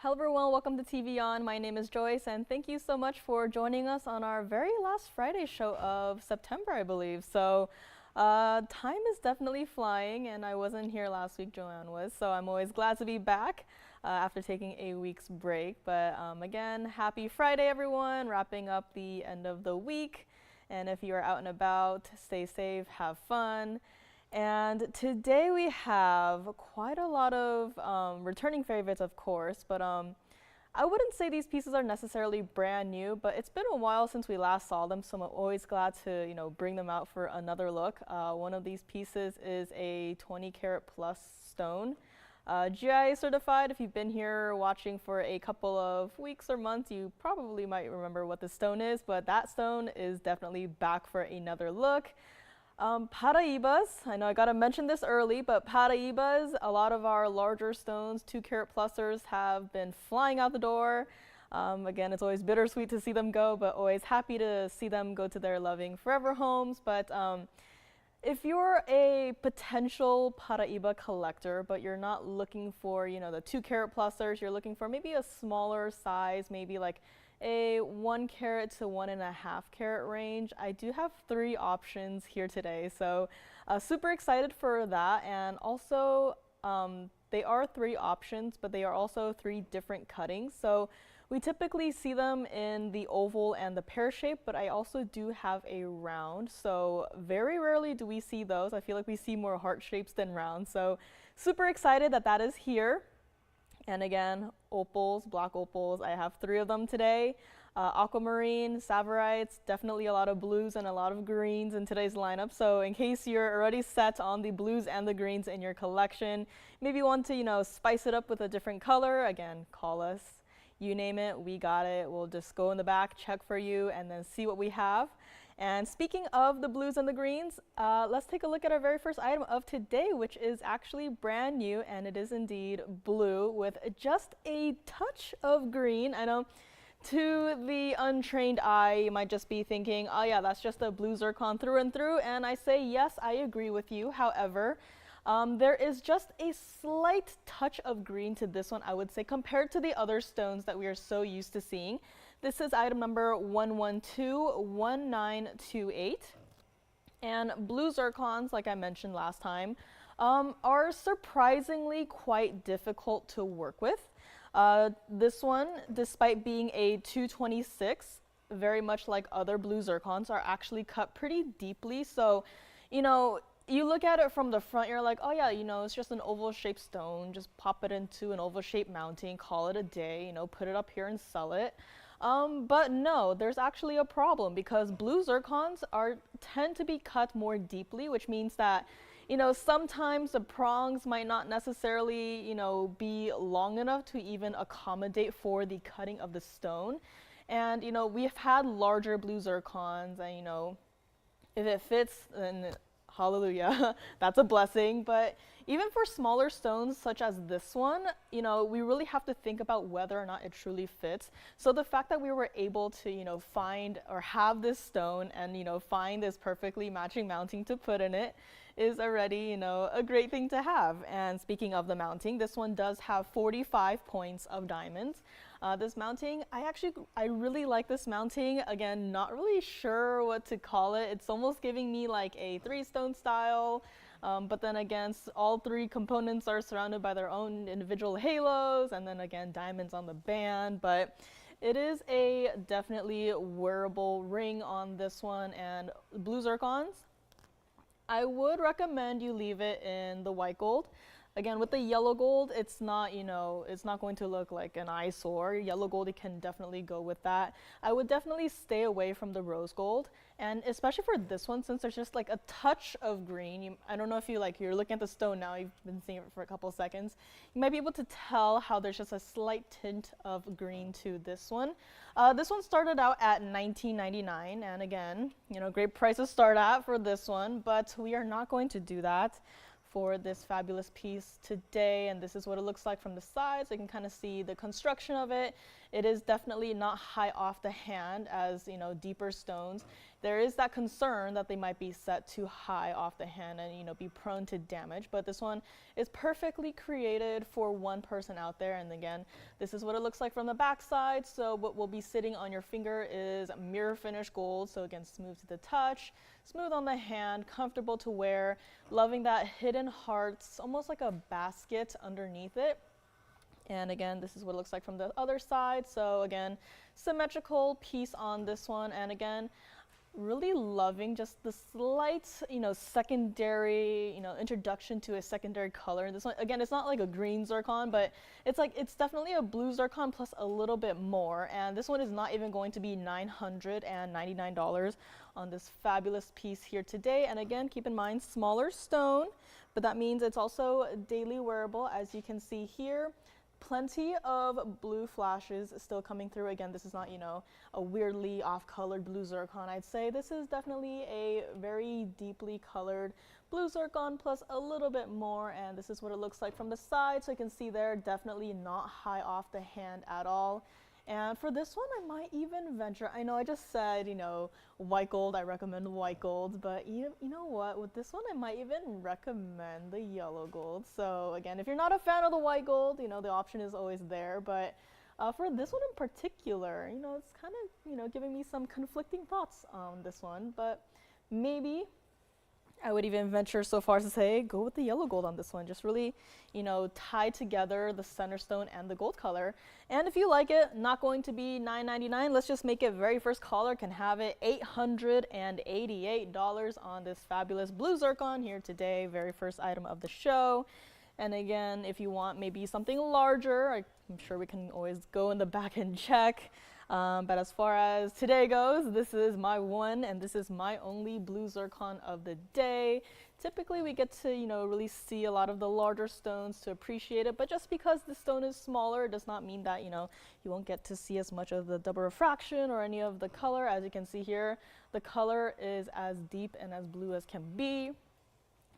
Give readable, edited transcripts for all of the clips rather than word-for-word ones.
Hello everyone, welcome to TVON. My name is Joyce and thank you so much for joining us on our very last Friday show of September, I believe. So time is definitely flying and I wasn't here last week, Joanne was, so I'm always glad to be back after taking a week's break. But again, happy Friday everyone, wrapping up the end of the week. And if you are out and about, stay safe, have fun. And today we have quite a lot of returning favorites, of course, but I wouldn't say these pieces are necessarily brand new, but it's been a while since we last saw them, so I'm always glad to, bring them out for another look. One of these pieces is a 20 karat plus stone. GI certified. If you've been here watching for a couple of weeks or months, you probably might remember what the stone is, but that stone is definitely back for another look. Paraibas, I know I gotta mention this early, but Paraibas, a lot of our larger stones, 2 karat plusers, have been flying out the door. Again, it's always bittersweet to see them go, but always happy to see them go to their loving forever homes. But if you're a potential Paraiba collector, but you're not looking for, the 2 karat plusers, you're looking for maybe a smaller size, maybe like a 1 carat to 1.5 carat range. I do have 3 options here today, so super excited for that. And also they are 3 options, but they are also 3 different cuttings. So we typically see them in the oval and the pear shape, but I also do have a round. So very rarely do we see those. I feel like we see more heart shapes than round. So super excited that that is here. And again, opals, black opals, I have 3 of them today. Aquamarine, savorites, definitely a lot of blues and a lot of greens in today's lineup. So in case you're already set on the blues and the greens in your collection, maybe you want to, spice it up with a different color, again, call us. You name it, we got it. We'll just go in the back, check for you, and then see what we have. And speaking of the blues and the greens, let's take a look at our very first item of today, which is actually brand new, and it is indeed blue with just a touch of green. I know to the untrained eye, you might just be thinking, oh yeah, that's just a blue zircon through and through, and I say yes, I agree with you. However, there is just a slight touch of green to this one, I would say, compared to the other stones that we are so used to seeing. This is item number 1121928. And blue zircons, like I mentioned last time, are surprisingly quite difficult to work with. This one, despite being a 226, very much like other blue zircons, are actually cut pretty deeply. So, you look at it from the front, you're like, oh yeah, it's just an oval-shaped stone. Just pop it into an oval-shaped mounting, call it a day, put it up here and sell it. But no, there's actually a problem because blue zircons tend to be cut more deeply, which means that, sometimes the prongs might not necessarily, be long enough to even accommodate for the cutting of the stone. And, we've had larger blue zircons and, if it fits, then hallelujah, that's a blessing. But even for smaller stones such as this one, we really have to think about whether or not it truly fits. So the fact that we were able to, find or have this stone and, find this perfectly matching mounting to put in it is already, a great thing to have. And speaking of the mounting, this one does have 45 points of diamonds. This mounting, I really like this mounting. Again, not really sure what to call it. It's almost giving me like a 3-stone style. But then again, all 3 components are surrounded by their own individual halos, and then again, diamonds on the band. But it is a definitely wearable ring on this one. And blue zircons, I would recommend you leave it in the white gold. Again, with the yellow gold, it's not, it's not going to look like an eyesore. Yellow gold, it can definitely go with that. I would definitely stay away from the rose gold. And especially for this one, since there's just like a touch of green, I don't know if you're looking at the stone now, you've been seeing it for a couple of seconds. You might be able to tell how there's just a slight tint of green to this one. This one started out at $19.99, and again, great price to start at for this one, but we are not going to do that for this fabulous piece today. And this is what it looks like from the side, so you can kind of see the construction of it. It is definitely not high off the hand as deeper stones. there is that concern that they might be set too high off the hand and, you know, be prone to damage. But this one is perfectly created for one person out there. And again, this is what it looks like from the back side. So what will be sitting on your finger is mirror finish gold. So again, smooth to the touch, smooth on the hand, comfortable to wear, loving that hidden hearts, almost like a basket underneath it. And again, this is what it looks like from the other side. So again, symmetrical piece on this one. And again, really loving just the slight, you know, secondary, you know, introduction to a secondary color. This one, again, it's not like a green zircon, but it's like, it's definitely a blue zircon plus a little bit more. And this one is not even going to be $999 on this fabulous piece here today. And again, keep in mind, smaller stone, but that means it's also daily wearable, as you can see here. Plenty of blue flashes still coming through. Again, this is not, you know, a weirdly off-colored blue zircon. I'd say this is definitely a very deeply colored blue zircon plus a little bit more, and this is what it looks like from the side. So you can see there, definitely not high off the hand at all. And for this one, I might even venture, I know I just said, you know, white gold, I recommend white gold, but you know what, with this one, I might even recommend the yellow gold. So again, if you're not a fan of the white gold, you know, the option is always there, but for this one in particular, you know, it's kind of, you know, giving me some conflicting thoughts on this one, but maybe I would even venture so far as to say, go with the yellow gold on this one. Just really, you know, tie together the center stone and the gold color. And if you like it, not going to be $999. Let's just make it very first caller can have it $888 on this fabulous blue zircon here today. Very first item of the show. And again, if you want maybe something larger, I'm sure we can always go in the back and check. But as far as today goes, this is my one and this is my only blue zircon of the day. Typically we get to, you know, really see a lot of the larger stones to appreciate it, but just because the stone is smaller, it does not mean that, you know, you won't get to see as much of the double refraction or any of the color. As you can see here, the color is as deep and as blue as can be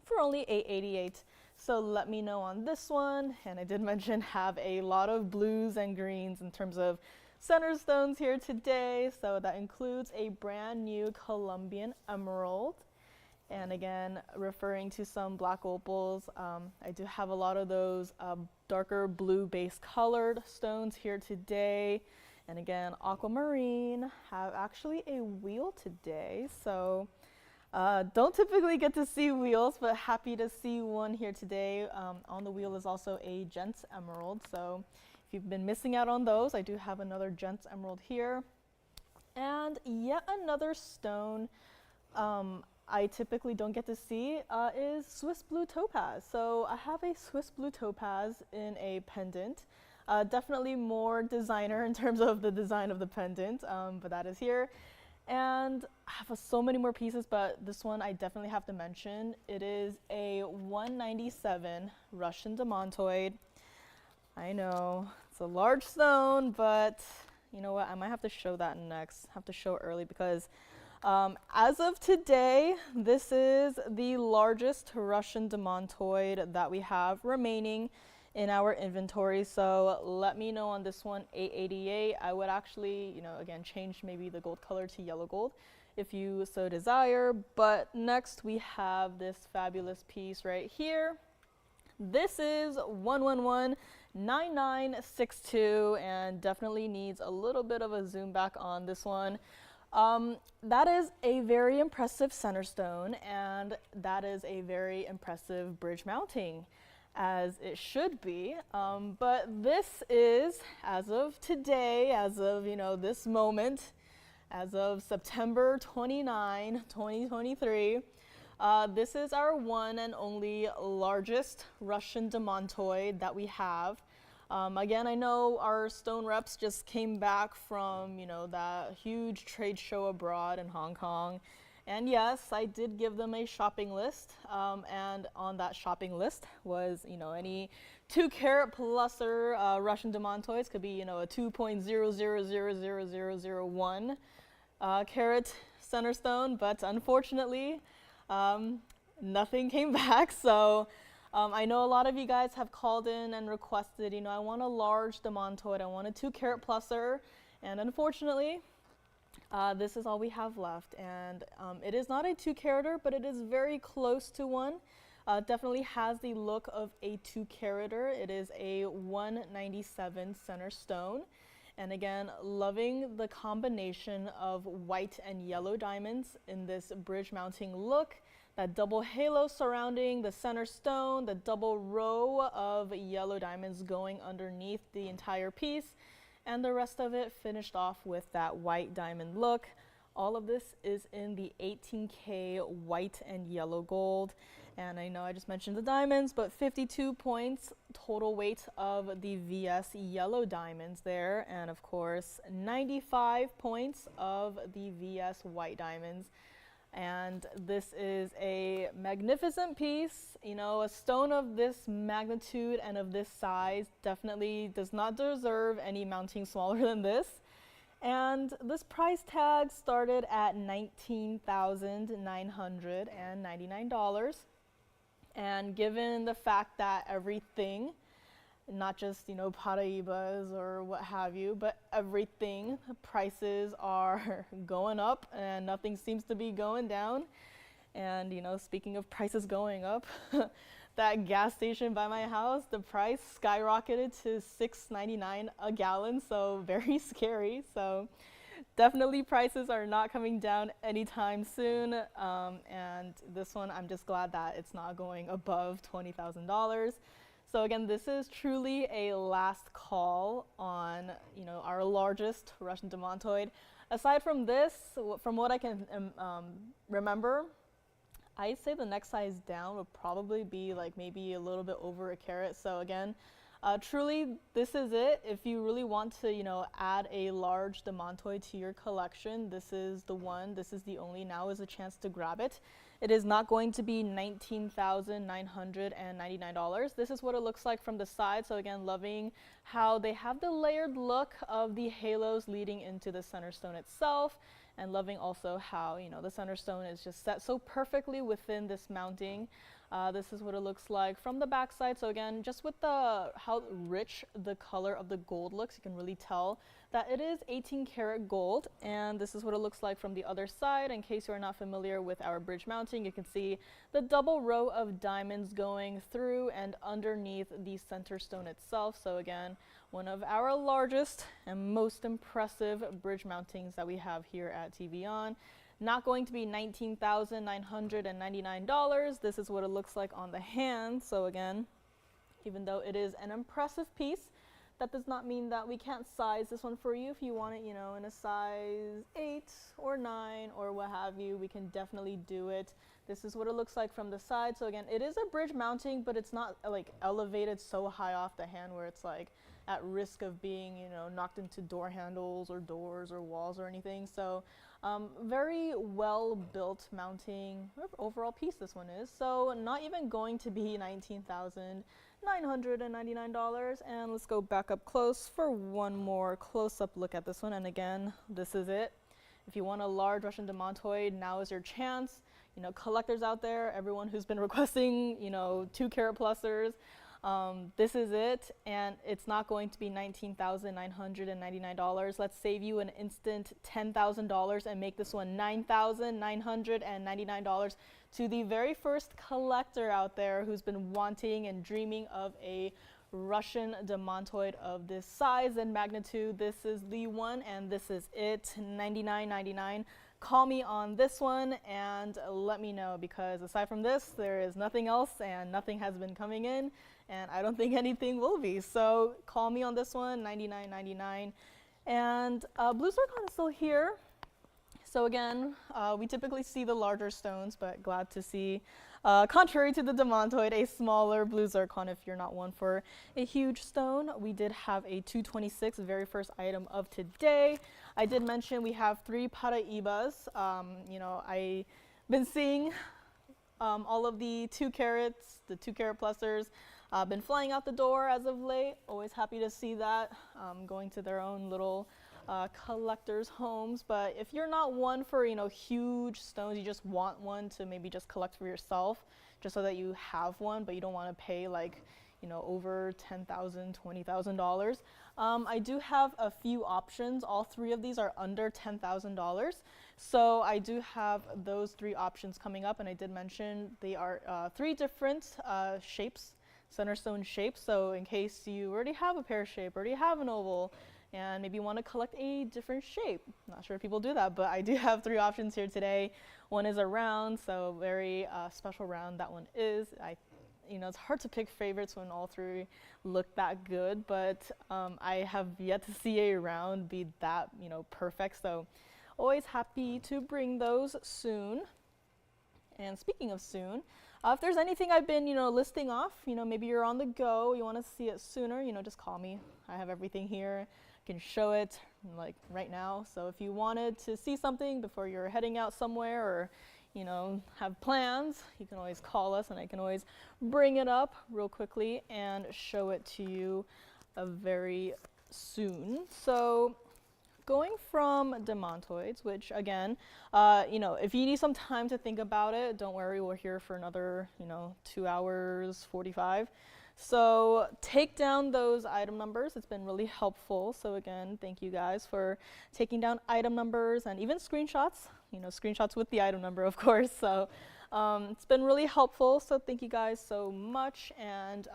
for only $888. So let me know on this one. And I did mention have a lot of blues and greens in terms of center stones here today. So that includes a brand new Colombian emerald. And again, referring to some black opals, I do have a lot of those darker blue base colored stones here today. And again, Aquamarine have actually a wheel today. So don't typically get to see wheels, but happy to see one here today. On the wheel is also a gents emerald. So if you've been missing out on those, I do have another gents emerald here. And yet another stone I typically don't get to see is Swiss blue topaz. So I have a Swiss blue topaz in a pendant. Definitely more designer in terms of the design of the pendant, but that is here. And I have so many more pieces, but this one I definitely have to mention. It is a 197 Russian demantoid. I know, it's a large stone, but you know what, I might have to show that next. Have to show early because as of today, this is the largest Russian demantoid that we have remaining in our inventory. So let me know on this one, $888. I would actually, you know, again, change maybe the gold color to yellow gold if you so desire. But next we have this fabulous piece right here. This is 1119962 and definitely needs a little bit of a zoom back on this one. That is a very impressive center stone, and that is a very impressive bridge mounting, as it should be. But this is, as of today, as of, you know, this moment, as of September 29, 2023, this is our one and only largest Russian demantoid that we have. Again, I know our stone reps just came back from, you know, that huge trade show abroad in Hong Kong. And yes, I did give them a shopping list. And on that shopping list was, you know, any 2 carat pluser Russian demantoids. Could be, you know, a 2.0000001 carat center stone. But unfortunately, nothing came back. So I know a lot of you guys have called in and requested, you know, I want a large demantoid, I want a 2 carat pluser, and unfortunately, This is all we have left, and it is not a 2-carater, but it is very close to one. Definitely has the look of a 2-carater. It is a 197 center stone. And again, loving the combination of white and yellow diamonds in this bridge mounting look. That double halo surrounding the center stone, the double row of yellow diamonds going underneath the entire piece, and the rest of it finished off with that white diamond look. All of this is in the 18K white and yellow gold. And I know I just mentioned the diamonds, but 52 points total weight of the VS yellow diamonds there. And of course, 95 points of the VS white diamonds. And this is a magnificent piece. You know, a stone of this magnitude and of this size definitely does not deserve any mounting smaller than this. And this price tag started at $19,999. And given the fact that everything, not just, you know, Paraibas or what have you, but everything, prices are going up and nothing seems to be going down. And, you know, speaking of prices going up, that gas station by my house, the price skyrocketed to $6.99 a gallon, so very scary. So definitely prices are not coming down anytime soon. And this one, I'm just glad that it's not going above $20,000. So again, this is truly a last call on, you know, our largest Russian demantoid. Aside from this, from what I can remember, I'd say the next size down would probably be like maybe a little bit over a carat. So again, truly, this is it. If you really want to, you know, add a large demantoid to your collection, this is the one. This is the only. Now is a chance to grab it. It is not going to be $19,999. This is what it looks like from the side. So again, loving how they have the layered look of the halos leading into the center stone itself. And loving also how, you know, the center stone is just set so perfectly within this mounting. This is what it looks like from the back side. So again, just with how rich the color of the gold looks, you can really tell that it is 18 karat gold. And this is what it looks like from the other side. In case you are not familiar with our bridge mounting, you can see the double row of diamonds going through and underneath the center stone itself. So again, one of our largest and most impressive bridge mountings that we have here at TVON. Not going to be $19,999. This is what it looks like on the hand. So again, even though it is an impressive piece, that does not mean that we can't size this one for you. If you want it, you know, in a size 8 or 9 or what have you, we can definitely do it. This is what it looks like from the side. So again, it is a bridge mounting, but it's not like elevated so high off the hand where it's like at risk of being, you know, knocked into door handles or doors or walls or anything. So very well built mounting overall piece this one is. So not even going to be $19,999. And let's go back up close for one more close-up look at this one. And again, this is it. If you want a large Russian demantoid, now is your chance. You know, collectors out there, everyone who's been requesting, you know, 2 carat plusers, this is it, and it's not going to be $19,999. Let's save you an instant $10,000 and make this one $9,999 to the very first collector out there who's been wanting and dreaming of a Russian demantoid of this size and magnitude. This is the one, and this is it, $99.99. Call me on this one and let me know, because aside from this, there is nothing else and nothing has been coming in, and I don't think anything will be. So call me on this one, $99.99. And blue zircon is still here. So again, we typically see the larger stones, but glad to see, contrary to the demantoid, a smaller blue zircon if you're not one for a huge stone. We did have a 226, very first item of today. I did mention we have 3 Paraibas. You know, I've been seeing all of the 2 carats, the 2 carat plusers, been flying out the door as of late. Always happy to see that, going to their own little collectors' homes. But if you're not one for, you know, huge stones, you just want one to maybe just collect for yourself, just so that you have one, but you don't want to pay like, you know, over $10,000, $20,000. I do have a few options. All three of these are under $10,000. So I do have those three options coming up, and I did mention they are three different shapes, centerstone shapes. So in case you already have a pear shape, already have an oval, and maybe you want to collect a different shape. Not sure if people do that, but I do have three options here today. One is a round, so very special round that one is. It's hard to pick favorites when all three look that good, but I have yet to see a round be that, perfect. So always happy to bring those soon. And speaking of soon, if there's anything I've been, listing off, maybe you're on the go, you want to see it sooner, just call me. I have everything here. I can show it like right now. So if you wanted to see something before you're heading out somewhere or have plans, you can always call us and I can always bring it up real quickly and show it to you very soon. So going from demantoids, which again, if you need some time to think about it, don't worry, we're here for another, 2 hours, 45. So take down those item numbers. It's been really helpful. So again, thank you guys for taking down item numbers and even screenshots, screenshots with the item number, of course. So it's been really helpful. So thank you guys so much. And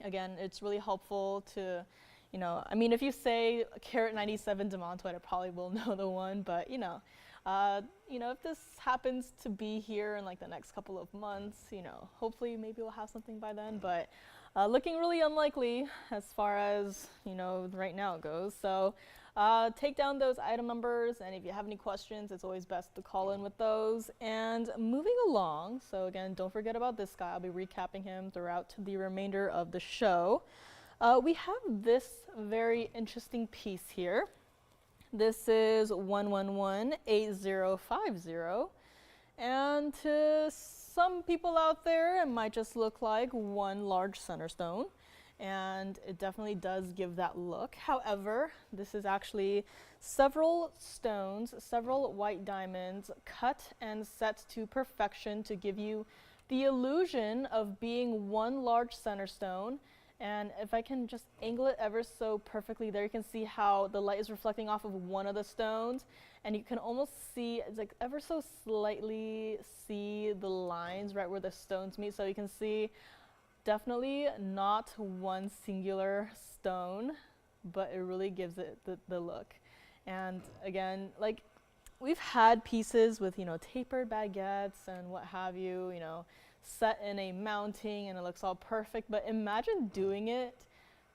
again, it's really helpful to, if you say carat 97 demantoid, I probably will know the one, but if this happens to be here in like the next couple of months, hopefully maybe we'll have something by then, but looking really unlikely as far as, right now it goes. So take down those item numbers, and if you have any questions, it's always best to call in with those. And moving along, so again, don't forget about this guy. I'll be recapping him throughout the remainder of the show. We have this very interesting piece here. This is 1118050, and to some people out there, it might just look like one large center stone, and it definitely does give that look. However, this is actually several stones, several white diamonds, cut and set to perfection to give you the illusion of being one large center stone. And if I can just angle it ever so perfectly there, you can see how the light is reflecting off of one of the stones, and you can almost see, it's like ever so slightly see the lines right where the stones meet. So you can see definitely not one singular stone, but it really gives it the look. And again, like we've had pieces with, tapered baguettes and what have you, set in a mounting and it looks all perfect, but imagine doing it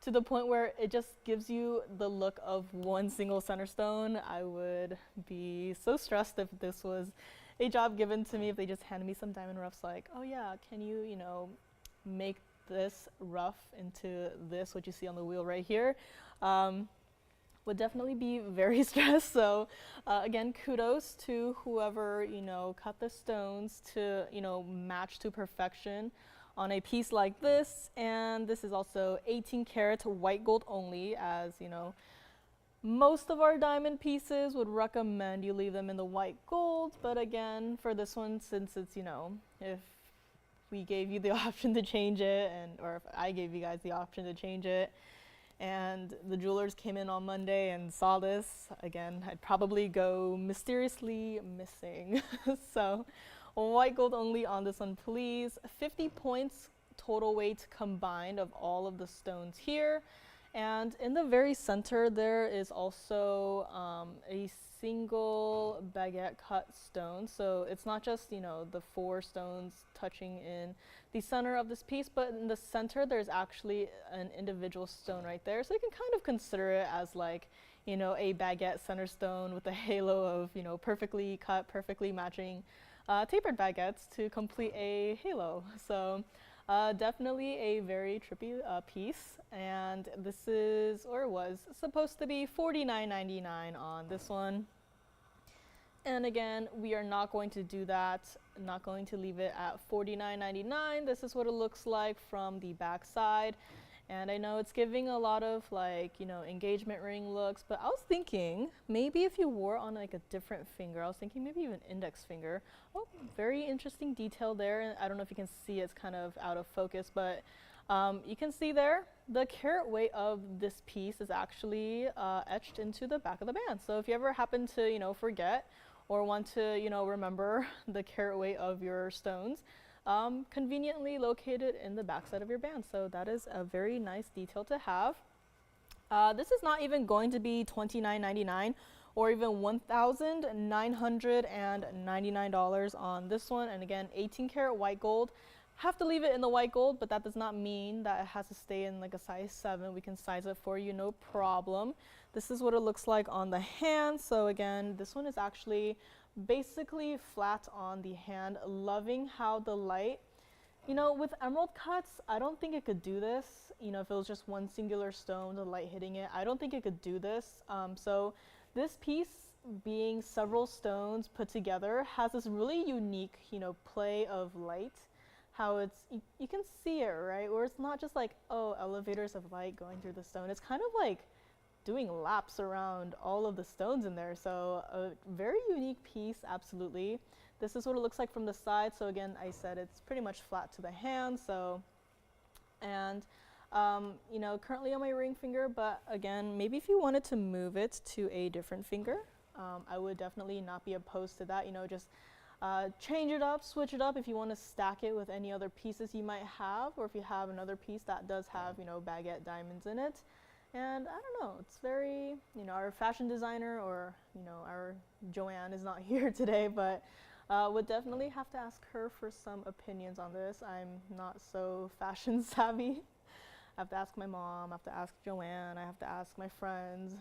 to the point where it just gives you the look of one single center stone. I would be so stressed if this was a job given to me, if they just handed me some diamond roughs like, oh yeah, can you, make this rough into this, what you see on the wheel right here. Would definitely be very stressed. So again, kudos to whoever, cut the stones to, match to perfection on a piece like this. And this is also 18 karat white gold only, as most of our diamond pieces would recommend you leave them in the white gold. But again, for this one, since it's, if we gave you the option to change it, or if I gave you guys the option to change it, and the jewelers came in on Monday and saw this, again, I'd probably go mysteriously missing. So white gold only on this one, please. 50 points total weight combined of all of the stones here. And in the very center, there is also a single baguette cut stone. So it's not just, the 4 stones touching in the center of this piece, but in the center, there's actually an individual stone right there. So you can kind of consider it as like, a baguette center stone with a halo of, perfectly cut, perfectly matching tapered baguettes to complete a halo. So definitely a very trippy piece. And this is, or was, supposed to be $49.99 on this one. And again, we are not going to do that, not going to leave it at $49.99. This is what it looks like from the back side. And I know it's giving a lot of like, engagement ring looks, but I was thinking maybe if you wore on like a different finger, I was thinking maybe even index finger. Oh, very interesting detail there. And I don't know if you can see, it's kind of out of focus, but You can see there, the carat weight of this piece is actually etched into the back of the band. So if you ever happen to, forget or want to, remember the carat weight of your stones, conveniently located in the backside of your band. So that is a very nice detail to have. This is not even going to be $29.99 or even $1,999 on this one. And again, 18 karat white gold. Have to leave it in the white gold, but that does not mean that it has to stay in like a size 7. We can size it for you, no problem. This is what it looks like on the hand. So again, this one is actually basically flat on the hand. Loving how the light, with emerald cuts, I don't think it could do this. If it was just one singular stone, the light hitting it, I don't think it could do this. So this piece, being several stones put together, has this really unique, play of light. How it's, you can see it, right? Where it's not just like, oh, elevators of light going through the stone. It's kind of like doing laps around all of the stones in there. So a very unique piece, absolutely. This is what it looks like from the side. So again, I said it's pretty much flat to the hand. So, and currently on my ring finger, but again, maybe if you wanted to move it to a different finger, I would definitely not be opposed to that. Just change it up, switch it up if you want to stack it with any other pieces you might have, or if you have another piece that does have, baguette diamonds in it. And I don't know, it's very, our fashion designer or, our Joanne is not here today, but would definitely have to ask her for some opinions on this. I'm not so fashion savvy. I have to ask my mom, I have to ask Joanne, I have to ask my friends,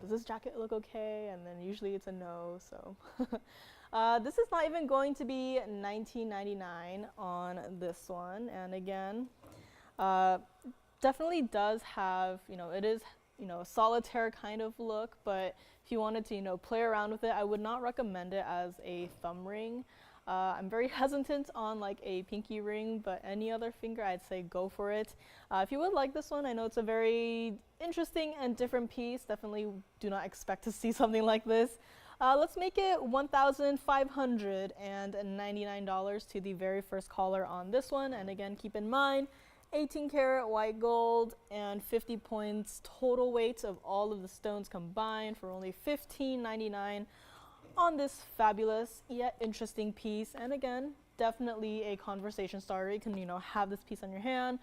does this jacket look okay? And then usually it's a no, so. This is not even going to be $19.99 on this one. And again, definitely does have, it is, a solitaire kind of look, but if you wanted to, play around with it, I would not recommend it as a thumb ring. I'm very hesitant on like a pinky ring, but any other finger, I'd say go for it. If you would like this one, I know it's a very interesting and different piece. Definitely do not expect to see something like this. Let's make it $1,599 to the very first caller on this one. And again, keep in mind, 18 karat white gold and 50 points total weight of all of the stones combined for only $15.99 on this fabulous yet interesting piece. And again, definitely a conversation starter. You can, have this piece on your hand,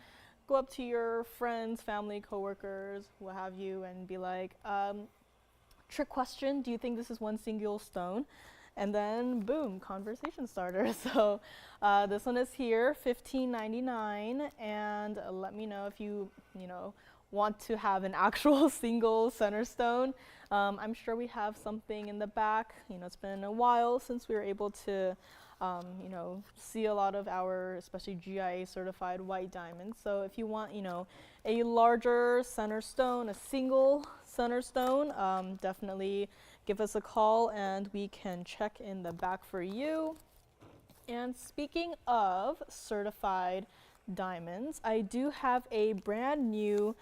go up to your friends, family, coworkers, what have you, and be like, trick question, do you think this is one single stone? And then boom, conversation starter. So this one is here, $15.99, and let me know if you want to have an actual single center stone. I'm sure we have something in the back. It's been a while since we were able to see a lot of our, especially GIA certified white diamonds. So if you want, a larger center stone, a single center stone, definitely give us a call and we can check in the back for you. And speaking of certified diamonds, I do have a brand new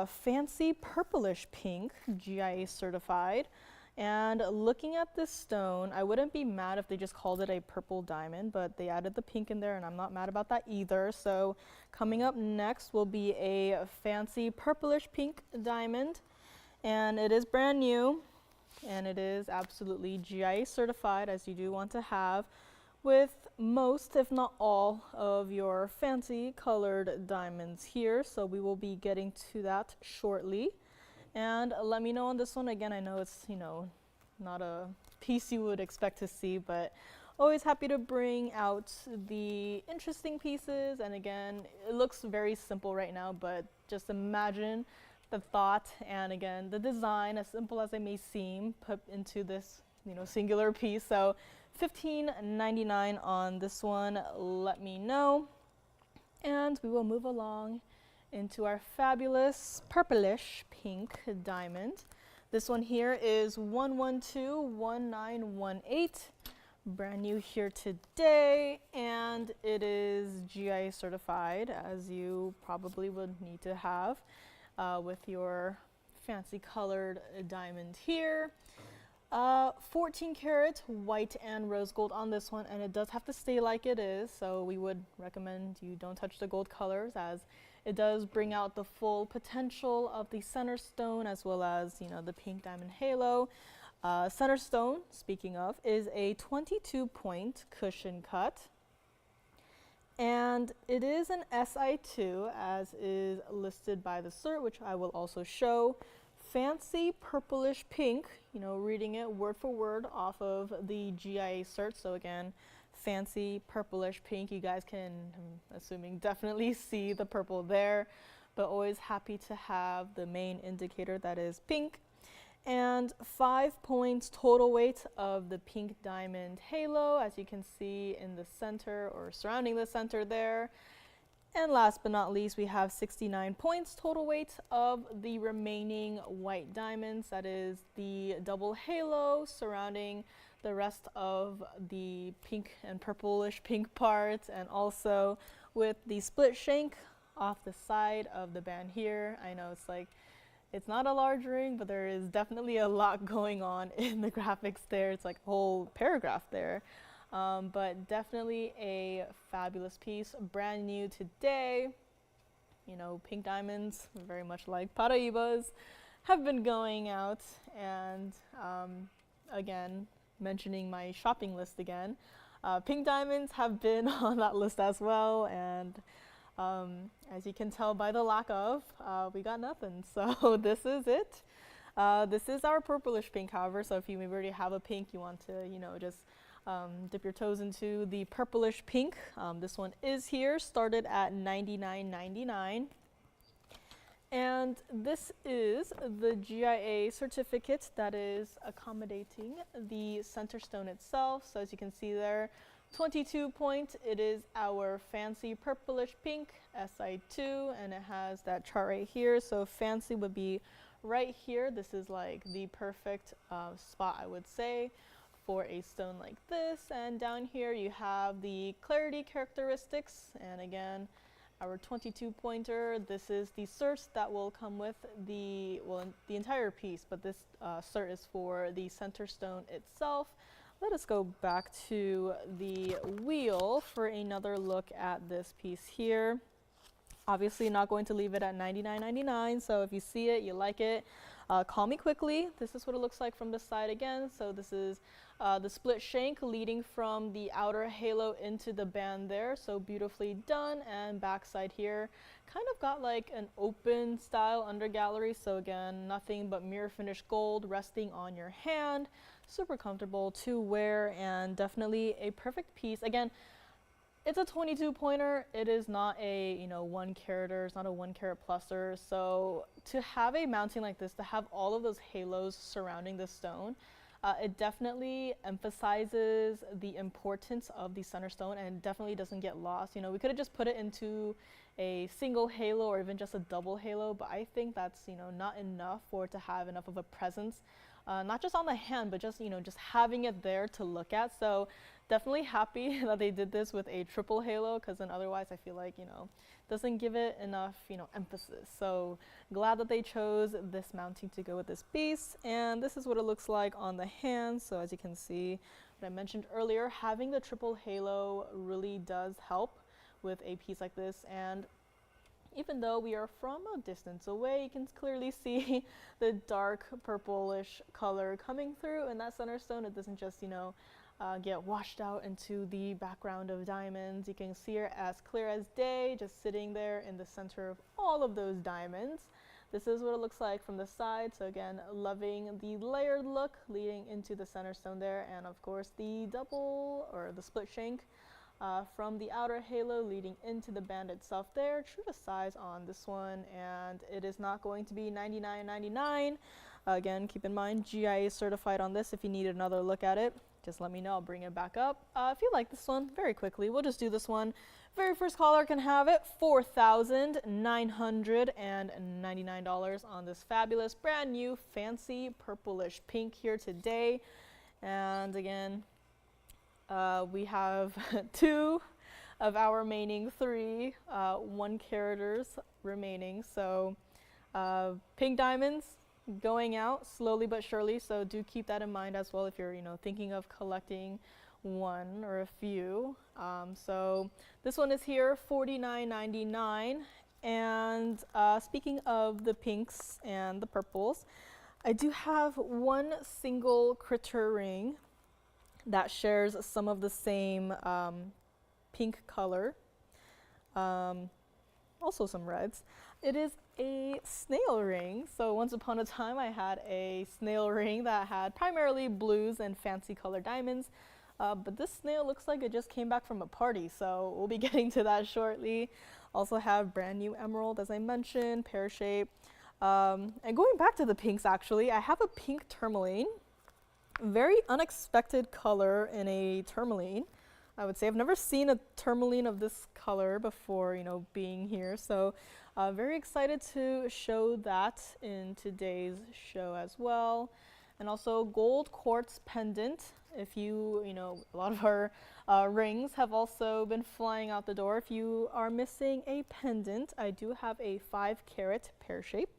fancy purplish pink GIA certified. And looking at this stone, I wouldn't be mad if they just called it a purple diamond, but they added the pink in there and I'm not mad about that either. So coming up next will be a fancy purplish pink diamond, and it is brand new and it is absolutely GIA certified, as you do want to have with most, if not all, of your fancy colored diamonds here. So we will be getting to that shortly. And let me know on this one. Again, I know it's, not a piece you would expect to see, but always happy to bring out the interesting pieces. And again, it looks very simple right now, but just imagine the thought and again, the design, as simple as it may seem, put into this, singular piece. So $15.99 on this one. Let me know. And we will move along into our fabulous purplish pink diamond. This one here is 1121918, brand new here today, and it is GIA certified, as you probably would need to have with your fancy colored diamond here. 14 karat white and rose gold on this one, and it does have to stay like it is, so we would recommend you don't touch the gold colors, as it does bring out the full potential of the center stone as well as, you know, the pink diamond halo. Center stone, speaking of, is a 22-point cushion cut. And it is an SI2, as is listed by the cert, which I will also show. Fancy purplish pink, you know, reading it word for word off of the GIA cert. So again, fancy purplish pink. You guys can, I'm assuming, definitely see the purple there, but always happy to have the main indicator that is pink. And 5 points total weight of the pink diamond halo, as you can see in the center or surrounding the center there. And last but not least, we have 69 points total weight of the remaining white diamonds. That is the double halo surrounding the rest of the pink and purplish pink parts, and also with the split shank off the side of the band here. I know it's like, it's not a large ring, but there is definitely a lot going on in the graphics there. It's like a whole paragraph there. But definitely a fabulous piece, brand new today. You know, pink diamonds, very much like Paraibas, have been going out. And again, mentioning my shopping list again, pink diamonds have been on that list as well. And as you can tell by the lack of, we got nothing. So this is it. This is our purplish pink, however. So if you maybe already have a pink, you want to, you know, just dip your toes into the purplish pink. This one is here, started at $99.99. And this is the GIA certificate that is accommodating the center stone itself. So as you can see there, 22 point, it is our fancy purplish pink SI2, and it has that chart right here. So fancy would be right here. This is like the perfect spot, I would say, for a stone like this. And down here you have the clarity characteristics, and again, our 22 pointer. This is the cert that will come with the, well, the entire piece, but this cert is for the center stone itself. Let us go back to the wheel for another look at this piece here. Obviously not going to leave it at $99.99, so if you see it, you like it, call me quickly. This is what it looks like from the side again. So this is the split shank leading from the outer halo into the band there, so beautifully done. And backside here kind of got like an open style under gallery, so again, nothing but mirror finish gold resting on your hand. Super comfortable to wear, and definitely a perfect piece. Again, it's a 22 pointer. It is not a, you know, 1 carat, it's not a 1 carat pluser. So to have a mounting like this, to have all of those halos surrounding the stone, it definitely emphasizes the importance of the center stone, and definitely doesn't get lost. You know, we could have just put it into a single halo or even just a double halo, but I think that's, you know, not enough for it to have enough of a presence. Not just on the hand, but just, you know, just having it there to look at. So definitely happy that they did this with a triple halo, because then otherwise I feel like, you know, doesn't give it enough, you know, emphasis. So glad that they chose this mounting to go with this piece. And this is what it looks like on the hand. So as you can see, what I mentioned earlier, having the triple halo really does help with a piece like this. And even though we are from a distance away, you can clearly see the dark purplish color coming through in that center stone. It doesn't just, you know, get washed out into the background of diamonds. You can see it as clear as day, just sitting there in the center of all of those diamonds. This is what it looks like from the side. So again, loving the layered look leading into the center stone there, and of course the double or the split shank from the outer halo leading into the band itself there. True to size on this one, and it is not going to be $99.99. Again, keep in mind, GIA is certified on this. If you need another look at it, just let me know, I'll bring it back up. If you like this one, very quickly, we'll just do this one. Very first caller can have it, $4,999 on this fabulous, brand new, fancy, purplish pink here today. And again, we have 2 of our remaining 3 1 caraters remaining. So pink diamonds going out slowly but surely, so do keep that in mind as well if you're, you know, thinking of collecting one or a few. So this one is here, $49.99, And speaking of the pinks and the purples, I do have one single critter ring that shares some of the same pink color, also some reds. It is a snail ring. So once upon a time I had a snail ring that had primarily blues and fancy colored diamonds, but this snail looks like it just came back from a party, so we'll be getting to that shortly. Also have brand new emerald, as I mentioned, pear shape. And going back to the pinks, actually, I have a pink tourmaline. Very unexpected color in a tourmaline. I would say I've never seen a tourmaline of this color before, you know, being here. So very excited to show that in today's show as well. And also gold quartz pendant. If you know, a lot of our rings have also been flying out the door. If you are missing a pendant, I do have a 5-carat pear shape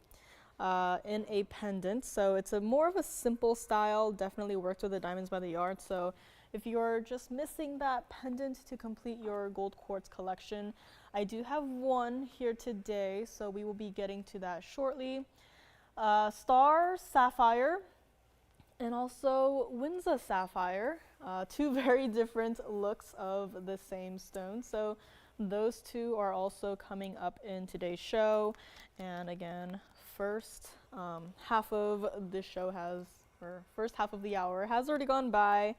in a pendant. So it's a more of a simple style, definitely worked with the diamonds by the yard. So if you're just missing that pendant to complete your gold quartz collection, I do have one here today, so we will be getting to that shortly. Star sapphire and also Winda sapphire, two very different looks of the same stone. So those two are also coming up in today's show. And again, first half of the show has, or first half of the hour has already gone by,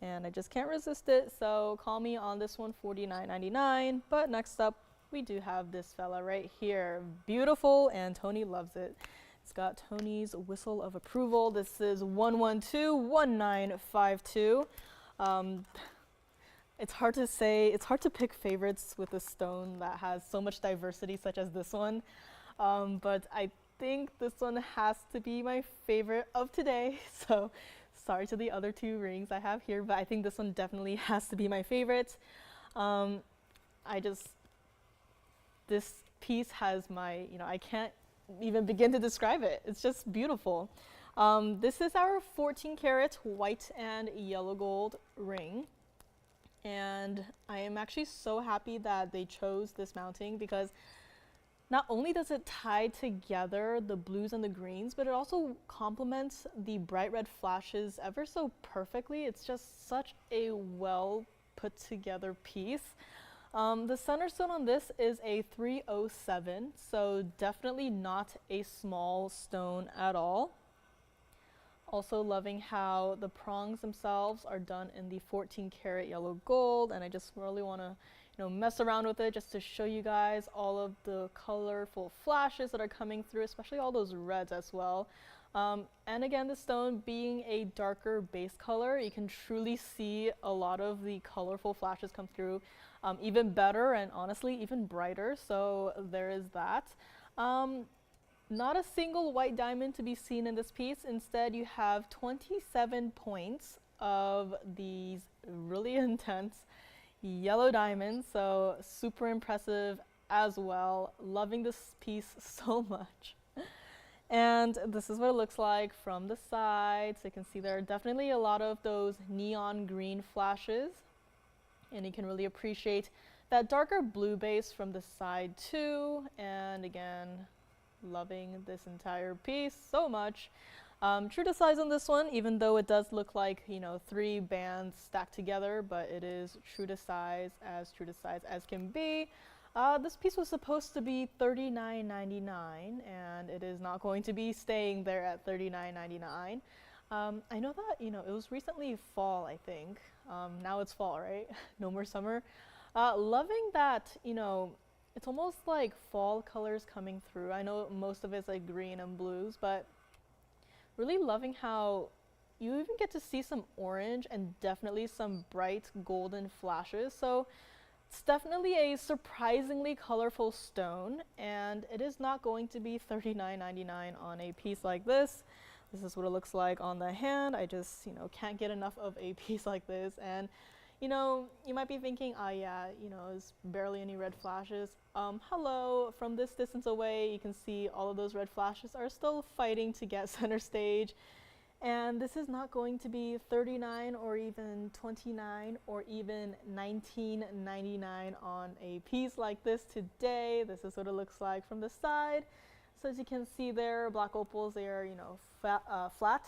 and I just can't resist it, so call me on this one, $49.99. But next up, we do have this fella right here. Beautiful, and Tony loves it. It's got Tony's whistle of approval. This is 1121952. It's hard to say, it's hard to pick favorites with a stone that has so much diversity such as this one. But I think this one has to be my favorite of today. So sorry to the other two rings I have here, but I think this one definitely has to be my favorite. This piece has my, you know, I can't even begin to describe it. It's just beautiful. This is our 14-carat white and yellow gold ring. And I am actually so happy that they chose this mounting, because not only does it tie together the blues and the greens, but it also complements the bright red flashes ever so perfectly. It's just such a well put together piece. The center stone on this is a 307, so definitely not a small stone at all. Also loving how the prongs themselves are done in the 14-karat yellow gold, and I just really want to, you know, mess around with it just to show you guys all of the colorful flashes that are coming through, especially all those reds as well. And again, the stone being a darker base color, you can truly see a lot of the colorful flashes come through, even better and honestly even brighter. So there is that. Not a single white diamond to be seen in this piece. Instead, you have 27 points of these really intense yellow diamonds. So super impressive as well. Loving this piece so much. And this is what it looks like from the side. So you can see there are definitely a lot of those neon green flashes. And you can really appreciate that darker blue base from the side too. And again, loving this entire piece so much. True to size on this one, even though it does look like, you know, 3 bands stacked together, but it is true to size as can be. This piece was supposed to be $39.99, and it is not going to be staying there at $39.99. I know that, you know, it was recently fall, I think. Now it's fall, right? No more summer. Loving that, you know, it's almost like fall colors coming through. I know most of it's like green and blues, but really loving how you even get to see some orange and definitely some bright golden flashes. So it's definitely a surprisingly colorful stone, and it is not going to be $39.99 on a piece like this. This is what it looks like on the hand. I just, you know, can't get enough of a piece like this. And you know, you might be thinking, oh yeah, you know, there's barely any red flashes. Hello, from this distance away, you can see all of those red flashes are still fighting to get center stage. And this is not going to be $39 or even $29 or even $19.99 on a piece like this today. This is what it looks like from the side. So as you can see there, black opals, they are, flat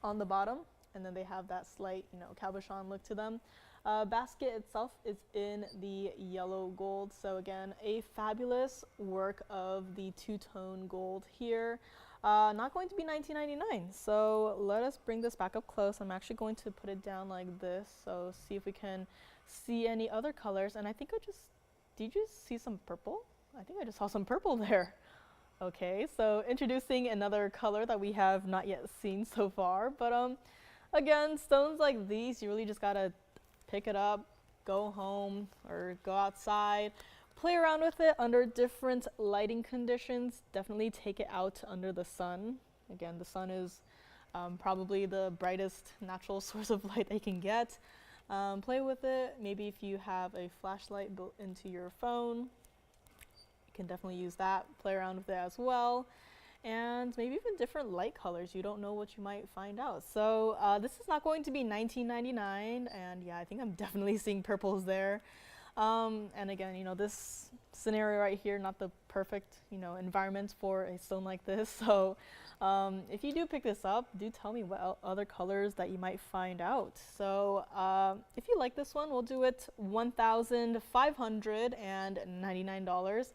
on the bottom, and then they have that slight, cabochon look to them. Basket itself is in the yellow gold. So again, a fabulous work of the two-tone gold here. Not going to be $19.99. So let us bring this back up close. I'm actually going to put it down like this. So see if we can see any other colors. And I think did you see some purple? I think I just saw some purple there. Okay, so introducing another color that we have not yet seen so far. But again, stones like these, you really just gotta pick it up, go home or go outside, play around with it under different lighting conditions. Definitely take it out under the sun. Again, the sun is probably the brightest natural source of light they can get. Play with it. Maybe if you have a flashlight built into your phone, you can definitely use that. Play around with it as well. And maybe even different light colors. You don't know what you might find out. So this is not going to be $19.99, and yeah, I think I'm definitely seeing purples there. And again, this scenario right here, not the perfect, environment for a stone like this. So if you do pick this up, do tell me what other colors that you might find out. So if you like this one, we'll do it $1,599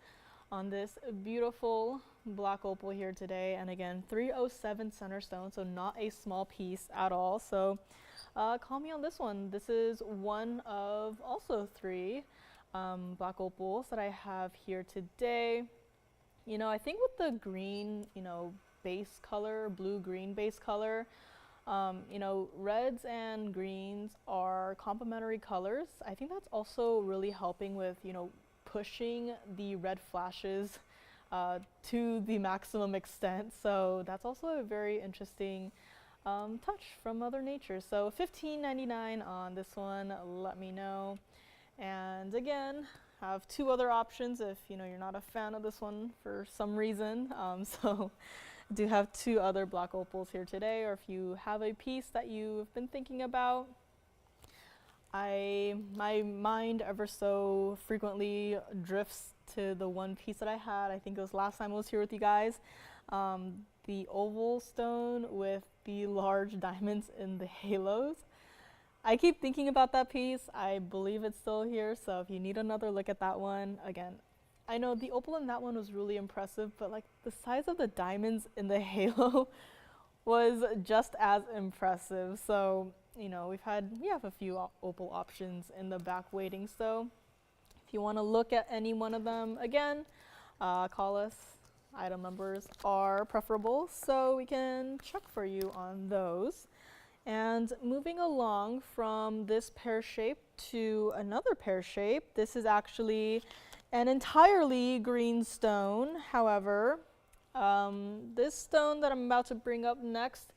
on this beautiful black opal here today. And again, 307 center stone, so not a small piece at all. So call me on this one. This is one of also 3 black opals that I have here today. I think with the green, base color, blue-green base color, reds and greens are complementary colors. I think that's also really helping with, pushing the red flashes to the maximum extent. So that's also a very interesting touch from Mother Nature. So $15.99 on this one, let me know. And again, have 2 other options if you're not a fan of this one for some reason. So I do have 2 other black opals here today, or if you have a piece that you've been thinking about. My mind ever so frequently drifts to the one piece that I had. I think it was last time I was here with you guys. The oval stone with the large diamonds in the halos. I keep thinking about that piece. I believe it's still here, so if you need another look at that one, again, I know the opal in that one was really impressive, but like the size of the diamonds in the halo was just as impressive. So, we have a few opal options in the back waiting. So if you want to look at any one of them, again, call us. Item numbers are preferable, so we can check for you on those. And moving along from this pear shape to another pear shape, this is actually an entirely green stone. However, this stone that I'm about to bring up next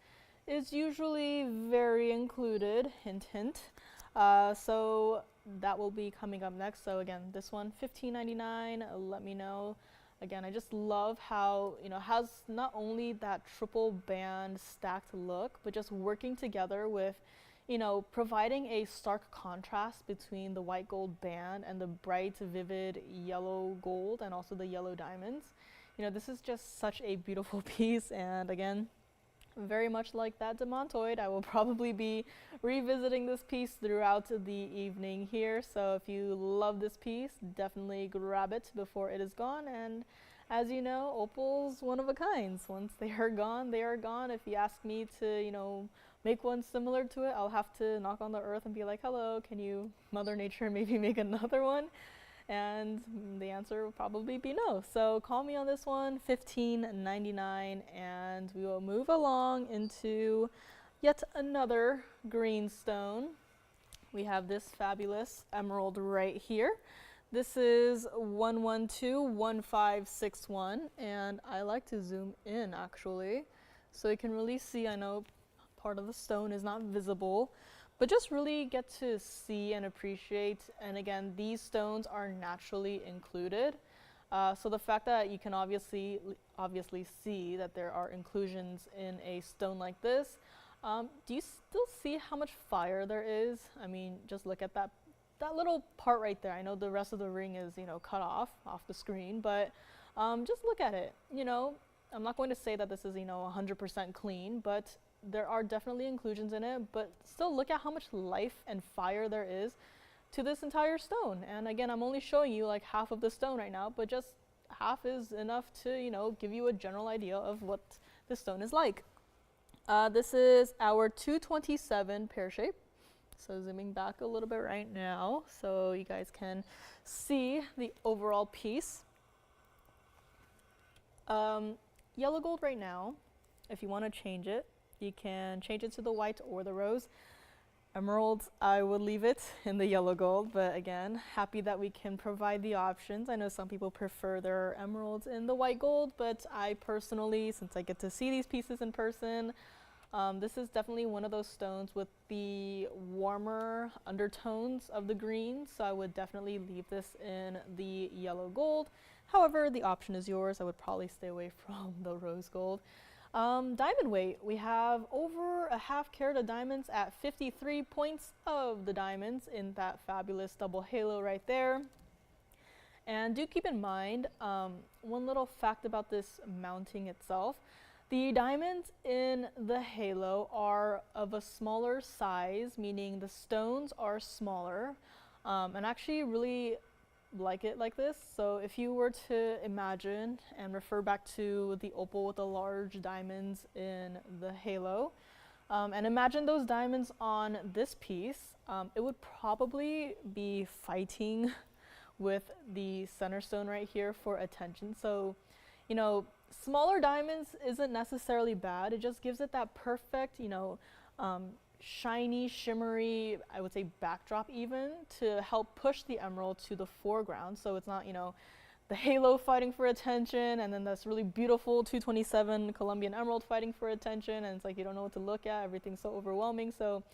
is usually very included, hint hint. So that will be coming up next. So again, this one $15.99, let me know. Again, I just love how, has not only that triple band stacked look, but just working together with, providing a stark contrast between the white gold band and the bright, vivid yellow gold and also the yellow diamonds. This is just such a beautiful piece. And again, very much like that demantoid, I will probably be revisiting this piece throughout the evening here. So if you love this piece, definitely grab it before it is gone. And as you know, opal's one of a kind. Once they are gone, they are gone. If you ask me to, make one similar to it, I'll have to knock on the earth and be like, hello, can you, Mother Nature, maybe make another one? And the answer will probably be no. So call me on this one, $15.99, and we will move along into yet another green stone. We have this fabulous emerald right here. This is 1121561, and I like to zoom in actually, so you can really see. I know part of the stone is not visible, but just really get to see and appreciate. And again, these stones are naturally included. So the fact that you can obviously see that there are inclusions in a stone like this, do you still see how much fire there is? I mean, just look at that little part right there. I know the rest of the ring is, cut off the screen, but just look at it. I'm not going to say that this is, 100% clean, but there are definitely inclusions in it, but still look at how much life and fire there is to this entire stone. And again, I'm only showing you like half of the stone right now, but just half is enough to, give you a general idea of what the stone is like. This is our 227 pear shape. So zooming back a little bit right now so you guys can see the overall piece. Yellow gold right now, if you want to change it, you can change it to the white or the rose. Emeralds, I would leave it in the yellow gold, but again, happy that we can provide the options. I know some people prefer their emeralds in the white gold, but I personally, since I get to see these pieces in person, this is definitely one of those stones with the warmer undertones of the green, so I would definitely leave this in the yellow gold. However, the option is yours. I would probably stay away from the rose gold. Diamond weight, we have over a half carat of diamonds at 53 points of the diamonds in that fabulous double halo right there. And do keep in mind, one little fact about this mounting itself. The diamonds in the halo are of a smaller size, meaning the stones are smaller, and actually really like it like this. So if you were to imagine and refer back to the opal with the large diamonds in the halo, and imagine those diamonds on this piece, it would probably be fighting with the center stone right here for attention. So, smaller diamonds isn't necessarily bad. It just gives it that perfect, shiny, shimmery, I would say backdrop even, to help push the emerald to the foreground. So it's not, the halo fighting for attention and then this really beautiful 227 Colombian emerald fighting for attention, and it's like you don't know what to look at, everything's so overwhelming. So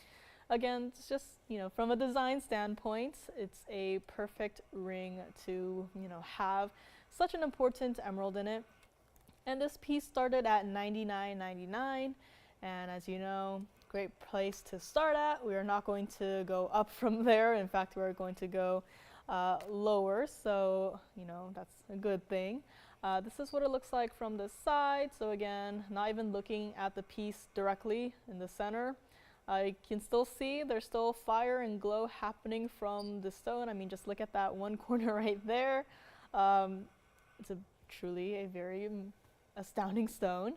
again, it's just, from a design standpoint, it's a perfect ring to, have such an important emerald in it. And this piece started at $99.99, and as you know, great place to start at. We are not going to go up from there. In fact, we're going to go lower, so that's a good thing. This is what it looks like from the side. So again, not even looking at the piece directly in the center. You can still see there's still fire and glow happening from the stone. I mean, just look at that one corner right there. It's truly a very astounding stone.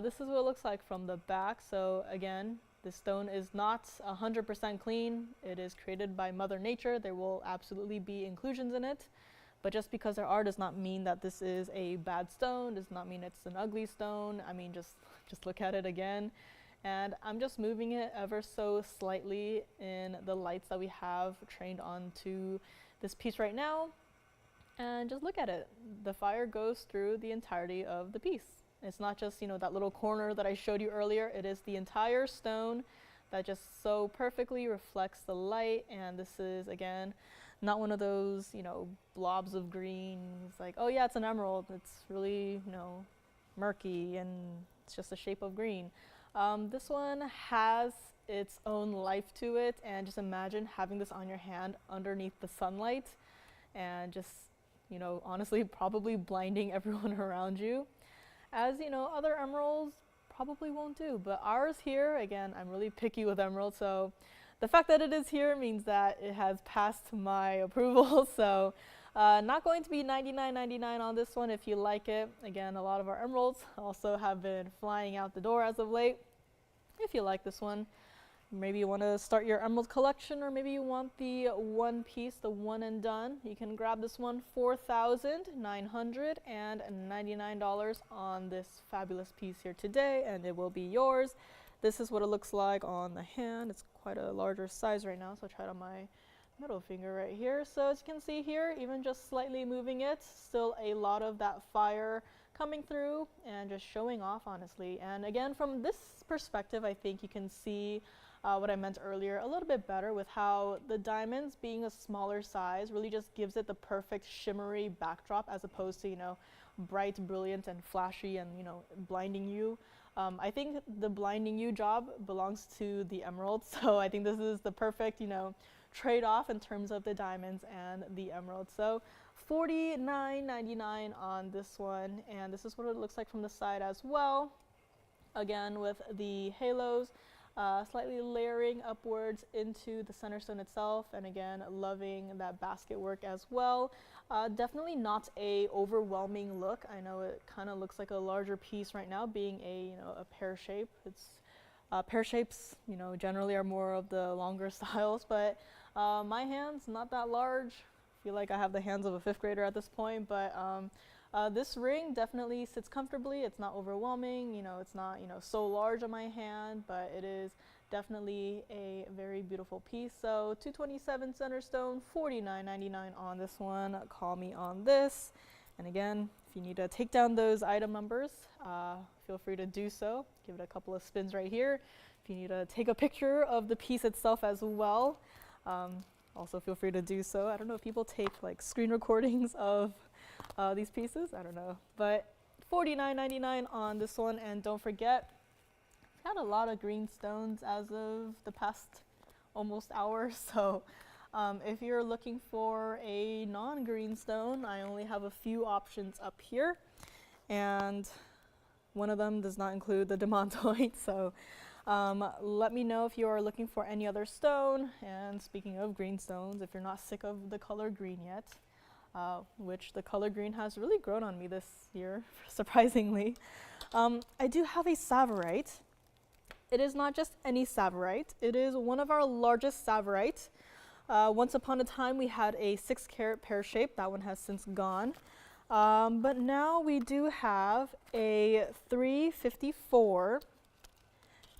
This is what it looks like from the back. So again, the stone is not 100% clean. It is created by Mother Nature. There will absolutely be inclusions in it. But just because there are does not mean that this is a bad stone, does not mean it's an ugly stone. I mean, just look at it again. And I'm just moving it ever so slightly in the lights that we have trained onto this piece right now. And just look at it. The fire goes through the entirety of the piece. It's not just, that little corner that I showed you earlier. It is the entire stone that just so perfectly reflects the light. And this is, again, not one of those, blobs of green. It's like, oh yeah, it's an emerald. It's really, murky and it's just a shape of green. This one has its own life to it, and just imagine having this on your hand underneath the sunlight and just, honestly probably blinding everyone around you. As other emeralds probably won't do, but ours here, again, I'm really picky with emeralds, so the fact that it is here means that it has passed my approval. So not going to be $99.99 on this one if you like it. Again, a lot of our emeralds also have been flying out the door as of late. If you like this one, maybe you want to start your emerald collection, or maybe you want the one piece, the one and done, you can grab this one for $4,999 on this fabulous piece here today, and it will be yours. This is what it looks like on the hand. It's quite a larger size right now, so I'll try it on my middle finger right here. So as you can see here, even just slightly moving it, still a lot of that fire coming through and just showing off, honestly. And again, from this perspective, I think you can see what I meant earlier a little bit better with how the diamonds being a smaller size really just gives it the perfect shimmery backdrop as opposed to, you know, bright, brilliant, and flashy and, you know, blinding you. I think the blinding you job belongs to the emerald, so I think this is the perfect, you know, trade-off in terms of the diamonds and the emerald. So $49.99 on this one, and this is what it looks like from the side as well. Again, with the halos, slightly layering upwards into the center stone itself, and again, loving that basket work as well. Definitely not a overwhelming look. I know it kind of looks like a larger piece right now, being a, you know, a pear shape. It's pear shapes, you know, generally are more of the longer styles, but my hands not that large. I feel like I have the hands of a 5th grader at this point, but this ring definitely sits comfortably. It's not overwhelming, you know, it's not, you know, so large on my hand, but it is definitely a very beautiful piece. So $227 center stone, $49.99 on this one. Call me on this. And again, if you need to take down those item numbers, feel free to do so. Give it a couple of spins right here. If you need to take a picture of the piece itself as well, also feel free to do so. I don't know if people take like screen recordings of these pieces. I don't know. But $49.99 on this one. And don't forget, I've had a lot of green stones as of the past almost hour. So if you're looking for a non-green stone, I only have a few options up here. And one of them does not include the demantoid. So let me know if you are looking for any other stone. And speaking of green stones, if you're not sick of the color green yet, which the color green has really grown on me this year, surprisingly. I do have a savorite. It is not just any savorite. It is one of our largest savorite. Once upon a time, we had a 6-carat pear shape. That one has since gone. But now we do have a 354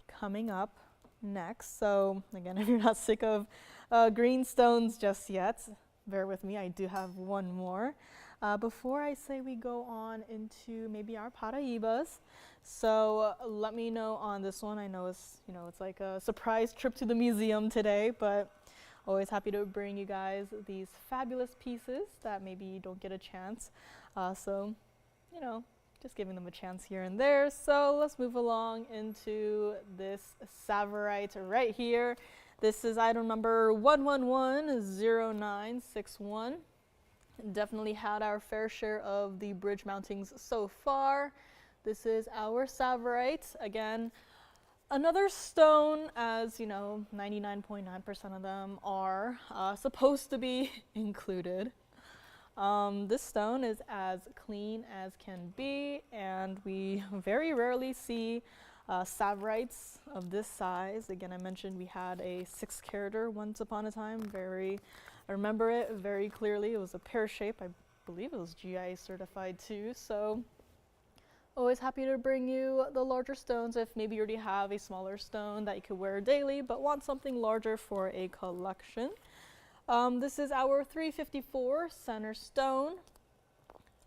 coming up next. So again, if you're not sick of green stones just yet, bear with me, I do have one more. Before I say we go on into maybe our Paraibas, so let me know on this one. I know it's, you know, it's like a surprise trip to the museum today, but always happy to bring you guys these fabulous pieces that maybe you don't get a chance. So, you know, just giving them a chance here and there. So let's move along into this savorite right here. This is item number 1110961. Definitely had our fair share of the bridge mountings so far. This is our savorite. Again, another stone, as you know, 99.9% of them are supposed to be included. This stone is as clean as can be, and we very rarely see savorites of this size. Again, I mentioned we had a 6-carater once upon a time. I remember it very clearly. It was a pear shape. I believe it was GI certified too. So always happy to bring you the larger stones if maybe you already have a smaller stone that you could wear daily but want something larger for a collection. This is our 354 center stone,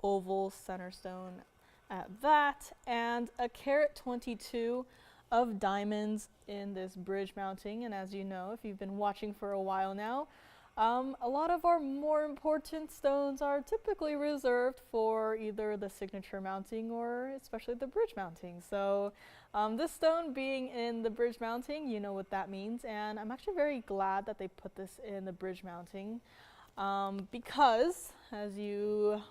oval center stone at that, and a carat 22 of diamonds in this bridge mounting. And as you know, if you've been watching for a while now, a lot of our more important stones are typically reserved for either the signature mounting or especially the bridge mounting. So this stone being in the bridge mounting, you know what that means, and I'm actually very glad that they put this in the bridge mounting because, as you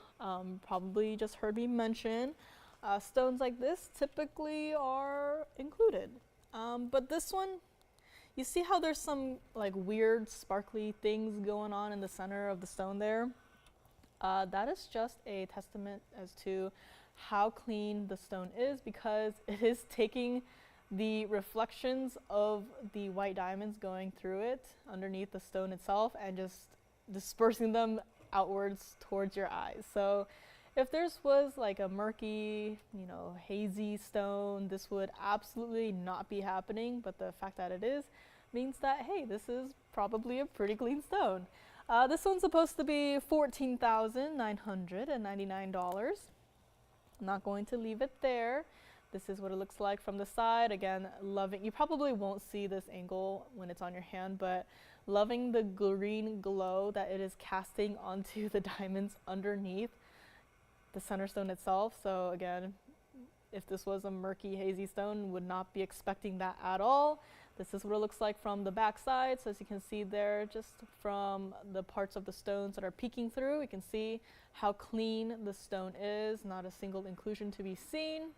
probably just heard me mention, stones like this typically are included. But this one, you see how there's some like weird sparkly things going on in the center of the stone there? That is just a testament as to how clean the stone is, because it is taking the reflections of the white diamonds going through it underneath the stone itself and just dispersing them outwards towards your eyes. So if this was like a murky, you know, hazy stone, this would absolutely not be happening. But the fact that it is means that, hey, this is probably a pretty clean stone. This one's supposed to be $14,999. I'm not going to leave it there. This is what it looks like from the side. Again, loving, you probably won't see this angle when it's on your hand, but loving the green glow that it is casting onto the diamonds underneath the center stone itself. So again, if this was a murky, hazy stone, would not be expecting that at all. This is what it looks like from the back side. So as you can see there, just from the parts of the stones that are peeking through, you can see how clean the stone is, not a single inclusion to be seen.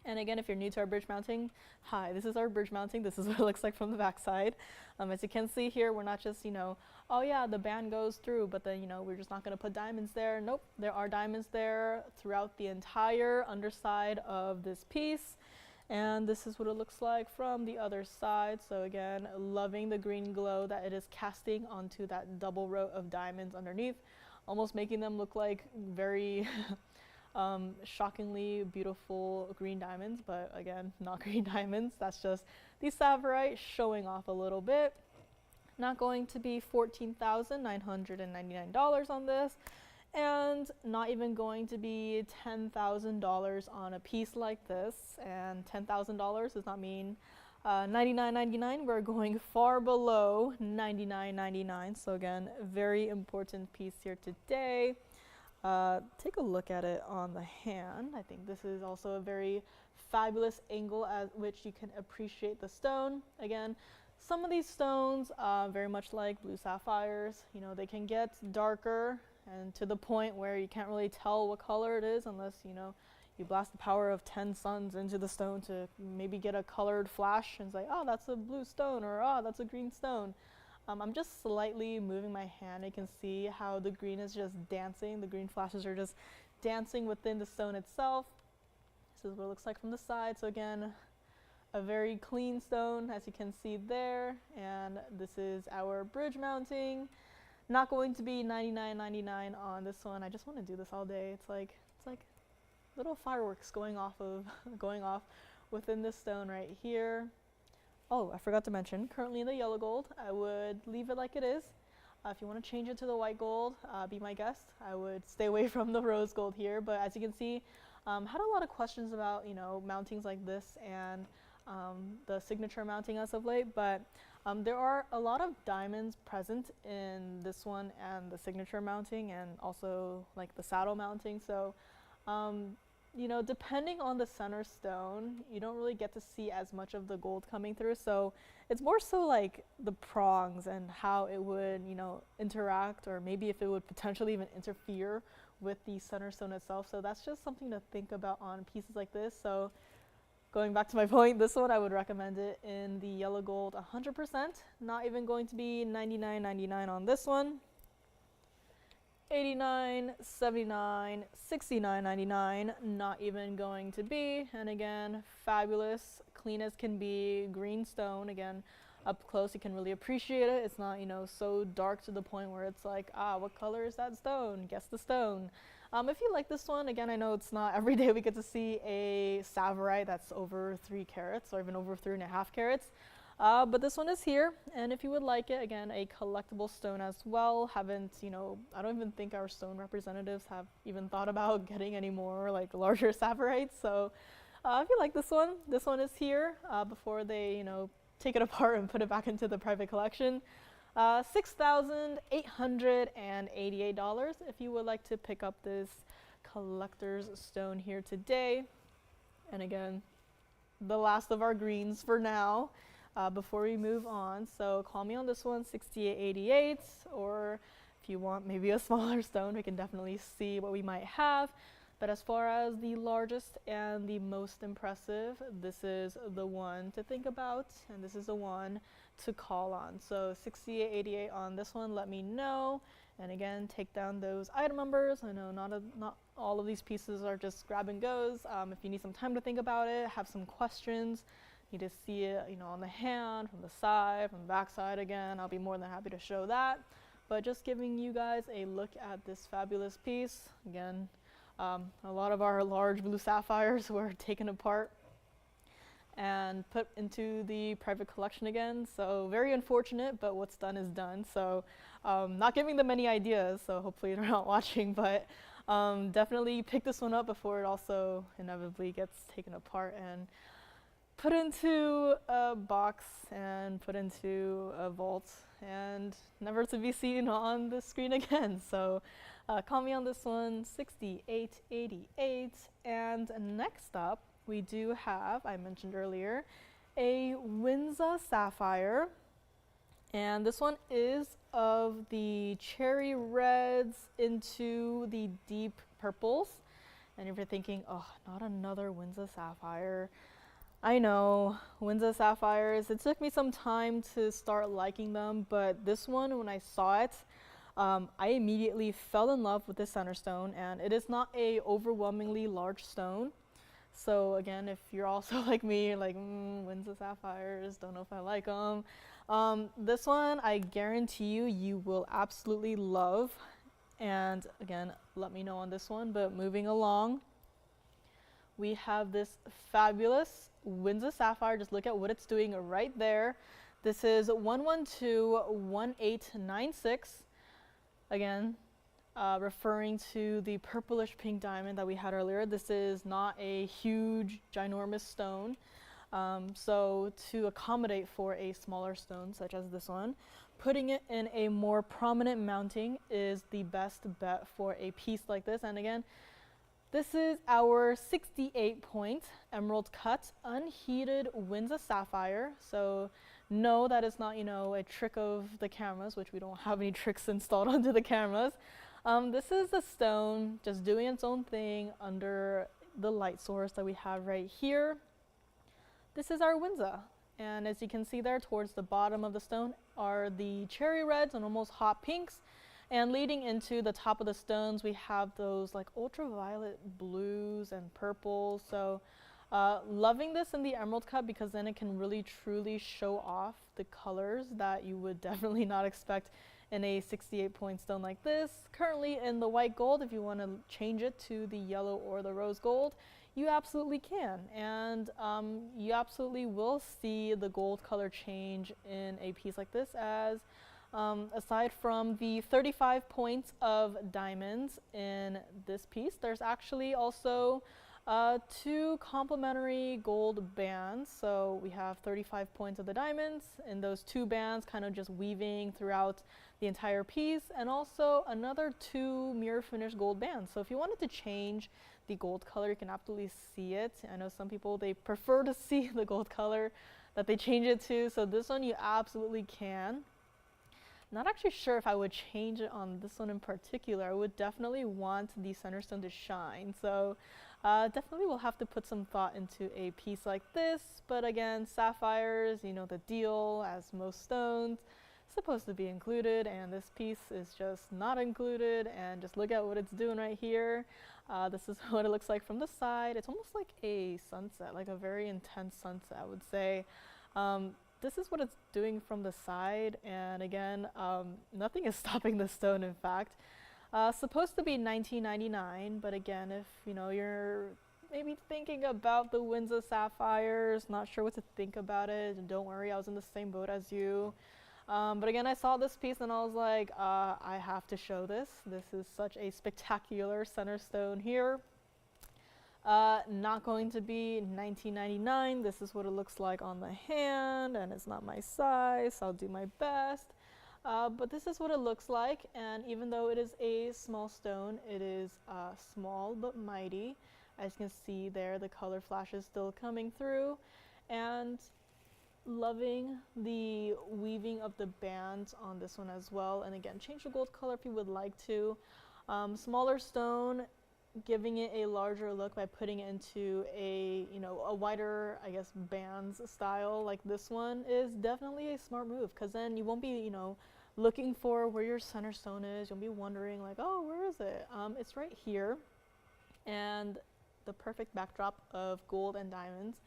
And again, if you're new to our bridge mounting, hi, this is our bridge mounting. This is what it looks like from the back side. As you can see here, we're not just, oh yeah, the band goes through, but then, we're just not going to put diamonds there. Nope, there are diamonds there throughout the entire underside of this piece. And this is what it looks like from the other side. So again, loving the green glow that it is casting onto that double row of diamonds underneath, almost making them look like very shockingly beautiful green diamonds, but again, not green diamonds. That's just the savorite showing off a little bit. Not going to be $14,999 on this, and not even going to be $10,000 on a piece like this. And $10,000 does not mean $99.99. We're going far below $99.99. So again, very important piece here today. Take a look at it on the hand. I think this is also a very fabulous angle at which you can appreciate the stone. Again, some of these stones, very much like blue sapphires, they can get darker and to the point where you can't really tell what color it is unless, you blast the power of 10 suns into the stone to maybe get a colored flash and say, oh, that's a blue stone, or oh, that's a green stone. I'm just slightly moving my hand. I can see how the green is just dancing. The green flashes are just dancing within the stone itself. This is what it looks like from the side. So again, a very clean stone, as you can see there. And this is our bridge mounting. Not going to be $99.99 on this one. I just want to do this all day. It's like little fireworks going off within this stone right here. Oh, I forgot to mention, currently in the yellow gold, I would leave it like it is. If you want to change it to the white gold, be my guest. I would stay away from the rose gold here, but as you can see, had a lot of questions about, mountings like this and the signature mounting as of late, but there are a lot of diamonds present in this one and the signature mounting, and also like the saddle mounting. So depending on the center stone, you don't really get to see as much of the gold coming through. So it's more so like the prongs and how it would, interact, or maybe if it would potentially even interfere with the center stone itself. So that's just something to think about on pieces like this. So going back to my point, this one I would recommend it in the yellow gold 100%. Not even going to be $99.99 on this one. $89, $79, $69.99, not even going to be. And again, fabulous, clean as can be, green stone. Again, up close you can really appreciate it. It's not, so dark to the point where it's like, what color is that stone? Guess the stone. If you like this one, again, I know it's not every day we get to see a savorite that's over 3 carats or even over 3.5 carats. But this one is here, and if you would like it, again, a collectible stone as well. Haven't, I don't even think our stone representatives have even thought about getting any more like larger savorites. So if you like this one is here before they, take it apart and put it back into the private collection. $6,888 if you would like to pick up this collector's stone here today. And again, the last of our greens for now. Before we move on, so call me on this one, $68.88, or if you want maybe a smaller stone, we can definitely see what we might have. But as far as the largest and the most impressive, this is the one to think about, and this is the one to call on. So $68.88 on this one, let me know. And again, take down those item numbers. I know not all of these pieces are just grab and goes. If you need some time to think about it, have some questions, you just see it, on the hand, from the side, from the back side again, I'll be more than happy to show that. But just giving you guys a look at this fabulous piece. Again, a lot of our large blue sapphires were taken apart and put into the private collection again. So very unfortunate, but what's done is done. So not giving them any ideas, so hopefully they're not watching, but Definitely pick this one up before it also inevitably gets taken apart and put into a box and put into a vault and never to be seen on the screen again. So call me on this one, 6888. And next up, we do have, I mentioned earlier, a Winda sapphire. And this one is of the cherry reds into the deep purples. And if you're thinking, oh, not another Winda sapphire. I know, Winda sapphires, it took me some time to start liking them, but this one, when I saw it, I immediately fell in love with this center stone, and it is not a overwhelmingly large stone. So again, if you're also like me, you're like, Winda sapphires, don't know if I like them. This one, I guarantee you, you will absolutely love. And again, let me know on this one, but moving along, we have this fabulous Winda sapphire. Just look at what it's doing right there. This is 1121896. Again, referring to the purplish pink diamond that we had earlier. This is not a huge, ginormous stone. So to accommodate for a smaller stone such as this one, putting it in a more prominent mounting is the best bet for a piece like this. And again, this is our 68-point emerald cut unheated Winda sapphire. So no, that is not, a trick of the cameras, which we don't have any tricks installed onto the cameras. This is the stone just doing its own thing under the light source that we have right here. This is our Winda. And as you can see there, towards the bottom of the stone are the cherry reds and almost hot pinks. And leading into the top of the stones, we have those like ultraviolet blues and purples. So loving this in the emerald cut because then it can really truly show off the colors that you would definitely not expect in a 68-point stone like this. Currently in the white gold, if you want to change it to the yellow or the rose gold, you absolutely can. And you absolutely will see the gold color change in a piece like this, as aside from the 35 points of diamonds in this piece, there's actually also 2 complementary gold bands. So we have 35 points of the diamonds in those 2 bands, kind of just weaving throughout the entire piece, and also another 2 mirror finish gold bands. So if you wanted to change the gold color, you can absolutely see it. I know some people, they prefer to see the gold color that they change it to. So this one you absolutely can. Not actually sure if I would change it on this one in particular. I would definitely want the center stone to shine. So definitely we'll have to put some thought into a piece like this. But again, sapphires, the deal, as most stones, supposed to be included, and this piece is just not included. And just look at what it's doing right here. This is what it looks like from the side. It's almost like a sunset, like a very intense sunset, I would say. This is what it's doing from the side, and again, nothing is stopping the stone, in fact. Supposed to be $19.99, but again, if you're maybe thinking about the Winda sapphires, not sure what to think about it, don't worry, I was in the same boat as you. But again, I saw this piece and I was like, I have to show this. This is such a spectacular center stone here. Not going to be $19.99. This is what it looks like on the hand, and it's not my size, so I'll do my best. But this is what it looks like, and even though it is a small stone, it is small but mighty. As you can see there, the color flash is still coming through, and loving the weaving of the bands on this one as well. And again, change the gold color if you would like to. Smaller stone, giving it a larger look by putting it into a wider, I guess, bands style like this one is definitely a smart move, because then you won't be looking for where your center stone is. You'll be wondering like, oh, where is it? It's right here, and the perfect backdrop of gold and diamonds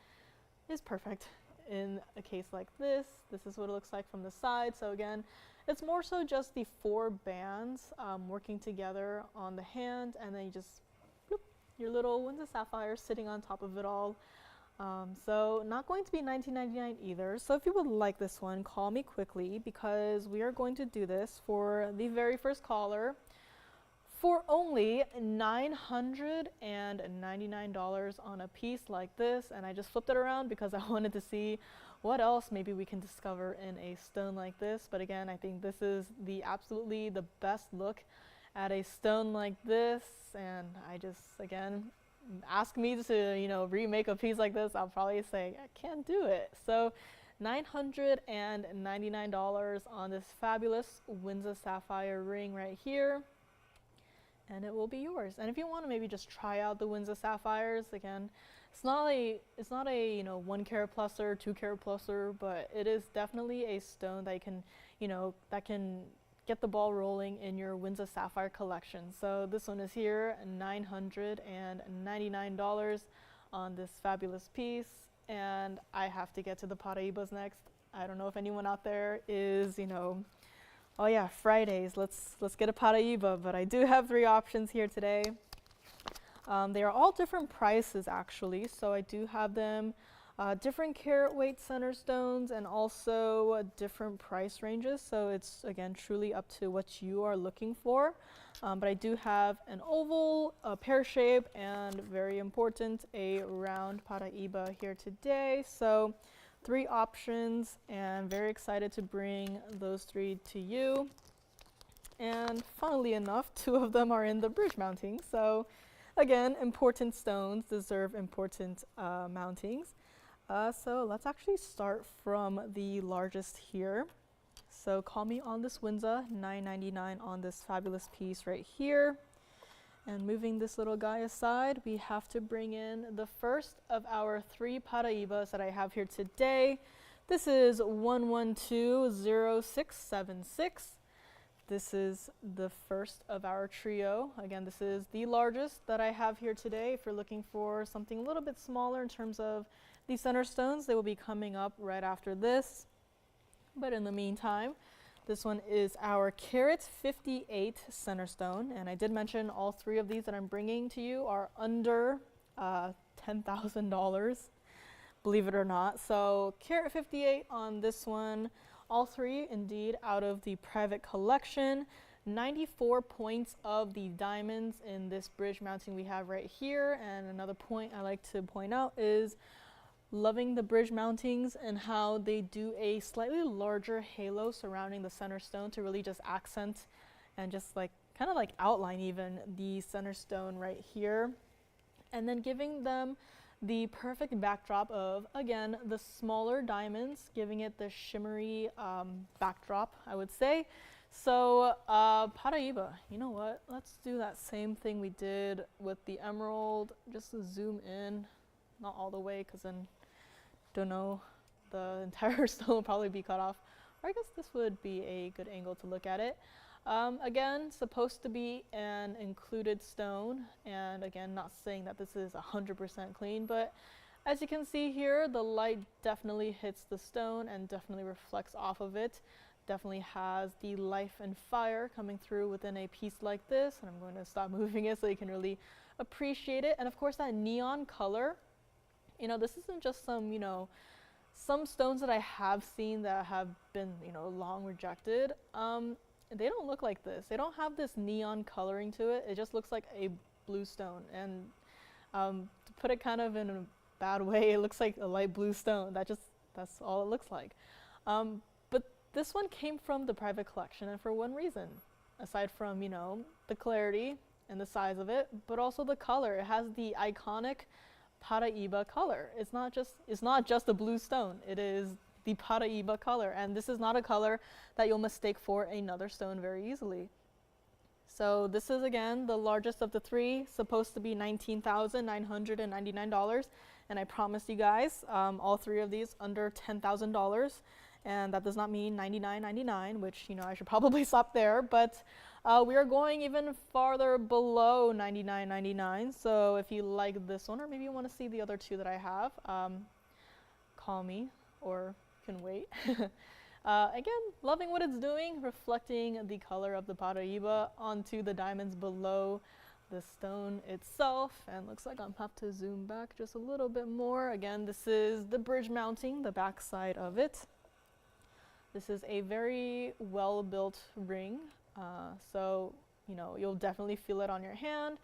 is perfect in a case like this. This is what it looks like from the side. So again, it's more so just the 4 bands working together on the hand, and then you just bloop, your little Winda sapphire sitting on top of it all. So not going to be $19.99 either. So if you would like this one, call me quickly, because we are going to do this for the very first caller for only $999 on a piece like this. And I just flipped it around because I wanted to see what else maybe we can discover in a stone like this. But again, I think this is absolutely the best look at a stone like this. And I just, again, ask me to, you know, remake a piece like this, I'll probably say I can't do it. So $999 on this fabulous Winda sapphire ring right here, and it will be yours. And if you want to maybe just try out the Winda sapphires, again, it's not a you know 1 carat pluser, 2 carat pluser, but it is definitely a stone that can, you know, that can get the ball rolling in your Winda sapphire collection. So this one is here, $999 on this fabulous piece. And I have to get to the Paraibas next. I don't know if anyone out there is, you know, oh yeah, Fridays, let's get a Paraiba, but I do have 3 options here today. They are all different prices actually, so I do have them different carat weight center stones and also different price ranges, so it's again truly up to what you are looking for. But I do have an oval, a pear shape, and very important, a round Paraiba here today. So 3 options, and very excited to bring those 3 to you. And funnily enough, 2 of them are in the bridge mounting. So again, important stones deserve important mountings. So let's actually start from the largest here. So call me on this Winda, $999 on this fabulous piece right here. And moving this little guy aside, we have to bring in the first of our 3 Paraibas that I have here today. This is 1120676. This is the first of our trio. Again, this is the largest that I have here today. If you're looking for something a little bit smaller in terms of the center stones, they will be coming up right after this. But in the meantime, this one is our carat 58 center stone. And I did mention all 3 of these that I'm bringing to you are under $10,000, believe it or not. So carat 58 on this one, all 3 indeed out of the private collection. 94 points of the diamonds in this bridge mounting we have right here. And another point I like to point out is loving the bridge mountings and how they do a slightly larger halo surrounding the center stone to really just accent and just like kind of like outline even the center stone right here, and then giving them the perfect backdrop of, again, the smaller diamonds, giving it the shimmery backdrop, I would say. So Paraiba, you know what, let's do that same thing we did with the emerald, just to zoom in, not all the way because then don't know, the entire stone will probably be cut off, or I guess this would be a good angle to look at it. Again, supposed to be an included stone, and again, not saying that this is 100% clean, but as you can see here, the light definitely hits the stone and definitely reflects off of it. Definitely has the life and fire coming through within a piece like this, and I'm going to stop moving it so you can really appreciate it. And of course, that neon color, you know, this isn't just some, you know, some stones that I have seen that have been, you know, long rejected. They don't look like this. They don't have this neon coloring to it. It just looks like a blue stone. And to put it kind of in a bad way, it looks like a light blue stone. That's all it looks like. But this one came from the private collection, and for one reason, aside from, you know, the clarity and the size of it, but also the color. It has the iconic Paraiba color. It's not just a blue stone. It is the Paraiba color, and this is not a color that you'll mistake for another stone very easily. So this is again the largest of the 3, supposed to be $19,999, and I promise you guys, all 3 of these under $10,000, and that does not mean $99.99, which, you know, I should probably stop there, but we are going even farther below $99.99. So if you like this one, or maybe you want to see the other 2 that I have, call me, or can wait. Again, loving what it's doing, reflecting the color of the Paraiba onto the diamonds below the stone itself. And looks like I'll have to zoom back just a little bit more. Again, this is the bridge mounting, the back side of it. This is a very well built ring. So you'll definitely feel it on your hand,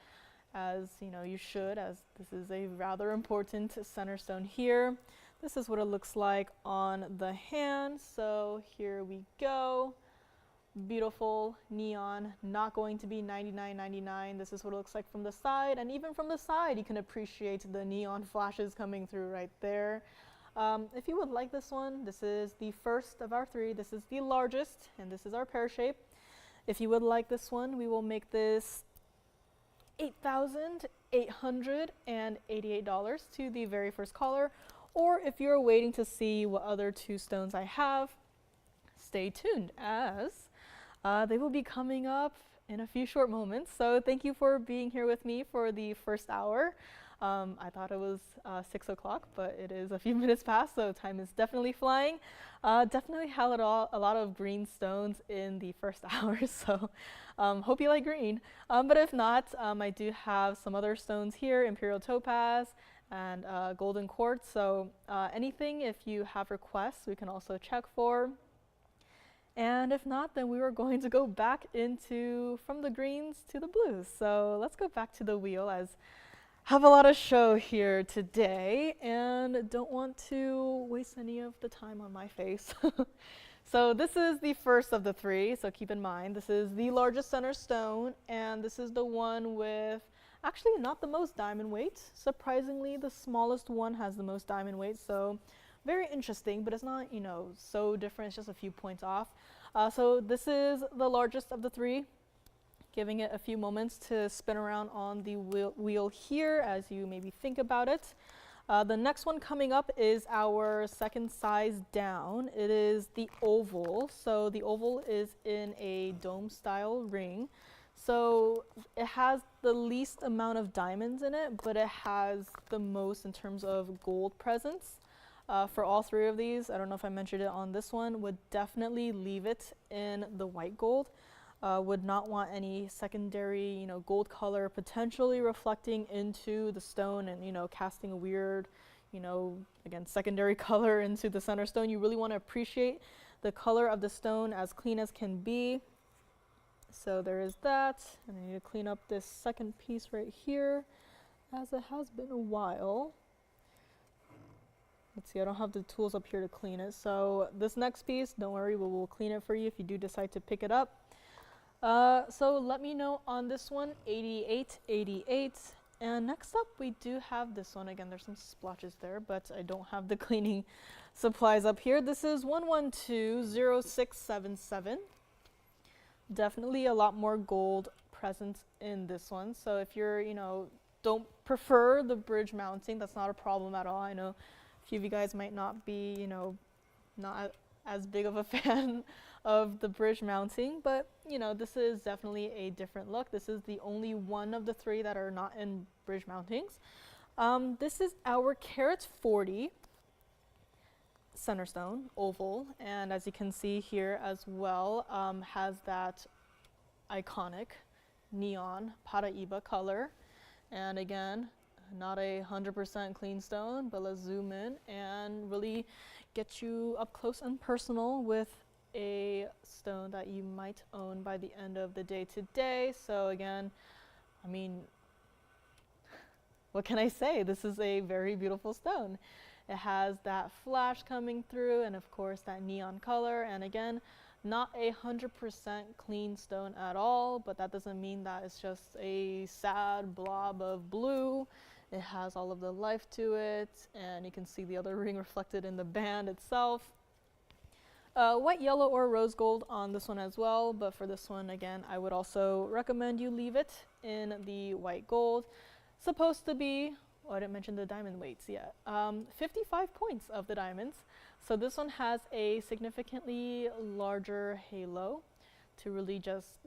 as you should, as this is a rather important center stone here. This is what it looks like on the hand. So here we go. Beautiful neon, not going to be $99.99. This is what it looks like from the side, and even from the side you can appreciate the neon flashes coming through right there. If you would like this one, this is the first of our three. This is the largest, and this is our pear shape. If you would like this one, we will make this $8,888 to the very first caller. Or if you're waiting to see what other two stones I have, stay tuned, as they will be coming up in a few short moments. So thank you for being here with me for the first hour. I thought it was 6 o'clock, but it is a few minutes past, so time is definitely flying. Definitely had a lot of green stones in the first hour, so hope you like green. But if not, I do have some other stones here, Imperial topaz and golden quartz. So anything, if you have requests, we can also check for. And if not, then we were going to go back from the greens to the blues. So let's go back to the wheel, as have a lot of show here today and don't want to waste any of the time on my face. So this is the first of the three, so keep in mind this is the largest center stone, and this is the one with actually not the most diamond weight. Surprisingly, the smallest one has the most diamond weight, so very interesting, but it's not, so different. It's just a few points off. So this is the largest of the three. Giving it a few moments to spin around on the wheel here as you maybe think about it. The next one coming up is our second size down. It is the oval. So the oval is in a dome style ring. So it has the least amount of diamonds in it, but it has the most in terms of gold presence. For all three of these, I don't know if I mentioned it on this one, would definitely leave it in the white gold. Would not want any secondary, gold color potentially reflecting into the stone and, casting a weird, again, secondary color into the center stone. You really want to appreciate the color of the stone as clean as can be. So there is that. And I need to clean up this second piece right here, as it has been a while. Let's see, I don't have the tools up here to clean it. So this next piece, don't worry, we'll clean it for you if you do decide to pick it up. So let me know on this one, 8888. And next up, we do have this one. Again, there's some splotches there, but I don't have the cleaning supplies up here. This is 1120677. Definitely a lot more gold present in this one. So if you're, don't prefer the bridge mounting, that's not a problem at all. I know a few of you guys might not be, not as big of a fan of the bridge mounting, but this is definitely a different look. This is the only one of the three that are not in bridge mountings. This is our carat 40 center stone oval, and as you can see here as well, has that iconic neon Paraiba color. And again, not 100% clean stone, but let's zoom in and really get you up close and personal with a stone that you might own by the end of the day today. So again, what can I say? This is a very beautiful stone. It has that flash coming through, and of course that neon color. And again, not 100% clean stone at all, but that doesn't mean that it's just a sad blob of blue. It has all of the life to it, and you can see the other ring reflected in the band itself. White, yellow, or rose gold on this one as well, but for this one, again, I would also recommend you leave it in the white gold. Supposed to be, I didn't mention the diamond weights yet, 55 points of the diamonds. So this one has a significantly larger halo to really just,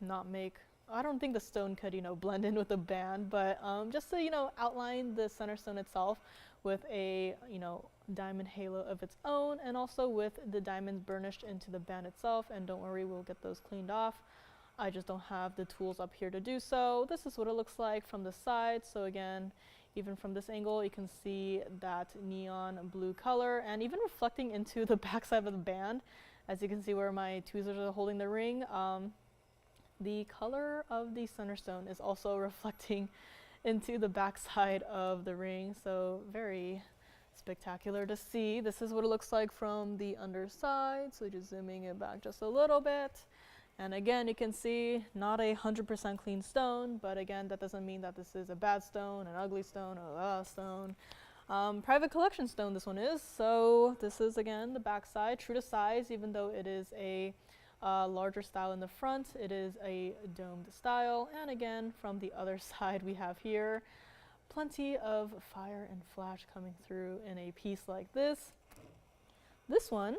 not make, I don't think the stone could, blend in with the band, but just to, outline the center stone itself with a, diamond halo of its own, and also with the diamond burnished into the band itself. And don't worry, we'll get those cleaned off. I just don't have the tools up here to do so. This is what it looks like from the side. So again, even from this angle, you can see that neon blue color, and even reflecting into the backside of the band, as you can see where my tweezers are holding the ring. the color of the center stone is also reflecting into the backside of the ring, so very spectacular to see. This is what it looks like from the underside, so just zooming it back just a little bit. And again, you can see not a 100% clean stone, but again, that doesn't mean that this is a bad stone, an ugly stone, or a stone. Private collection stone this one is, so this is again the backside, true to size, even though it is a larger style in the front, it is a domed style. And again, from the other side we have here plenty of fire and flash coming through in a piece like this. This one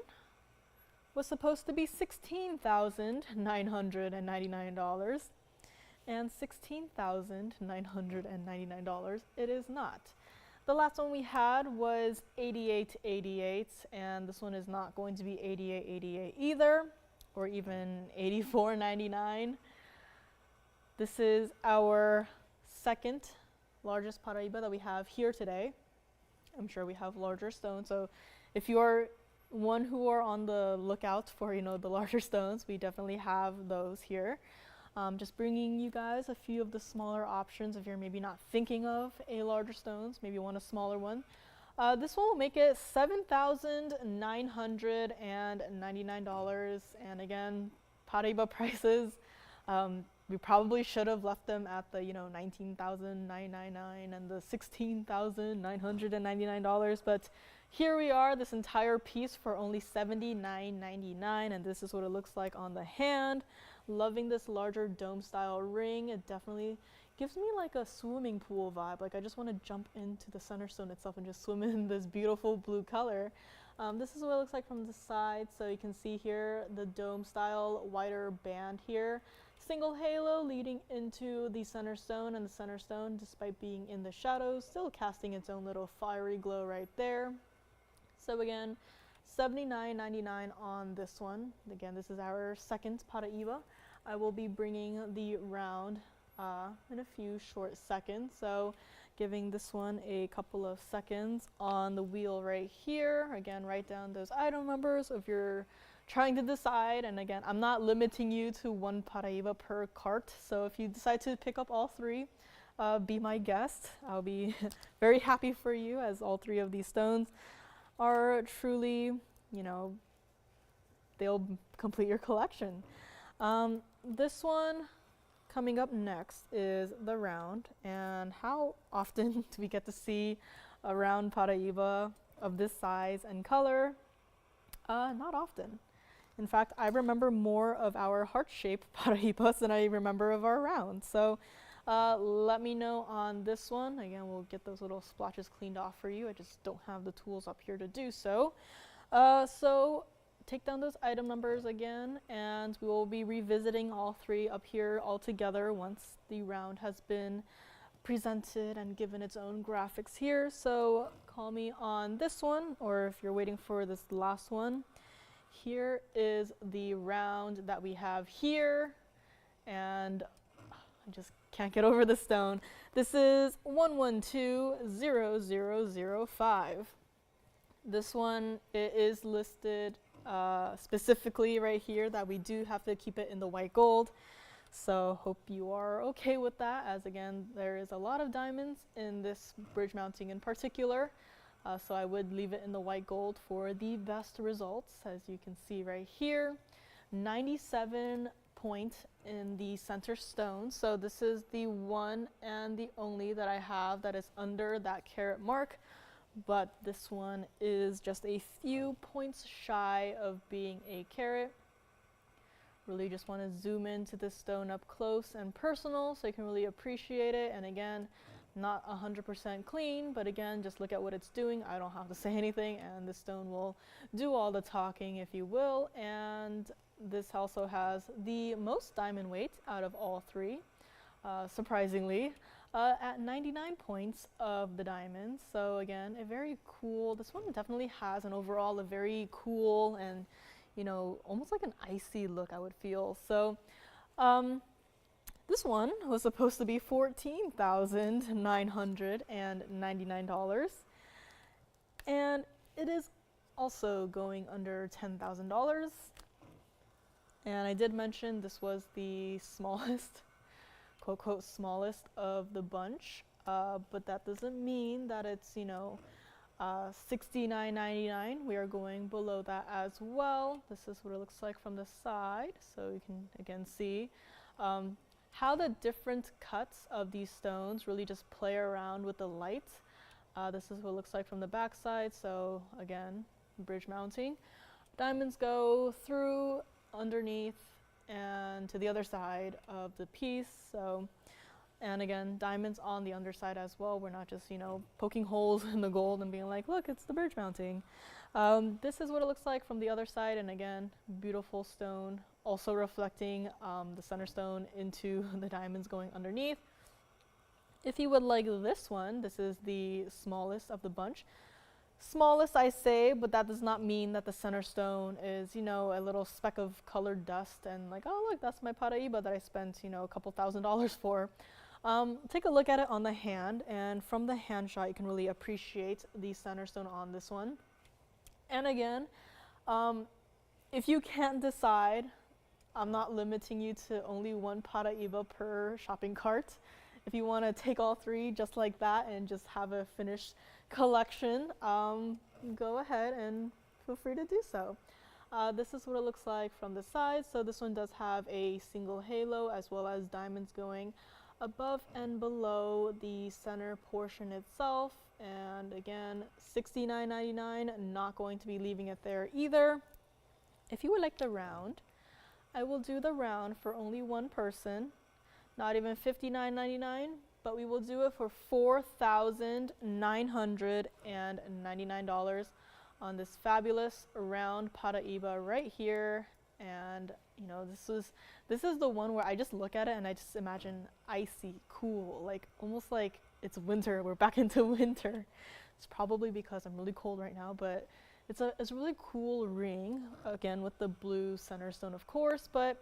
was supposed to be $16,999 and $16,999 it is not. The last one we had was $88.88, and this one is not going to be $88.88 either, or even $84.99. This is our second largest Paraiba that we have here today. I'm sure we have larger stones, so if you are one who are on the lookout for, the larger stones, we definitely have those here. Just bringing you guys a few of the smaller options if you're maybe not thinking of a larger stones, maybe you want a smaller one. This one will make it $7,999, and again, Paraiba prices. We probably should have left them at the $19,999 and the $16,999, but here we are, this entire piece for only $79.99, and this is what it looks like on the hand. Loving this larger dome style ring. It definitely gives me like a swimming pool vibe. Like I just want to jump into the center stone itself and just swim in this beautiful blue color. This is what it looks like from the side. So you can see here the dome style wider band here. Single halo leading into the center stone, and the center stone, despite being in the shadows, still casting its own little fiery glow right there. So again, $79.99 on this one. Again, this is our second Paraiba. I will be bringing the round in a few short seconds, so giving this one a couple of seconds on the wheel right here. Again, write down those item numbers if you're trying to decide, and again, I'm not limiting you to one Paraiba per cart, so if you decide to pick up all three, be my guest. I'll be very happy for you, as all three of these stones are truly, they'll complete your collection. This one coming up next is the round, and how often do we get to see a round Paraiba of this size and color? Not often. In fact, I remember more of our heart-shaped Paraibas than I remember of our round. So let me know on this one. Again, we'll get those little splotches cleaned off for you. I just don't have the tools up here to do so. So take down those item numbers again, and we will be revisiting all three up here all together once the round has been presented and given its own graphics here. So call me on this one, or if you're waiting for this last one, here is the round that we have here, and I just can't get over the stone. This is 1120005. This one, it is listed specifically right here that we do have to keep it in the white gold. So hope you are okay with that, as again, there is a lot of diamonds in this bridge mounting in particular. So I would leave it in the white gold for the best results, as you can see right here. 97 point in the center stone. So this is the one and the only that I have that is under that carat mark. But this one is just a few points shy of being a carat. Really just want to zoom into this stone up close and personal so you can really appreciate it. And again, not 100% clean, but again, just look at what it's doing. I don't have to say anything, and the stone will do all the talking, if you will. And this also has the most diamond weight out of all three, surprisingly. At 99 points of the diamonds. So again, a very cool, this one definitely has an overall a very cool and, almost like an icy look, I would feel. So this one was supposed to be $14,999, and it is also going under $10,000. And I did mention this was the smallest, quote, quote, smallest of the bunch, but that doesn't mean that it's, you know, $69.99. We are going below that as well. This is what it looks like from the side, so you can again see how the different cuts of these stones really just play around with the light. This is what it looks like from the back side. So again, bridge mounting. Diamonds go through, underneath, and to the other side of the piece. So, and again, diamonds on the underside as well. We're not just, you know, poking holes in the gold and being like, look, it's the bridge mounting. This is what it looks like from the other side. And again, beautiful stone, also reflecting the center stone into the diamonds going underneath. If you would like this one, this is the smallest of the bunch. Smallest, I say, but that does not mean that the center stone is, you know, a little speck of colored dust and like, oh, look, that's my Paraiba that I spent, you know, a couple $1,000s for. Take a look at it on the hand, and from the hand shot, you can really appreciate the center stone on this one. And again, if you can't decide, I'm not limiting you to only one Paraiba per shopping cart. If you want to take all three just like that and just have a finished collection, go ahead and feel free to do so. This is what it looks like from the side. So this one does have a single halo as well as diamonds going above and below the center portion itself. And again, $69.99, not going to be leaving it there either. If you would like the round, I will do the round for only one person. Not even $59.99, but we will do it for $4,999 on this fabulous round Paraiba right here. And you know, this is the one where I just look at it and I just imagine icy, cool, like almost like it's winter. We're back into winter. It's probably because I'm really cold right now, but it's a really cool ring, again with the blue center stone, of course. But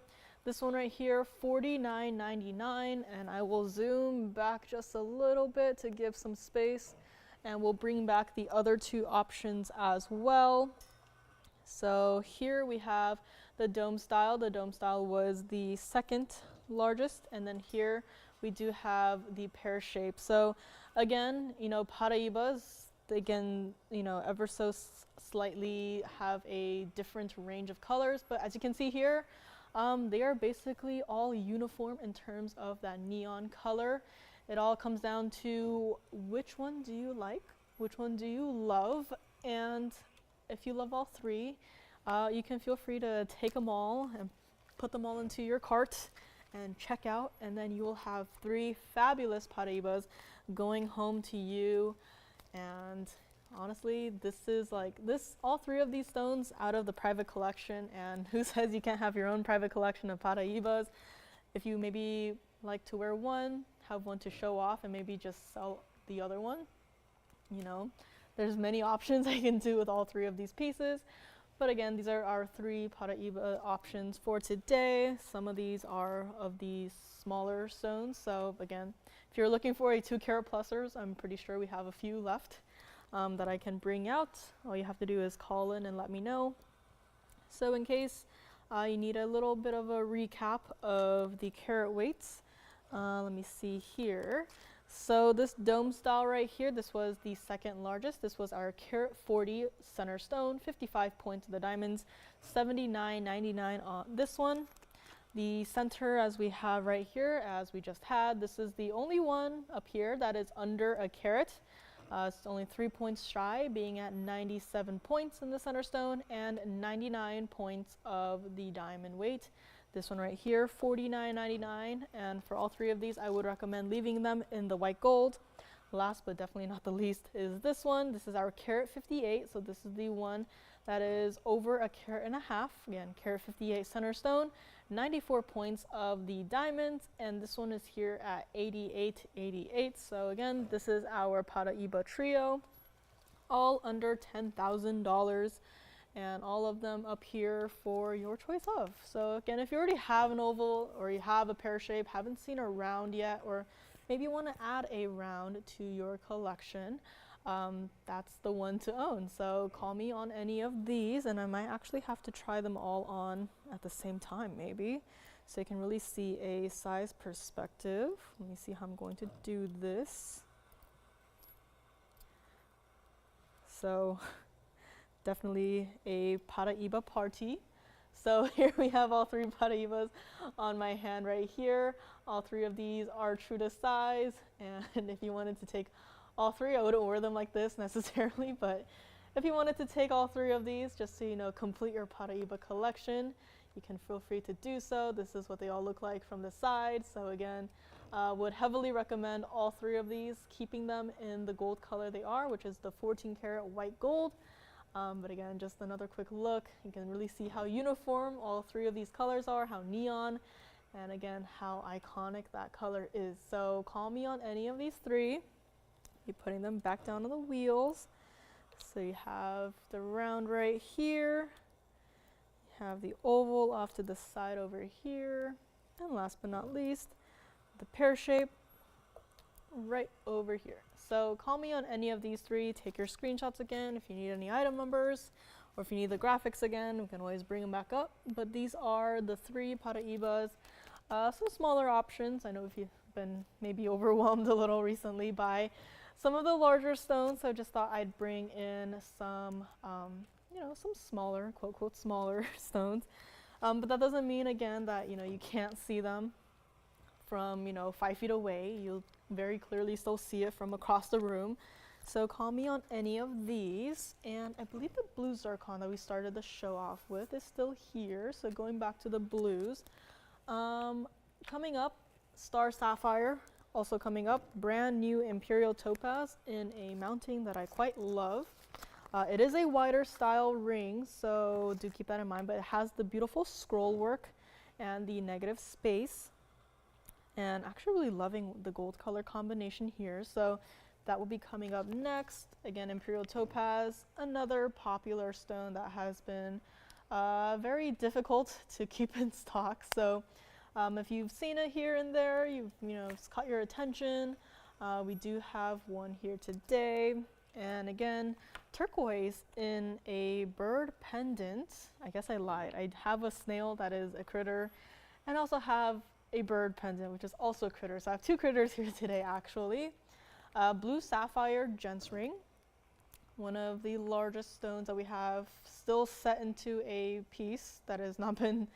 this one right here, $49.99, and I will zoom back just a little bit to give some space, and we'll bring back the other two options as well. So here we have the dome style. The dome style was the second largest, and then here we do have the pear shape. So again, you know, Paraibas, they can, you know, ever so slightly have a different range of colors, but as you can see here, they are basically all uniform in terms of that neon color. It all comes down to which one do you like, which one do you love, and if you love all three, you can feel free to take them all and put them all into your cart and check out, and then you will have three fabulous Paraibas going home to you. And honestly, this is like all three of these stones out of the private collection, and who says you can't have your own private collection of Paraibas? If you maybe like to wear one, have one to show off, and maybe just sell the other one, you know, there's many options I can do with all three of these pieces. But again, these are our three Paraiba options for today. Some of these are of the smaller stones, so again, if you're looking for a 2-carat plusers, I'm pretty sure we have a few left that I can bring out. All you have to do is call in and let me know. So in case you need a little bit of a recap of the carat weights, let me see here. So this dome style right here, this was the second largest. This was our carat 40 center stone, 55 points of the diamonds, $79.99 on this one. The center, as we have right here, as we just had, this is the only one up here that is under a carat. It's only 3 points shy, being at 97 points in the center stone and 99 points of the diamond weight. This one right here, $49.99, and for all three of these, I would recommend leaving them in the white gold. Last but definitely not the least is this one. This is our carat 58, so this is the one that is over a carat and a half. Again, carat 58 center stone, 94 points of the diamonds, and this one is here at 88.88. So again, this is our Paraiba trio, all under $10,000. And all of them up here for your choice of. So again, if you already have an oval or you have a pear shape, haven't seen a round yet, or maybe you want to add a round to your collection, that's the one to own. So call me on any of these, and I might actually have to try them all on at the same time maybe, so you can really see a size perspective. Let me see how I'm going to do this. So definitely a Paraiba party. So here we have all three Paraibas on my hand right here. All three of these are true to size, and if you wanted to take all three, I wouldn't wear them like this necessarily, but if you wanted to take all three of these, just so you know, complete your Paraiba collection, you can feel free to do so. This is what they all look like from the side. So again, would heavily recommend all three of these, keeping them in the gold color they are, which is the 14 karat white gold. But again, just another quick look. You can really see how uniform all three of these colors are, how neon, and again, how iconic that color is. So call me on any of these three. You're putting them back down on the wheels. So you have the round right here. You have the oval off to the side over here. And last but not least, the pear shape right over here. So call me on any of these three. Take your screenshots again if you need any item numbers, or if you need the graphics again, we can always bring them back up. But these are the three Paraibas. Some smaller options. I know if you've been maybe overwhelmed a little recently by some of the larger stones, so I just thought I'd bring in some, you know, some smaller, quote, quote, smaller stones. But that doesn't mean, again, that, you know, you can't see them from, you know, 5 feet away. You'll very clearly still see it from across the room. So call me on any of these. And I believe the blue zircon that we started the show off with is still here. So going back to the blues. Coming up, star sapphire. Also coming up, brand new Imperial topaz in a mounting that I quite love. It is a wider style ring, so do keep that in mind, but it has the beautiful scroll work and the negative space. And actually really loving the gold color combination here. So that will be coming up next. Again, Imperial topaz, another popular stone that has been very difficult to keep in stock. So if you've seen it here and there, it's caught your attention. We do have one here today. And again, turquoise in a bird pendant. I guess I lied. I have a snail that is a critter, and also have a bird pendant, which is also a critter. So I have two critters here today, actually. Blue sapphire gents ring, one of the largest stones that we have, still set into a piece that has not been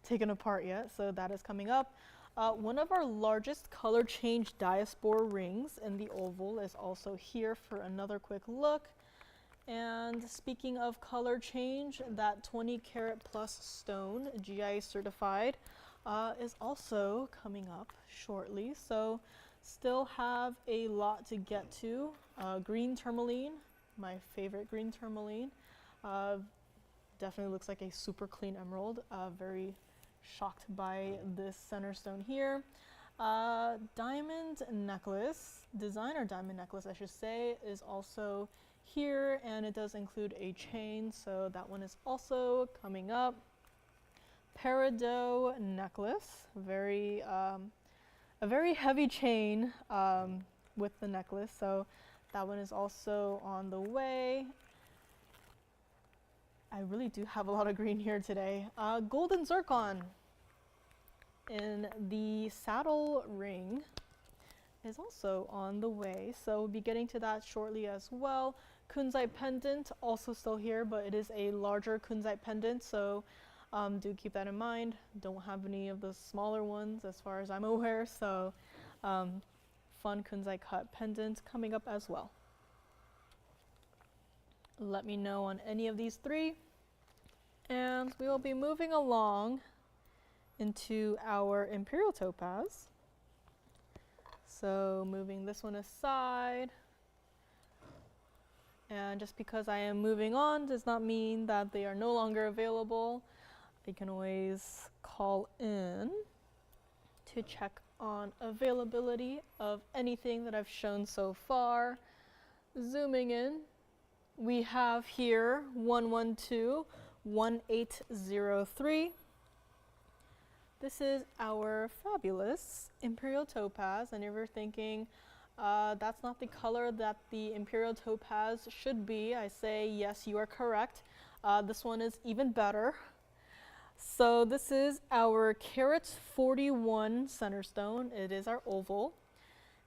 taken apart yet, so that is coming up. One of our largest color change diaspore rings in the oval is also here for another quick look. And speaking of color change, that 20 karat plus stone, GI certified, is also coming up shortly. So still have a lot to get to. Green tourmaline, my favorite green tourmaline. Definitely looks like a super clean emerald. Very shocked by this center stone here. Diamond necklace, designer diamond necklace I should say, is also here, and it does include a chain, so that one is also coming up. Peridot necklace, a very heavy chain with the necklace, so that one is also on the way. I really do have a lot of green here today. Golden zircon in the saddle ring is also on the way, so we'll be getting to that shortly as well. Kunzite pendant also still here, but it is a larger kunzite pendant, so do keep that in mind. Don't have any of the smaller ones as far as I'm aware, so fun kunzite cut pendant coming up as well. Let me know on any of these three, and we will be moving along into our Imperial topaz. So moving this one aside, and just because I am moving on does not mean that they are no longer available. You can always call in to check on availability of anything that I've shown so far. Zooming in, we have here 112-1803. This is our fabulous Imperial topaz, and if you're thinking, That's not the color that the Imperial topaz should be. I say yes, you are correct. This one is even better. So this is our carat 41 center stone. It is our oval.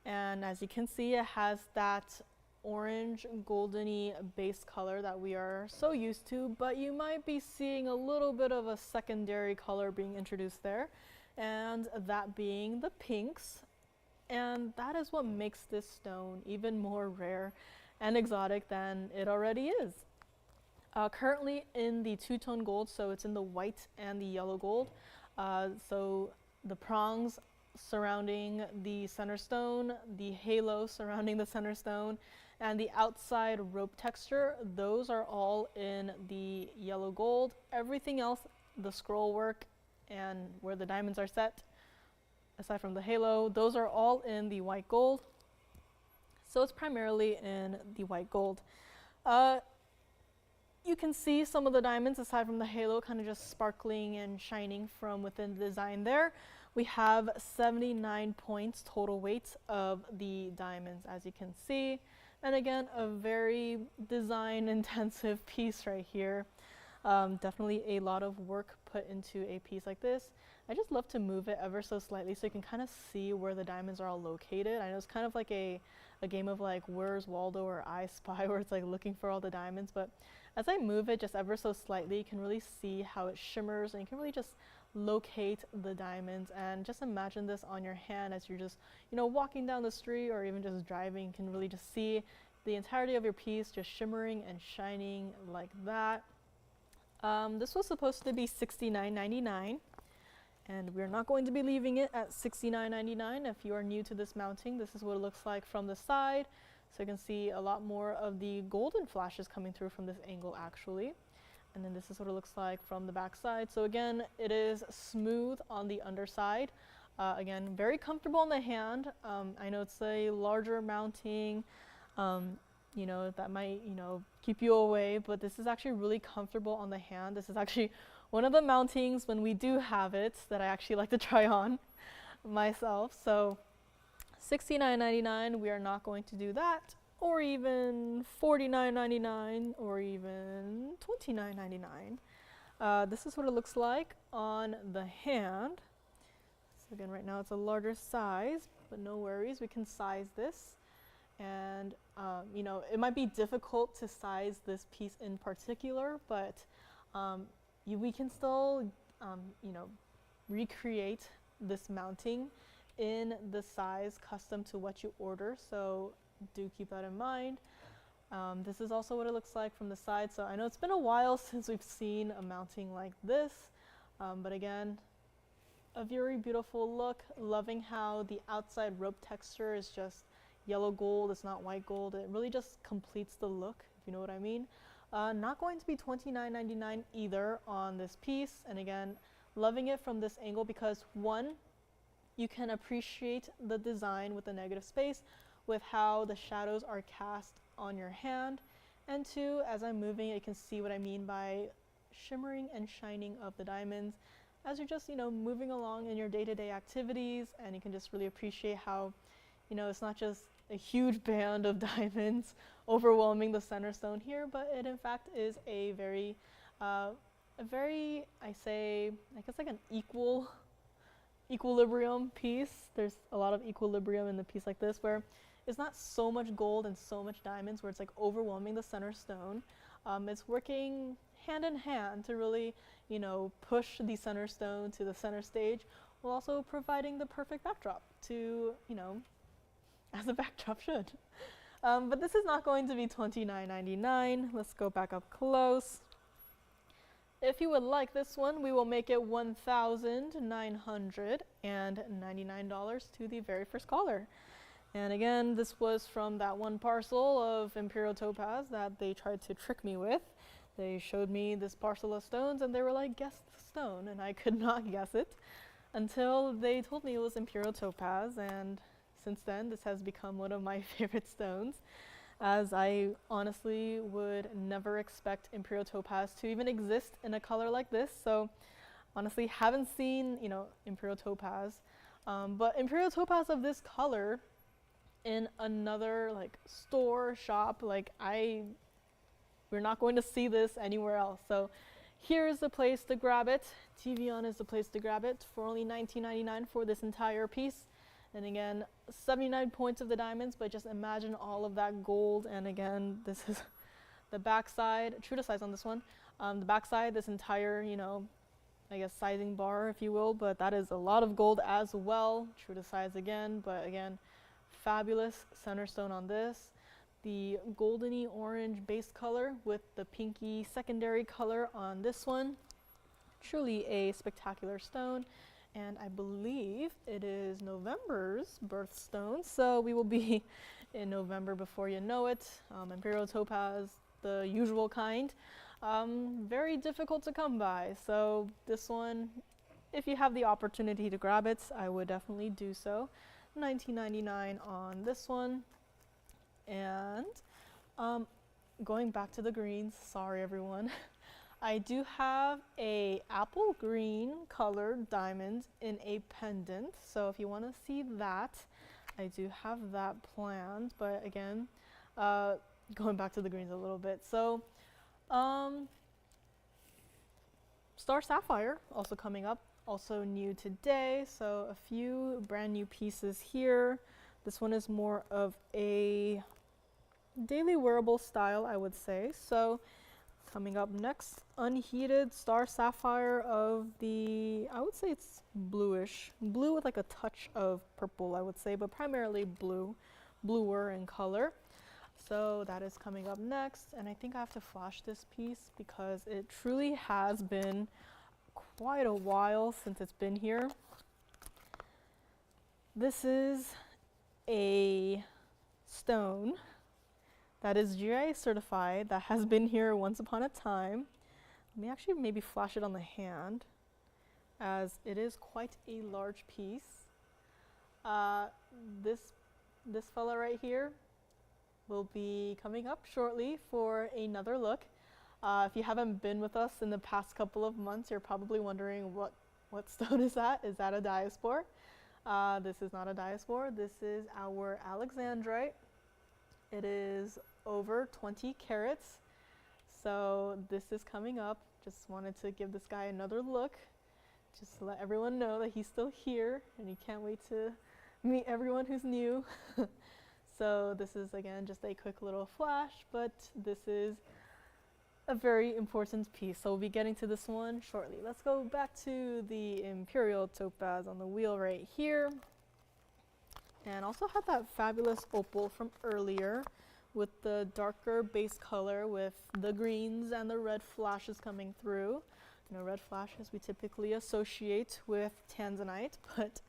And as you can see, it has that orange goldeny base color that we are so used to, but you might be seeing a little bit of a secondary color being introduced there, and that being the pinks. And that is what makes this stone even more rare and exotic than it already is. Currently in the two-tone gold, so it's in the white and the yellow gold. So the prongs surrounding the center stone, the halo surrounding the center stone, and the outside rope texture, those are all in the yellow gold. Everything else, the scroll work and where the diamonds are set, aside from the halo, those are all in the white gold. So it's primarily in the white gold. You can see some of the diamonds aside from the halo kind of just sparkling and shining from within the design there. We have 79 points total weight of the diamonds, as you can see. And again, a very design intensive piece right here. Definitely a lot of work put into a piece like this. I just love to move it ever so slightly so you can kind of see where the diamonds are all located. I know it's kind of like a game of like Where's Waldo or I Spy, where it's like looking for all the diamonds, but as I move it just ever so slightly, you can really see how it shimmers, and you can really just locate the diamonds. And just imagine this on your hand as you're just, you know, walking down the street or even just driving. You can really just see the entirety of your piece just shimmering and shining like that. This was supposed to be $69.99, and we're not going to be leaving it at $69.99. If you are new to this mounting, this is what it looks like from the side. So you can see a lot more of the golden flashes coming through from this angle actually. And then this is what it looks like from the back side. So again, it is smooth on the underside. Again, very comfortable in the hand. I know it's a larger mounting, you know, that might, you know, keep you away, but this is actually really comfortable on the hand. This is actually one of the mountings when we do have it that I actually like to try on myself. So $69.99, we are not going to do that, or even $49.99, or even $29.99. This is what it looks like on the hand. So again, right now it's a larger size, but no worries, we can size this. And you know, it might be difficult to size this piece in particular, but we can still you know, recreate this mounting in the size custom to what you order, so do keep that in mind. This is also what it looks like from the side. So I know it's been a while since we've seen a mounting like this, but again, a very beautiful look. Loving how the outside rope texture is just yellow gold, it's not white gold. It really just completes the look, if you know what I mean. Not going to be $29.99 either on this piece, and again, loving it from this angle because one, you can appreciate the design with the negative space with how the shadows are cast on your hand, and two, as I'm moving it, you can see what I mean by shimmering and shining of the diamonds as you're just, you know, moving along in your day-to-day activities, and you can just really appreciate how, you know, it's not just a huge band of diamonds overwhelming the center stone here, but it in fact is a very, I guess like an equilibrium piece. There's a lot of equilibrium in the piece like this where it's not so much gold and so much diamonds where it's like overwhelming the center stone. It's working hand in hand to really, you know, push the center stone to the center stage while also providing the perfect backdrop to, you know, as a backdrop should. But this is not going to be $29.99. Let's go back up close. If you would like this one, we will make it $1,999 to the very first caller. And again, this was from that one parcel of Imperial topaz that they tried to trick me with. They showed me this parcel of stones and they were like, guess the stone, and I could not guess it until they told me it was Imperial topaz, and since then this has become one of my favorite stones, as I honestly would never expect Imperial topaz to even exist in a color like this. So honestly haven't seen, you know, Imperial topaz, but Imperial topaz of this color in another like store, shop. Like we're not going to see this anywhere else. So here's the place to grab it. TVON is the place to grab it for only $19.99 for this entire piece. And again, 79 points of the diamonds, but just imagine all of that gold. And again, this is the backside, true to size on this one. The backside, this entire, you know, I guess sizing bar, if you will, but that is a lot of gold as well. True to size again, but again, fabulous center stone on this. The goldeny orange base color with the pinky secondary color on this one. Truly a spectacular stone. And I believe it is November's birthstone, so we will be in November before you know it. Imperial topaz, the usual kind. Very difficult to come by, so this one, if you have the opportunity to grab it, I would definitely do so. $19.99 on this one. And going back to the greens, sorry everyone. I do have a apple green colored diamond in a pendant, so if you want to see that, I do have that planned. But again, going back to the greens a little bit, so star sapphire also coming up, also new today, so a few brand new pieces here. This one is more of a daily wearable style, I would say. So coming up next, unheated star sapphire of the, I would say it's bluish, blue with like a touch of purple, I would say, but primarily blue, bluer in color. So that is coming up next, and I think I have to flash this piece because it truly has been quite a while since it's been here. This is a stone that is GI certified, that has been here once upon a time. Let me actually maybe flash it on the hand, as it is quite a large piece. This fella right here will be coming up shortly for another look. If you haven't been with us in the past couple of months, you're probably wondering what stone is that? Is that a diaspore? This is not a diaspore. This is our alexandrite. It is over 20 carats. So this is coming up. Just wanted to give this guy another look, just to let everyone know that he's still here and you can't wait to meet everyone who's new. So this is again just a quick little flash, but this is a very important piece. So we'll be getting to this one shortly. Let's go back to the Imperial topaz on the wheel right here. And also had that fabulous opal from earlier with the darker base color with the greens and the red flashes coming through. You know, red flashes we typically associate with tanzanite, but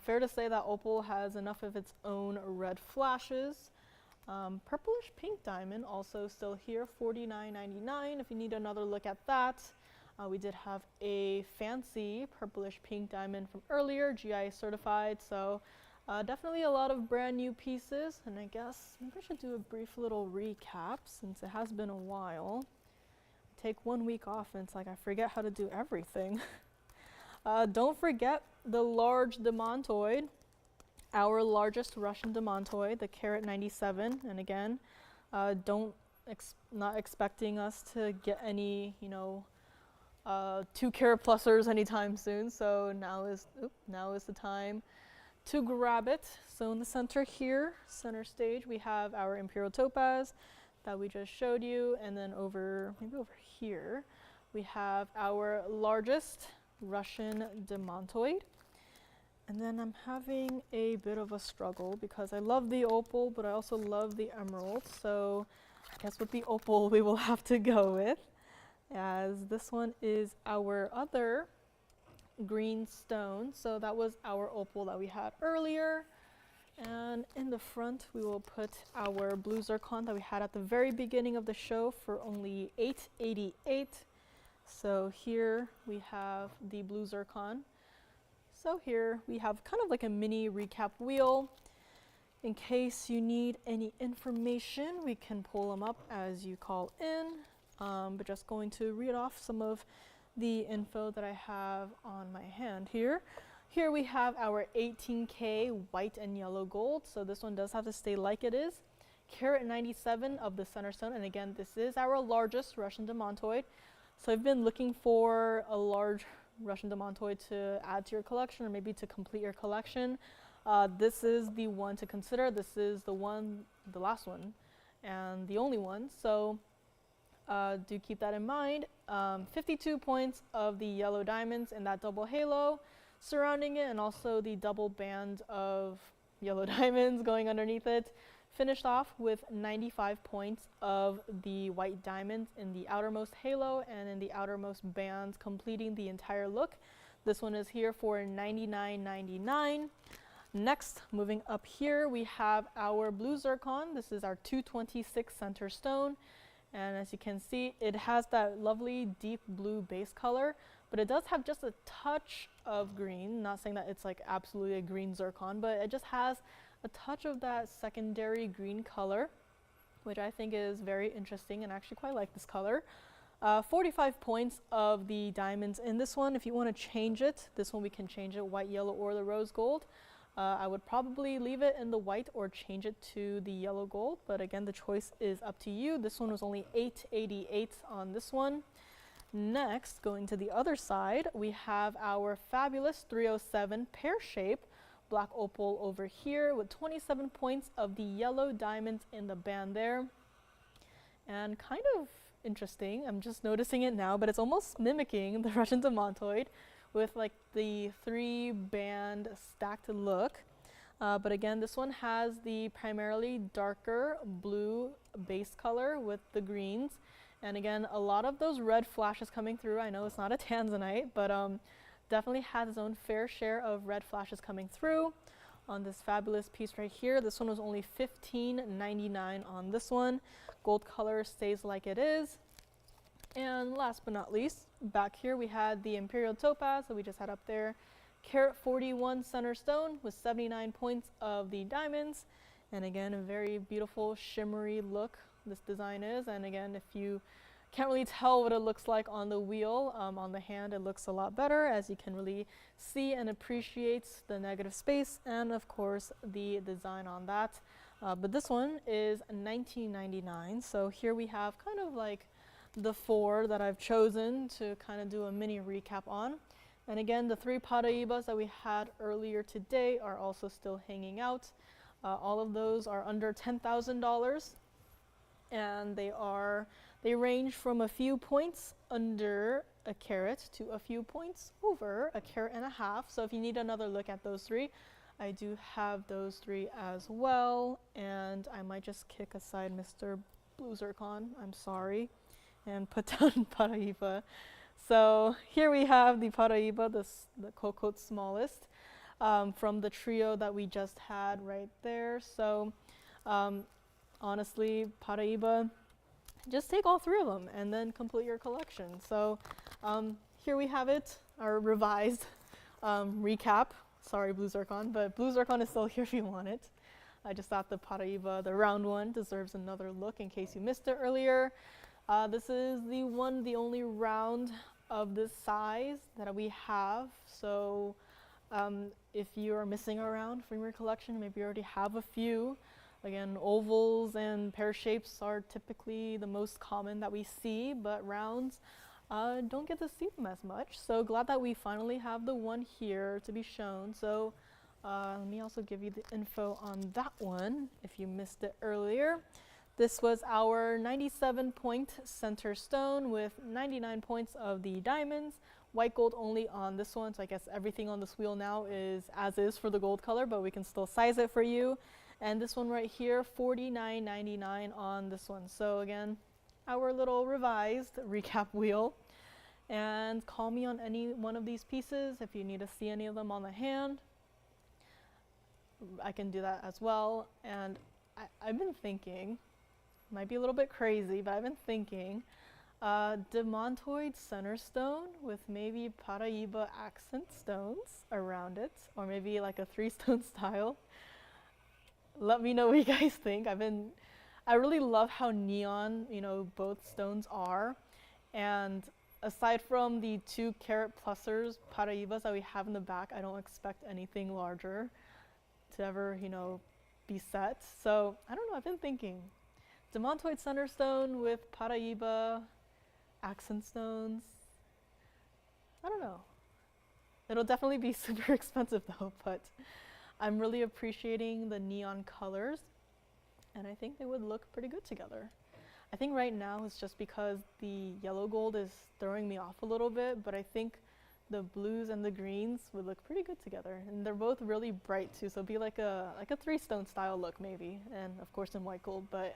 fair to say that opal has enough of its own red flashes. Purplish pink diamond also still here, $49.99 if you need another look at that. We did have a fancy purplish pink diamond from earlier, GI certified, so definitely a lot of brand new pieces. And I guess maybe I should do a brief little recap since it has been a while. I take 1 week off and it's like I forget how to do everything. Don't forget the large demantoid, our largest Russian demantoid, the carat 97. And again, not expecting us to get any, 2 carat plusers anytime soon. So now is the time to grab it. So in the center here, center stage, we have our Imperial topaz that we just showed you, and then maybe over here, we have our largest Russian demantoid. And then I'm having a bit of a struggle because I love the opal, but I also love the emerald. So I guess with the opal we will have to go with, as this one is our other green stone. So that was our opal that we had earlier. And in the front we will put our blue zircon that we had at the very beginning of the show for only $8.88. So here we have the blue zircon. So here we have kind of like a mini recap wheel. In case you need any information, we can pull them up as you call in. But just going to read off some of the info that I have on my hand here. Here we have our 18K white and yellow gold. So this one does have to stay like it is. Carat 97 of the center stone. And again, this is our largest Russian demantoid. So I've been looking for a large Russian demantoid to add to your collection or maybe to complete your collection. This is the one to consider. This is the last one, and the only one. So do keep that in mind. 52 points of the yellow diamonds in that double halo surrounding it, and also the double band of yellow diamonds going underneath it. Finished off with 95 points of the white diamonds in the outermost halo and in the outermost bands, completing the entire look. This one is here for $99.99. Next, moving up here, we have our blue zircon. This is our 226 center stone. And as you can see, it has that lovely deep blue base color, but it does have just a touch of green. Not saying that it's like absolutely a green zircon, but it just has a touch of that secondary green color, which I think is very interesting and actually quite like this color. 45 points of the diamonds in this one. If you want to change it, this one we can change it white, yellow, or the rose gold. I would probably leave it in the white or change it to the yellow gold, but again, the choice is up to you. This one was only $8.88 on this one. Next, going to the other side, we have our fabulous 307 pear shape black opal over here with 27 points of the yellow diamonds in the band there. And kind of interesting, I'm just noticing it now, but it's almost mimicking the Russian demantoid with like the 3-band stacked look. But again, this one has the primarily darker blue base color with the greens. And again, a lot of those red flashes coming through. I know it's not a tanzanite, but definitely has its own fair share of red flashes coming through on this fabulous piece right here. This one was only $15.99 on this one. Gold color stays like it is. And last but not least, back here we had the Imperial topaz that we just had up there. Carat 41 center stone with 79 points of the diamonds. And again, a very beautiful shimmery look this design is. And again, if you can't really tell what it looks like on the wheel, on the hand it looks a lot better, as you can really see and appreciate the negative space and of course the design on that. But this one is $19.99. So here we have kind of like the 4 that I've chosen to kind of do a mini recap on. And again, the 3 Paraibas that we had earlier today are also still hanging out. All of those are under $10,000, and they range from a few points under a carat to a few points over a carat and a half. So if you need another look at those 3, I do have those 3 as well. And I might just kick aside Mr. Blue Zircon, I'm sorry, and put down Paraiba. So here we have the Paraiba, the quote smallest, from the trio that we just had right there. So honestly, Paraiba, just take all 3 of them and then complete your collection. So here we have it, our revised recap. Sorry, Blue Zircon, but Blue Zircon is still here if you want it. I just thought the Paraiba, the round one, deserves another look in case you missed it earlier. This is the only round of this size that we have. So if you are missing a round from your collection, maybe you already have a few. Again, ovals and pear shapes are typically the most common that we see, but rounds don't get to see them as much. So glad that we finally have the one here to be shown. So let me also give you the info on that one if you missed it earlier. This was our 97-point center stone with 99 points of the diamonds. White gold only on this one, so I guess everything on this wheel now is as is for the gold color, but we can still size it for you. And this one right here, $49.99 on this one. So again, our little revised recap wheel. And call me on any one of these pieces if you need to see any of them on the hand. I can do that as well. And I've been thinking, might be a little bit crazy, but I've been thinking demantoid center stone with maybe Paraiba accent stones around it, or maybe like a 3-stone style. Let me know what you guys think. I really love how neon, both stones are, and aside from the 2-carat plusers, Paraibas that we have in the back, I don't expect anything larger to ever, be set. So I don't know, I've been thinking. Demantoid center stone with Paraiba accent stones. I don't know. It'll definitely be super expensive though, but I'm really appreciating the neon colors, and I think they would look pretty good together. I think right now it's just because the yellow gold is throwing me off a little bit, but I think the blues and the greens would look pretty good together. And they're both really bright too, so it'd be like a 3-stone style look maybe, and of course in white gold, but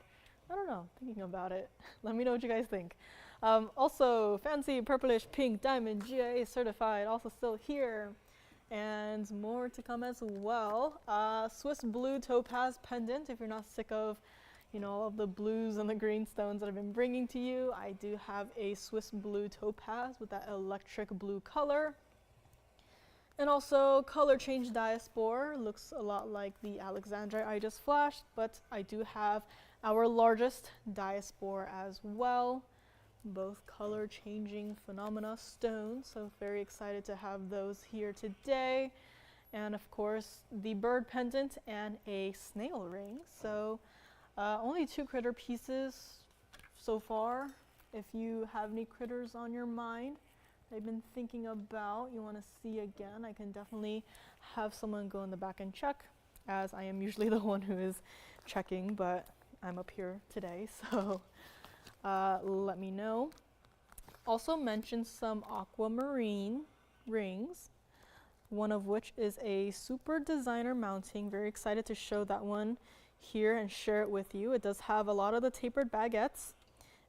I don't know, thinking about it. Let me know what you guys think. Also, fancy purplish pink diamond GIA certified, also still here. And more to come as well. Swiss blue topaz pendant, if you're not sick of all of the blues and the green stones that I've been bringing to you. I do have a Swiss blue topaz with that electric blue color. And also color change diaspore, looks a lot like the alexandrite I just flashed, but I do have our largest diaspore as well. Both color changing phenomena stones, so very excited to have those here today. And of course the bird pendant and a snail ring. So only 2 critter pieces so far. If you have any critters on your mind that you've been thinking about, you want to see again, I can definitely have someone go in the back and check, as I am usually the one who is checking, but I'm up here today, so let me know. Also mentioned some aquamarine rings, one of which is a super designer mounting. Very excited to show that one here and share it with you. It does have a lot of the tapered baguettes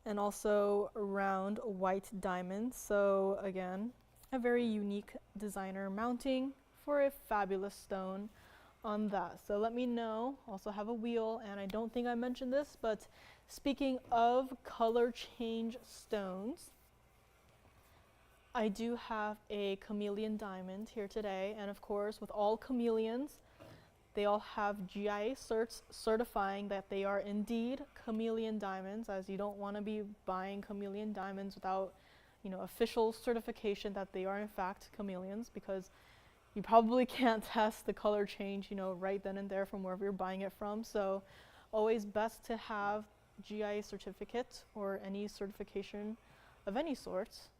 and also round white diamonds. So again, a very unique designer mounting for a fabulous stone on that. So let me know. Also have a wheel, and I don't think I mentioned this, but speaking of color change stones, I do have a chameleon diamond here today, and of course with all chameleons, they all have GIA certs certifying that they are indeed chameleon diamonds, as you don't want to be buying chameleon diamonds without official certification that they are in fact chameleons, because you probably can't test the color change right then and there from wherever you're buying it from. So always best to have GIA certificate or any certification of any sort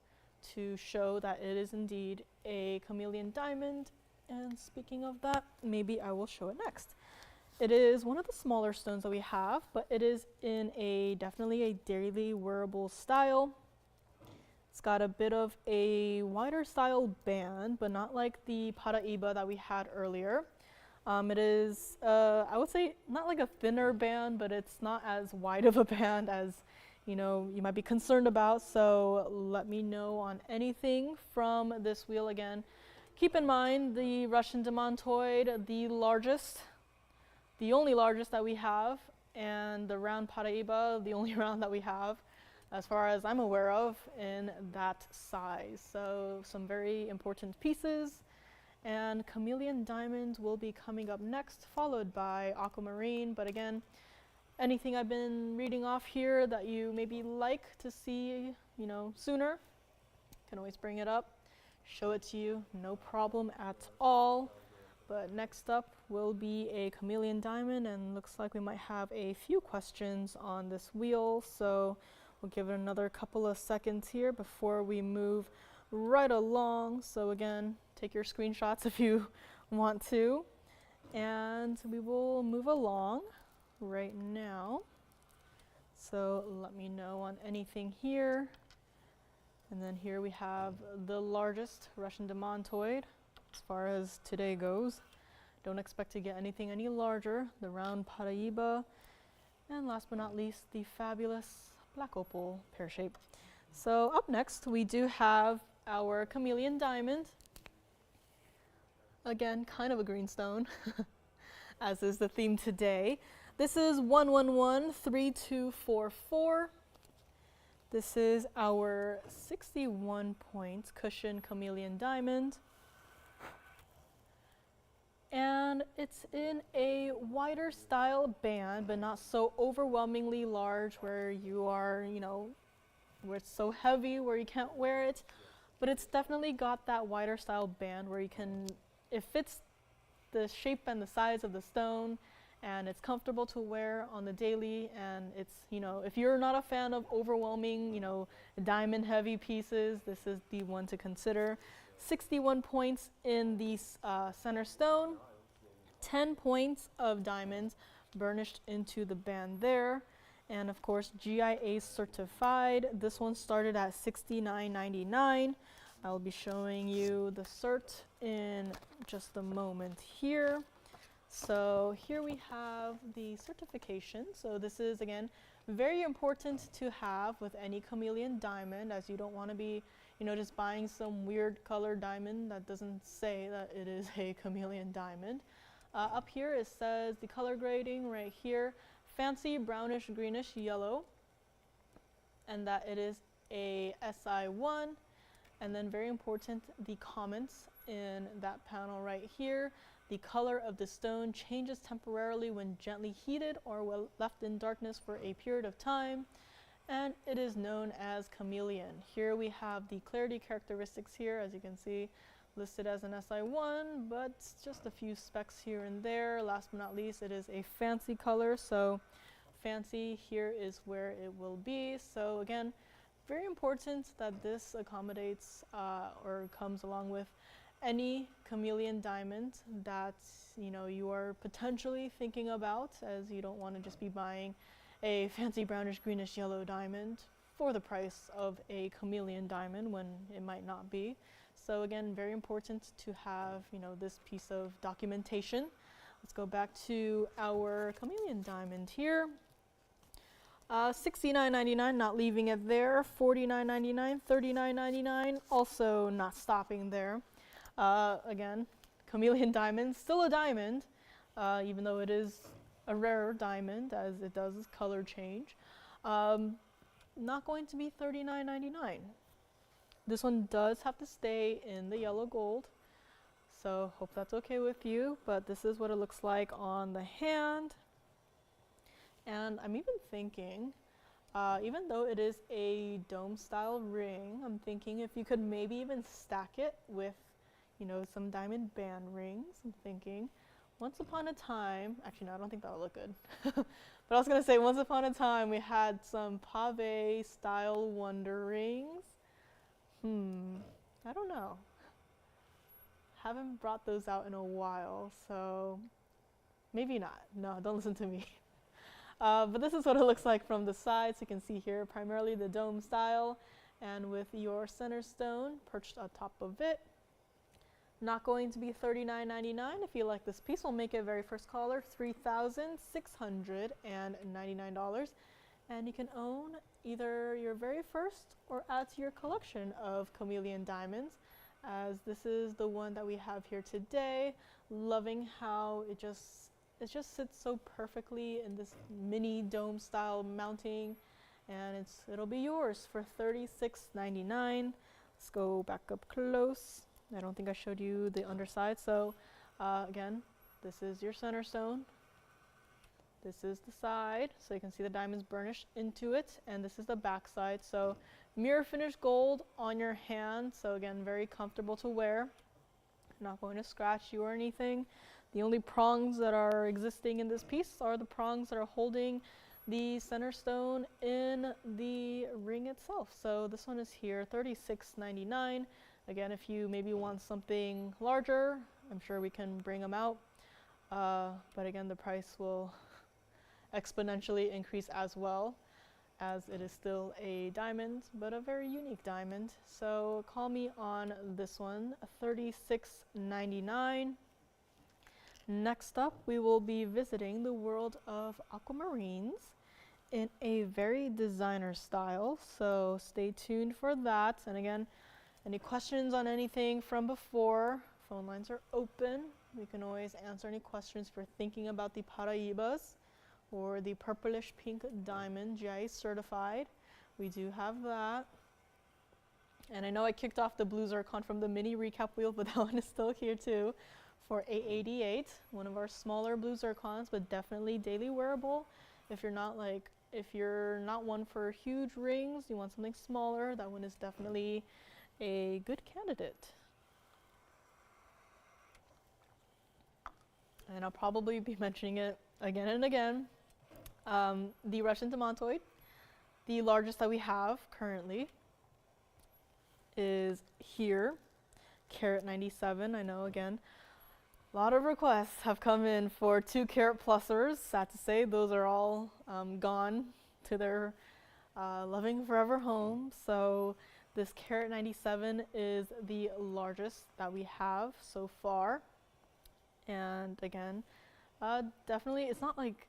to show that it is indeed a chameleon diamond. And speaking of that, maybe I will show it next. It is one of the smaller stones that we have, but it is in definitely a daily wearable style. It's got a bit of a wider style band, but not like the Paraiba that we had earlier. It is, I would say, not like a thinner band, but it's not as wide of a band as you might be concerned about. So let me know on anything from this wheel. Again, keep in mind the Russian demantoid, the only largest that we have, and the round Paraiba, the only round that we have, as far as I'm aware of, in that size. So some very important pieces. And chameleon diamond will be coming up next, followed by aquamarine. But again, anything I've been reading off here that you maybe like to see, sooner, can always bring it up, show it to you, no problem at all. But next up will be a chameleon diamond, and looks like we might have a few questions on this wheel. So we'll give it another couple of seconds here before we move right along. So again, take your screenshots if you want to, and we will move along right now. So let me know on anything here. And then here we have the largest Russian demantoid as far as today goes. Don't expect to get anything any larger. The round Paraiba, and last but not least, the fabulous black opal pear shape. So up next we do have our chameleon diamond. Again, kind of a green stone, as is the theme today. This is 1113244. This is our 61 points cushion chameleon diamond. And it's in a wider style band, but not so overwhelmingly large where you are, where it's so heavy where you can't wear it, but it's definitely got that wider style band where you can, it fits the shape and the size of the stone, and it's comfortable to wear on the daily. And it's, you know, if you're not a fan of overwhelming, you know, diamond heavy pieces, this is the one to consider. 61 points in the center stone, 10 points of diamonds burnished into the band there, and of course GIA certified. This one started at $69.99. I'll be showing you the cert in just a moment here. So here we have the certification. So this is, again, very important to have with any chameleon diamond, as you don't want to be, you know, just buying some weird colored diamond that doesn't say that it is a chameleon diamond. Up here it says the color grading right here, fancy brownish greenish yellow, and that it is a SI1. And then very important, the comments in that panel right here. The color of the stone changes temporarily when gently heated or well left in darkness for a period of time, and it is known as chameleon. Here we have the clarity characteristics here, as you can see, listed as an SI1, but just a few specs here and there. Last but not least, it is a fancy color, so fancy here is where it will be. So again, very important that this accommodates or comes along with any chameleon diamond that, you know, you are potentially thinking about, as you don't want to just be buying a fancy brownish greenish yellow diamond for the price of a chameleon diamond when it might not be. So again, very important to have, you know, this piece of documentation. Let's go back to our chameleon diamond here. $69.99, not leaving it there. $49.99, $39.99, also not stopping there. Again, chameleon diamond, still a diamond, even though it is a rarer diamond, as it does color change. Not going to be $39.99. This one does have to stay in the yellow gold, so hope that's okay with you, but this is what it looks like on the hand. And I'm even thinking, even though it is a dome style ring, I'm thinking if you could maybe even stack it with, you know, some diamond band rings. I'm thinking once upon a time, actually no, I don't think that would look good. But I was gonna say, once upon a time we had some pave style wonder rings. I don't know. Haven't brought those out in a while, so maybe not. No, don't listen to me. But this is what it looks like from the side. So you can see here primarily the dome style, and with your center stone perched on top of it. Not going to be $39.99. If you like this piece, we'll make it very first caller $3,699. And you can own either your very first or add to your collection of chameleon diamonds, as this is the one that we have here today. Loving how it just sits so perfectly in this mini dome style mounting, and it'll be yours for $36.99. Let's go back up close. I don't think I showed you the underside. So again, this is your center stone. This is the side, so you can see the diamonds burnished into it, and this is the back side. So mirror finished gold on your hand, so again, very comfortable to wear. Not going to scratch you or anything. The only prongs that are existing in this piece are the prongs that are holding the center stone in the ring itself. So this one is here, $36.99. Again, if you maybe want something larger, I'm sure we can bring them out. But again, the price will exponentially increase as well, as it is still a diamond, but a very unique diamond. So call me on this one, $36.99. Next up, we will be visiting the world of aquamarines in a very designer style, so stay tuned for that. And again, any questions on anything from before, phone lines are open. We can always answer any questions for thinking about the Paraibas or the purplish pink diamond, GIA certified. We do have that. And I know I kicked off the blue zircon from the mini recap wheel, but that one is still here too for $888, one of our smaller blue zircons, but definitely daily wearable if you're not like if you're not one for huge rings, you want something smaller, that one is definitely a good candidate. And I'll probably be mentioning it again and again. The Russian demantoid, the largest that we have currently, is here, carat 97. I know, again, a lot of requests have come in for 2 carat plusers. Sad to say, those are all gone to their loving forever home. So this carat 97 is the largest that we have so far. And again, definitely it's not like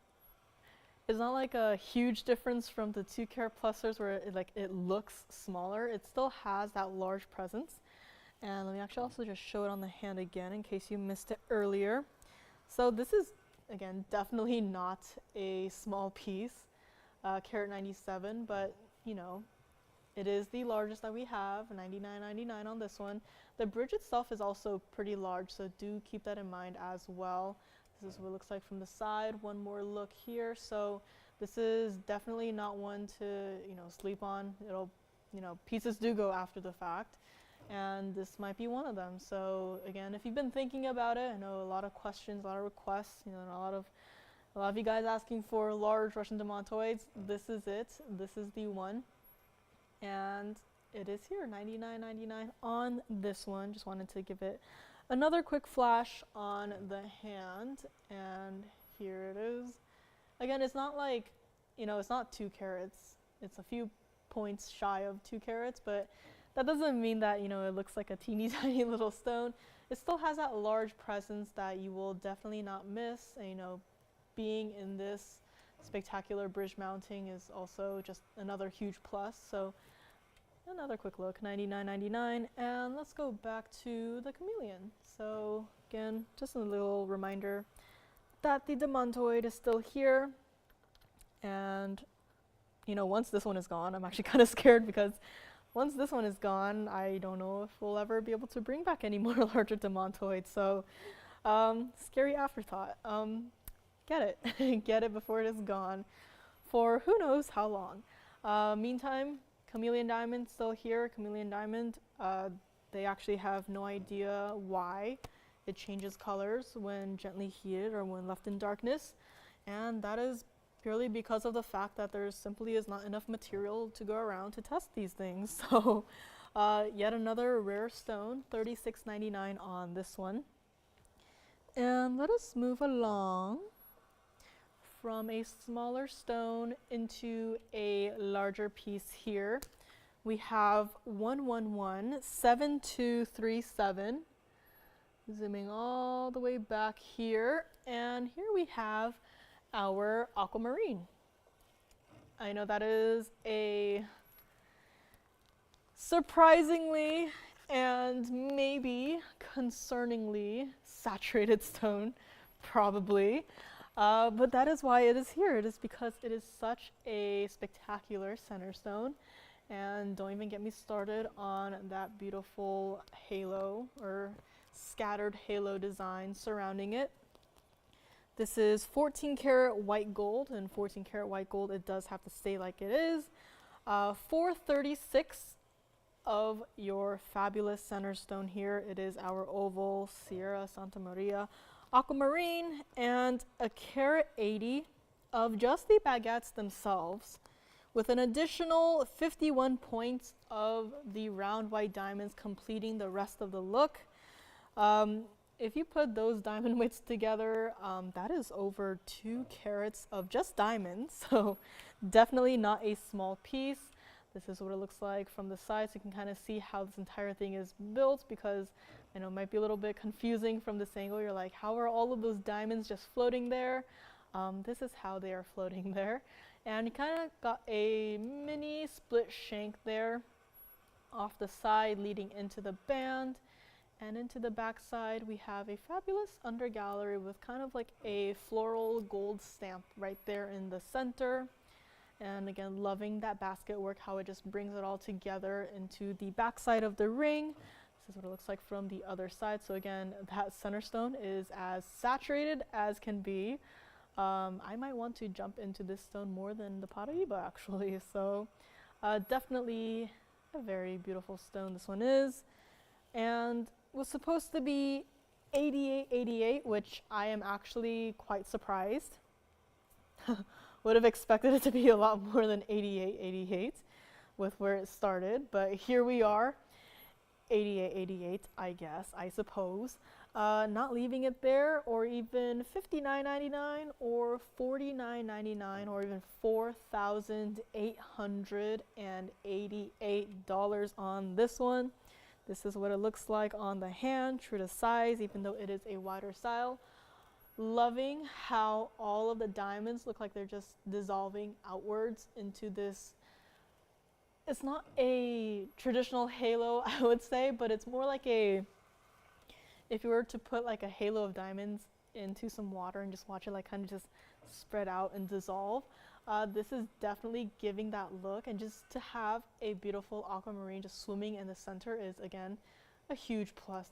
a huge difference from the 2 carat plusers where it looks smaller. It still has that large presence. And let me actually also just show it on the hand again in case you missed it earlier. So this is, again, definitely not a small piece, carat 97, but you know, it is the largest that we have, 99.99 on this one. The bridge itself is also pretty large, so do keep that in mind as well. This is what it looks like from the side. One more look here. So this is definitely not one to, you know, sleep on. It'll, you know, pieces do go after the fact, and this might be one of them. So again, if you've been thinking about it, I know a lot of questions, a lot of requests, you know, and a lot of you guys asking for large Russian demantoids. This is it. This is the one. And it is here, 99.99 on this one. Just wanted to give it another quick flash on the hand, and here it is. Again, it's not like, you know, it's not 2 carats. It's a few points shy of 2 carats, but that doesn't mean that, you know, it looks like a teeny tiny little stone. It still has that large presence that you will definitely not miss, and you know, being in this spectacular bridge mounting is also just another huge plus. So another quick look, 99.99, and let's go back to the Chameleon. So again, just a little reminder that the demantoid is still here, and you know, once this one is gone, I'm actually kind of scared because once this one is gone, I don't know if we'll ever be able to bring back any more larger demantoids. So scary afterthought. Get it, get it before it is gone for who knows how long. Meantime, Chameleon diamond still here. Chameleon diamond, they actually have no idea why it changes colors when gently heated or when left in darkness, and that is purely because of the fact that there simply is not enough material to go around to test these things. So yet another rare stone, 36.99 on this one. And let us move along from a smaller stone into a larger piece here. We have 111-7237. Zooming all the way back here, and here we have our Aquamarine. I know that is a surprisingly and maybe concerningly saturated stone, probably. But that is why it is here. It is because it is such a spectacular center stone. And don't even get me started on that beautiful halo or scattered halo design surrounding it. This is 14 karat white gold, and 14 karat white gold, it does have to stay like it is. 436 of your fabulous center stone here. It is our oval Sierra Santa Maria Aquamarine, and a carat 80 of just the baguettes themselves, with an additional 51 points of the round white diamonds completing the rest of the look. If you put those diamond weights together, that is over 2 carats of just diamonds, so definitely not a small piece. This is what it looks like from the side, so you can kind of see how this entire thing is built, because I know it might be a little bit confusing from this angle. You're like, how are all of those diamonds just floating there? This is how they are floating there. And you kind of got a mini split shank there off the side leading into the band. And into the back side, we have a fabulous undergallery with kind of like a floral gold stamp right there in the center. And again, loving that basket work, how it just brings it all together into the back side of the ring. This is what it looks like from the other side. So again, that center stone is as saturated as can be. I might want to jump into this stone more than the Paraiba actually. So definitely a very beautiful stone this one is. And was supposed to be 88.88, which I am actually quite surprised. Would have expected it to be a lot more than 88.88 with where it started, but here we are, 88.88, I guess, I suppose. Not leaving it there, or even 59.99, or 49.99, or even $4,888 on this one. This is what it looks like on the hand, true to size, even though it is a wider style. Loving how all of the diamonds look like they're just dissolving outwards into this. It's not a traditional halo, I would say, but it's more like a, if you were to put like a halo of diamonds into some water and just watch it like kind of just spread out and dissolve. This is definitely giving that look, and just to have a beautiful aquamarine just swimming in the center is again a huge plus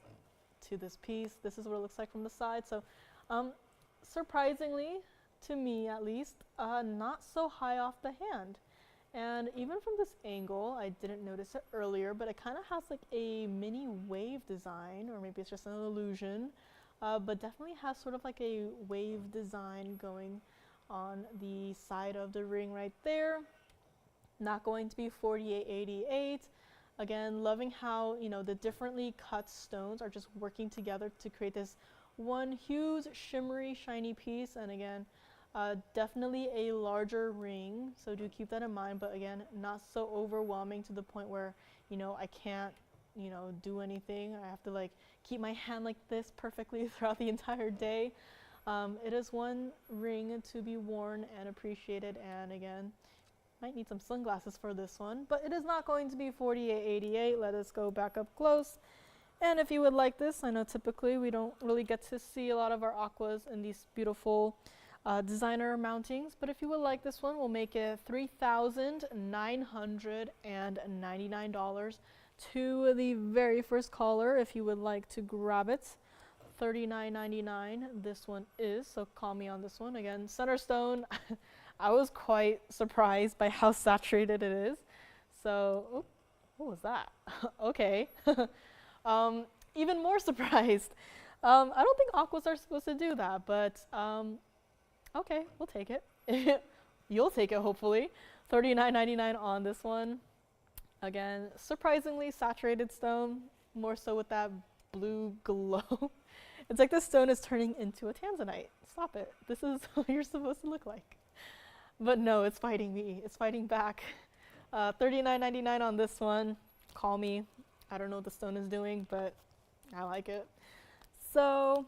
to this piece. This is what it looks like from the side. So surprisingly, to me at least, not so high off the hand. And even from this angle, I didn't notice it earlier, but it kind of has like a mini wave design, or maybe it's just an illusion, but definitely has sort of like a wave design going on the side of the ring right there. Not going to be 48.88. Again, loving how, you know, the differently cut stones are just working together to create this one huge shimmery shiny piece. And again, definitely a larger ring, so do keep that in mind, but again, not so overwhelming to the point where, you know, I can't, you know, do anything. I have to like keep my hand like this perfectly throughout the entire day. It is one ring to be worn and appreciated, and again, might need some sunglasses for this one, but it is not going to be 48.88. Let us go back up close. And if you would like this, I know typically we don't really get to see a lot of our aquas in these beautiful designer mountings, but if you would like this one, we'll make it $3,999 to the very first caller if you would like to grab it. $39.99 this one is, so call me on this one. Again, center stone. I was quite surprised by how saturated it is. So, oh, what was that? Okay. Even more surprised. I don't think aquas are supposed to do that, but okay, we'll take it. You'll take it, hopefully. $39.99 on this one. Again, surprisingly saturated stone, more so with that blue glow. It's like this stone is turning into a tanzanite. Stop it. This is what you're supposed to look like. But no, it's fighting me. It's fighting back. $39.99 on this one. Call me. I don't know what the stone is doing, but I like it. So,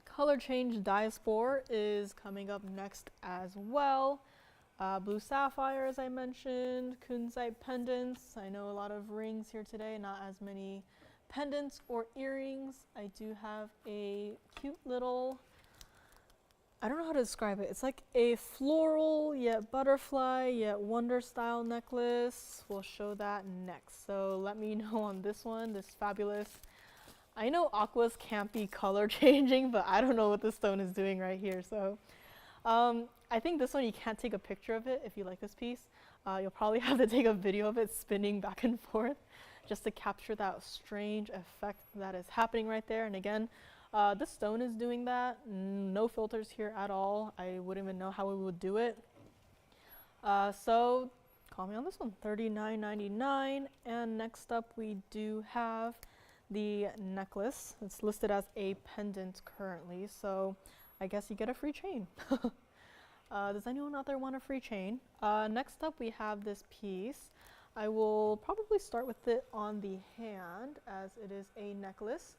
color change diaspore is coming up next as well. Blue sapphire, as I mentioned, kunzite pendants. I know a lot of rings here today, not as many pendants or earrings. I do have a cute little, I don't know how to describe it. It's like a floral yet butterfly yet wonder style necklace. We'll show that next. So let me know on this one, this fabulous. I know aquas can't be color changing, but I don't know what this stone is doing right here. So I think this one you can't take a picture of it if you like this piece. You'll probably have to take a video of it spinning back and forth just to capture that strange effect that is happening right there. And again, this stone is doing that. No filters here at all. I wouldn't even know how we would do it. So call me on this one, $39.99. And next up we do have the necklace. It's listed as a pendant currently, so I guess you get a free chain. Does anyone out there want a free chain? Next up we have this piece. I will probably start with it on the hand as it is a necklace.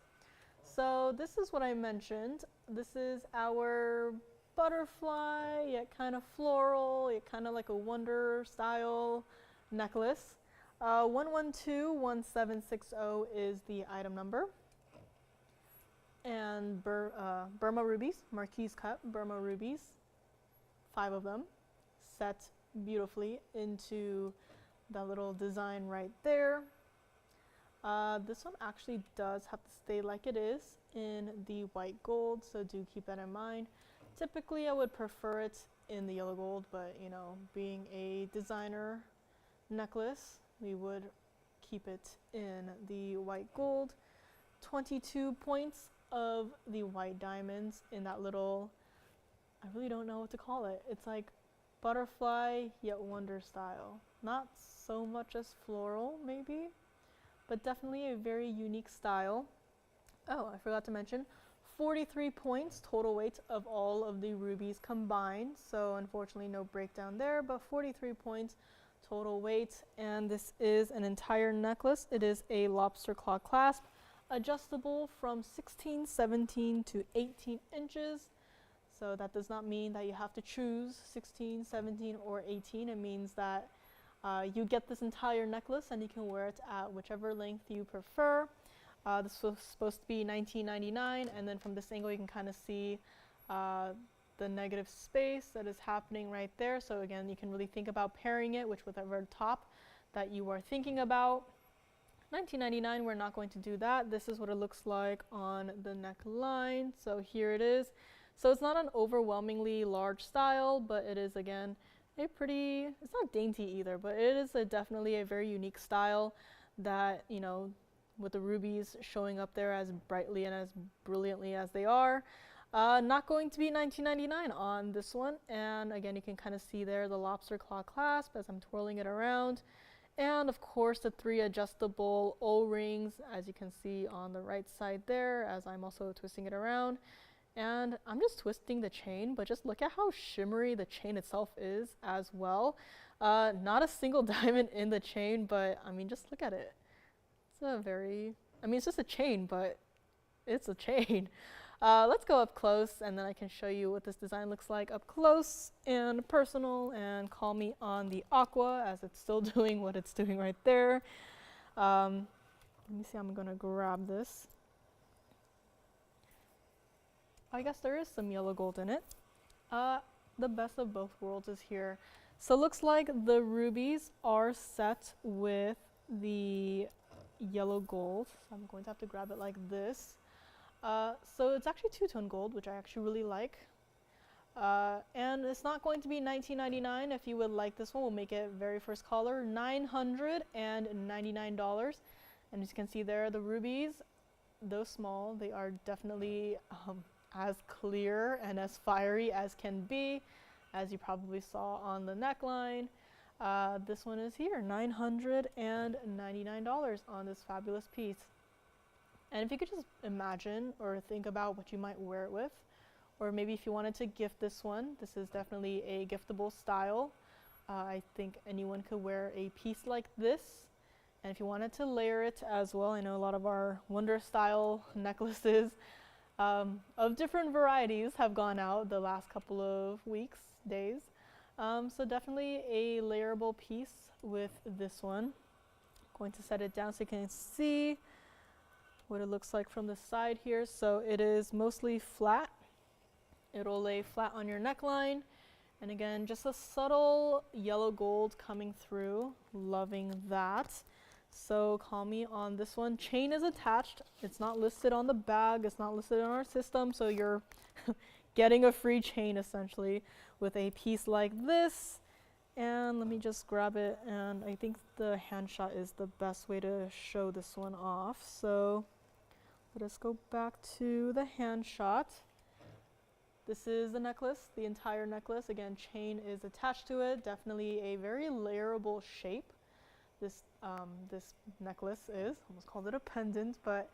So this is what I mentioned. This is our butterfly, yet kind of floral, yet kind of like a wonder style necklace. 1121760 is the item number. And Burma rubies, Marquise cut Burma rubies, 5 of them, set beautifully into that little design right there. This one actually does have to stay like it is in the white gold, so do keep that in mind. Typically I would prefer it in the yellow gold, but you know, being a designer necklace, we would keep it in the white gold. 22 points of the white diamonds in that little, I really don't know what to call it. It's like butterfly yet wonder style. Not so much as floral maybe, but definitely a very unique style. Oh, I forgot to mention, 43 points total weight of all of the rubies combined. So unfortunately no breakdown there, but 43 points total weight. And this is an entire necklace. It is a lobster claw clasp, adjustable from 16, 17 to 18 inches. So that does not mean that you have to choose 16, 17, or 18. It means that you get this entire necklace and you can wear it at whichever length you prefer. This was supposed to be $19.99, and then from this angle you can kind of see the negative space that is happening right there. So again, you can really think about pairing it with whatever top that you are thinking about. $19.99, we're not going to do that. This is what it looks like on the neckline. So here it is. So it's not an overwhelmingly large style, but it is again a pretty, it's not dainty either, but it is definitely a very unique style that, you know, with the rubies showing up there as brightly and as brilliantly as they are. Not going to be $19.99 on this one. And again, you can kind of see there the lobster claw clasp as I'm twirling it around. And of course the 3 adjustable O-rings, as you can see on the right side there, as I'm also twisting it around. And I'm just twisting the chain, but just look at how shimmery the chain itself is as well. Not a single diamond in the chain, but I mean, just look at it. It's a very, I mean, it's just a chain, but it's a chain. Let's go up close and then I can show you what this design looks like up close and personal, and call me on the aqua as it's still doing what it's doing right there. Let me see, I'm gonna grab this. I guess there is some yellow gold in it. The best of both worlds is here. So it looks like the rubies are set with the yellow gold. So I'm going to have to grab it like this. So it's actually two-tone gold, which I actually really like. And it's not going to be $19.99. If you would like this one, we'll make it very first color, $999. And as you can see there, the rubies, though small, they are definitely as clear and as fiery as can be, as you probably saw on the neckline. This one is here, $999 on this fabulous piece. And if you could just imagine or think about what you might wear it with, or maybe if you wanted to gift this one, this is definitely a giftable style. I think anyone could wear a piece like this. And if you wanted to layer it as well, I know a lot of our wonder style necklaces of different varieties have gone out the last couple of weeks, days. So definitely a layerable piece with this one. I'm going to set it down so you can see what it looks like from the side here. So it is mostly flat. It'll lay flat on your neckline. And again, just a subtle yellow gold coming through. Loving that. So call me on this one. Chain is attached. It's not listed on the bag. It's not listed on our system. So you're getting a free chain essentially with a piece like this. And let me just grab it. And I think the hand shot is the best way to show this one off. So let us go back to the hand shot. This is the necklace, the entire necklace. Again, chain is attached to it. Definitely a very layerable shape. This necklace is, almost called it a pendant, but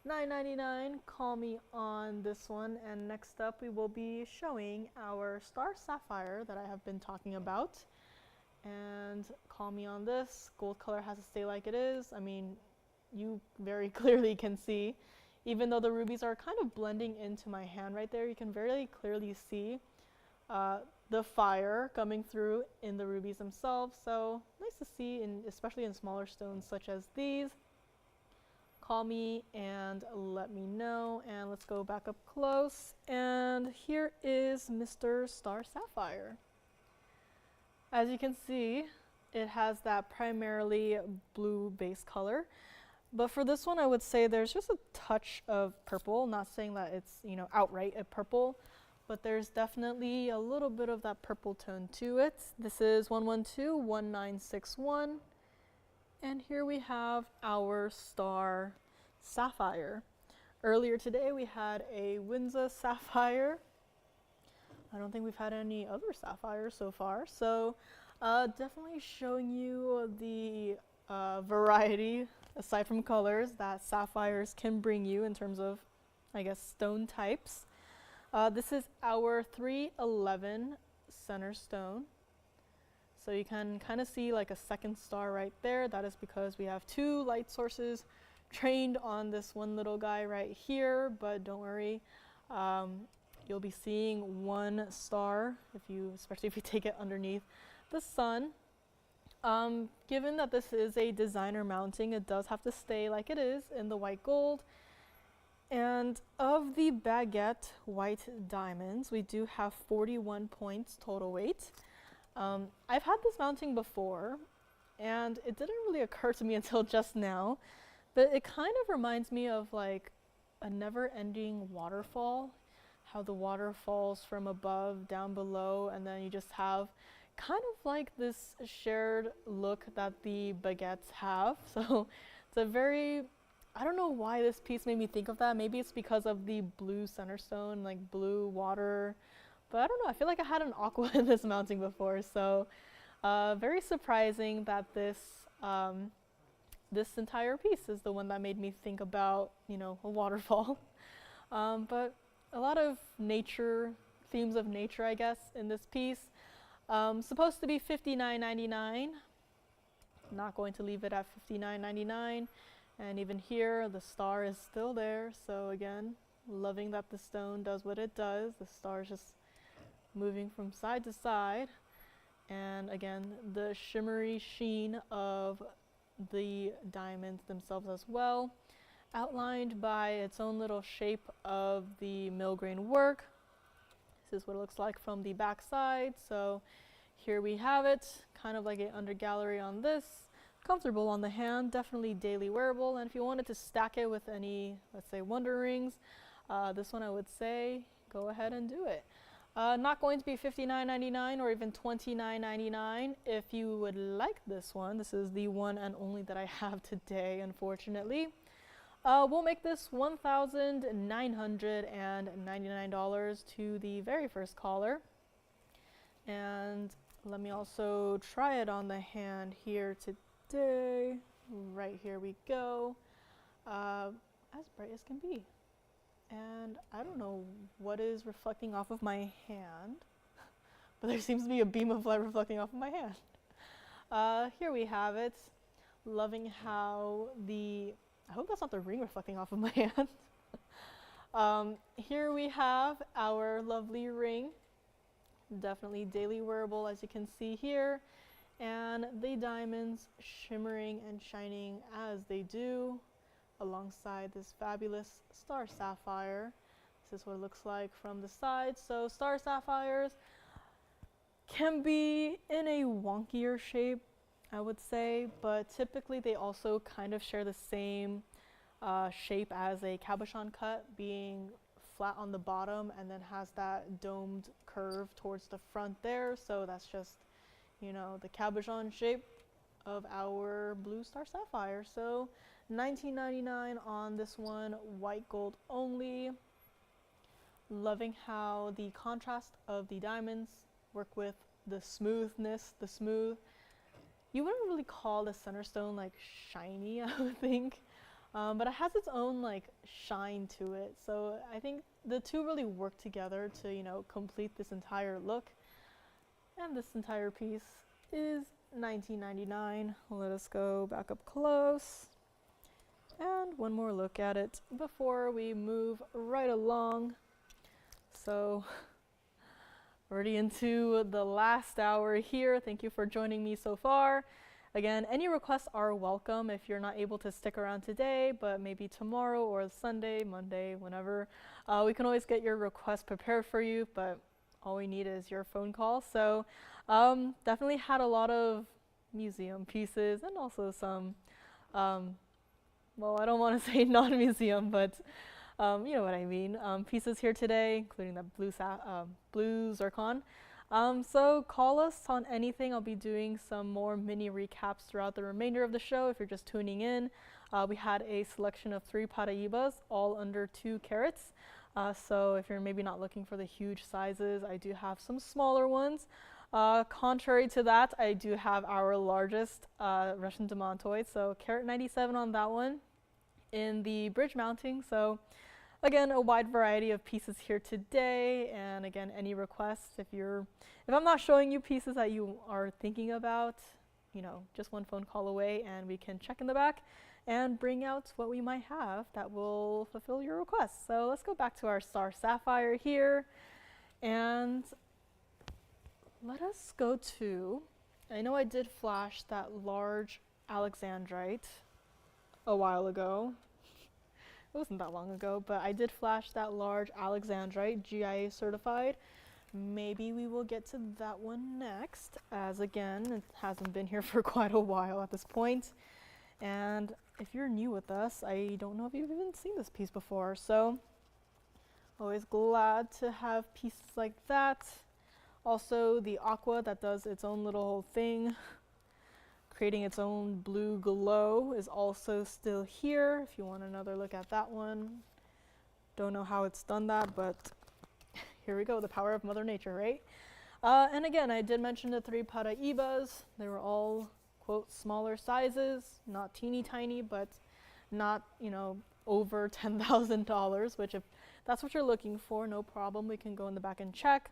$9.99. Call me on this one. And next up we will be showing our star sapphire that I have been talking about. And call me on this. Gold color has to stay like it is. I mean, you very clearly can see, even though the rubies are kind of blending into my hand right there, you can very clearly see the fire coming through in the rubies themselves. So nice to see, especially in smaller stones such as these. Call me and let me know. And let's go back up close. And here is Mr. Star Sapphire. As you can see, it has that primarily blue base color. But for this one, I would say there's just a touch of purple. Not saying that it's, you know, outright a purple, but there's definitely a little bit of that purple tone to it. This is 112-1961, and here we have our star sapphire. Earlier today we had a Winda sapphire. I don't think we've had any other sapphires so far, so definitely showing you the variety, aside from colors, that sapphires can bring you in terms of, I guess, stone types. This is our 311 center stone. So you can kind of see like a second star right there. That is because we have two light sources trained on this one little guy right here, but don't worry. You'll be seeing one star, especially if you take it underneath the sun. Given that this is a designer mounting, it does have to stay like it is in the white gold. And of the baguette white diamonds, we do have 41 points total weight. I've had this mounting before, and it didn't really occur to me until just now, but it kind of reminds me of like a never-ending waterfall, how the water falls from above down below, and then you just have kind of like this shared look that the baguettes have. So it's a very, I don't know why this piece made me think of that. Maybe it's because of the blue center stone, like blue water, but I don't know. I feel like I had an aqua in this mounting before, so very surprising that this this entire piece is the one that made me think about, you know, a waterfall. But a lot of nature, themes of nature, I guess, in this piece. Supposed to be $59.99. Not going to leave it at $59.99. And even here, the star is still there. So again, loving that the stone does what it does. The star is just moving from side to side. And again, the shimmery sheen of the diamonds themselves as well, outlined by its own little shape of the mill grain work. This is what it looks like from the back side. So here we have it, kind of like an under gallery on this. Comfortable on the hand, definitely daily wearable. And if you wanted to stack it with any, let's say, wonder rings, this one I would say go ahead and do it. Not going to be $59.99 or even $29.99. If you would like this one, this is the one and only that I have today, unfortunately. We'll make this $1,999 to the very first caller. And let me also try it on the hand here today. Right here we go. As bright as can be. And I don't know what is reflecting off of my hand, but there seems to be a beam of light reflecting off of my hand. Here we have it. Loving how I hope that's not the ring reflecting off of my hand. Here we have our lovely ring. Definitely daily wearable, as you can see here. And the diamonds shimmering and shining as they do, alongside this fabulous star sapphire. This is what it looks like from the side. So star sapphires can be in a wonkier shape, I would say, but typically they also kind of share the same shape as a cabochon cut, being flat on the bottom and then has that domed curve towards the front there. So that's just, you know, the cabochon shape of our blue star sapphire. So $19.99 on this one, white gold only. Loving how the contrast of the diamonds work with the smoothness, you wouldn't really call the center stone like shiny, I would think, but it has its own like shine to it. So I think the two really work together to, you know, complete this entire look. And this entire piece is $19.99. Let us go back up close. And one more look at it before we move right along. So already into the last hour here. Thank you for joining me so far. Again, any requests are welcome if you're not able to stick around today, but maybe tomorrow or Sunday, Monday, whenever. We can always get your request prepared for you, but all we need is your phone call. So definitely had a lot of museum pieces and also some well, I don't want to say non-museum, but You know what I mean. Pieces here today, including the blue zircon. So call us on anything. I'll be doing some more mini recaps throughout the remainder of the show if you're just tuning in. We had a selection of 3 Paraibas, all under 2 carats. So if you're maybe not looking for the huge sizes, I do have some smaller ones. Contrary to that, I do have our largest Russian demantoid, so carat 97 on that one in the bridge mounting. So again, a wide variety of pieces here today, and again, any requests, if I'm not showing you pieces that you are thinking about, you know, just one phone call away and we can check in the back and bring out what we might have that will fulfill your request. So let's go back to our star sapphire here, and let us go to, I know I did flash that large alexandrite a while ago. It wasn't that long ago, but I did flash that large alexandrite, GIA certified. Maybe we will get to that one next, as again, it hasn't been here for quite a while at this point. And if you're new with us, I don't know if you've even seen this piece before, so always glad to have pieces like that. Also, the aqua that does its own little thing, creating its own blue glow, is also still here if you want another look at that one. Don't know how it's done that, but here we go, the power of Mother Nature, right? And again, I did mention the 3 Paraibas. They were all, quote, smaller sizes, not teeny tiny, but not, you know, over $10,000, which if that's what you're looking for, no problem, we can go in the back and check.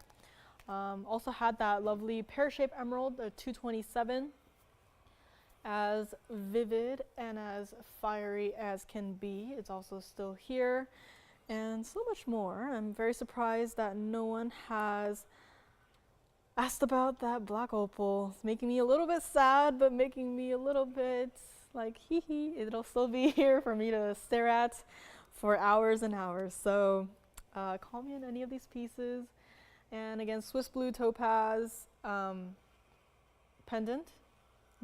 Also had that lovely pear-shaped emerald, the 227, as vivid and as fiery as can be. It's also still here, and so much more. I'm very surprised that no one has asked about that black opal. It's making me a little bit sad, but making me a little bit like, hee hee, it'll still be here for me to stare at for hours and hours. So call me on any of these pieces. And again, Swiss blue topaz pendant,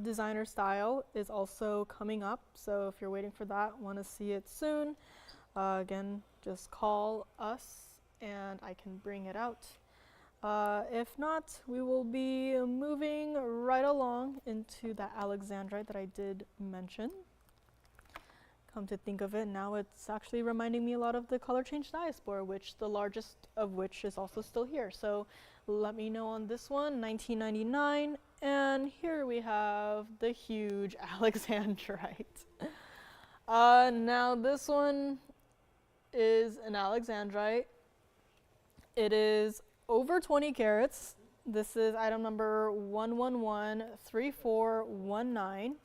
designer style, is also coming up. So if you're waiting for that, want to see it soon, again, just call us and I can bring it out. If not, we will be moving right along into that alexandrite that I did mention. Come to think of it, now it's actually reminding me a lot of the color change diaspora, which the largest of which is also still here. So let me know on this one, 1999. And here we have the huge alexandrite. Now this one is an alexandrite. It is over 20 carats. This is item number 1113419.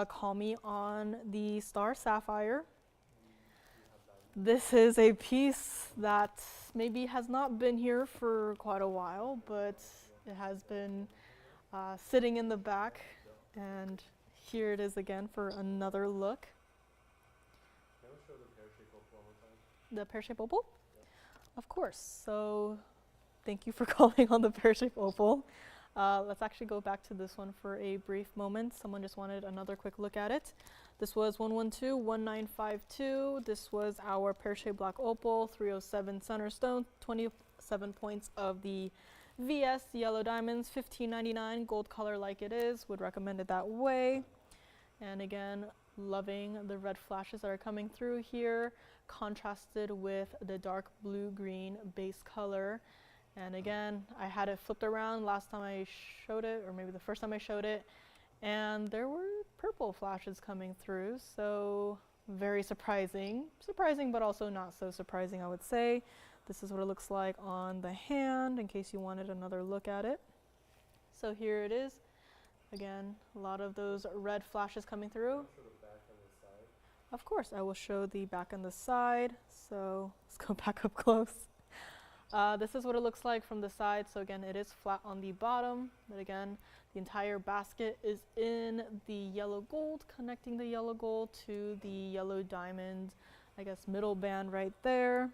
Call me on the star sapphire. This is a piece that maybe has not been here for quite a while, but it has been sitting in the back, and here it is again for another look. Can I show the pear-shaped opal one more time? The pear-shaped opal? Yep. Of course. So thank you for calling on the pear-shaped opal. Let's actually go back to this one for a brief moment. Someone just wanted another quick look at it. This was 112-1952. This was our pear-shaped black opal, 307 center stone, 27 points of the VS yellow diamonds, $15.99, gold color like it is. Would recommend it that way. And again, loving the red flashes that are coming through here, contrasted with the dark blue-green base color. And again, I had it flipped around last time I showed it, or maybe the first time I showed it, and there were purple flashes coming through, so very surprising. Surprising, but also not so surprising, I would say. This is what it looks like on the hand, in case you wanted another look at it. So here it is. Again, a lot of those red flashes coming through. Show the back and the side. Of course, I will show the back and the side. So let's go back up close. This is what it looks like from the side. So again, it is flat on the bottom, but again, the entire basket is in the yellow gold, connecting the yellow gold to the yellow diamond, I guess middle band right there.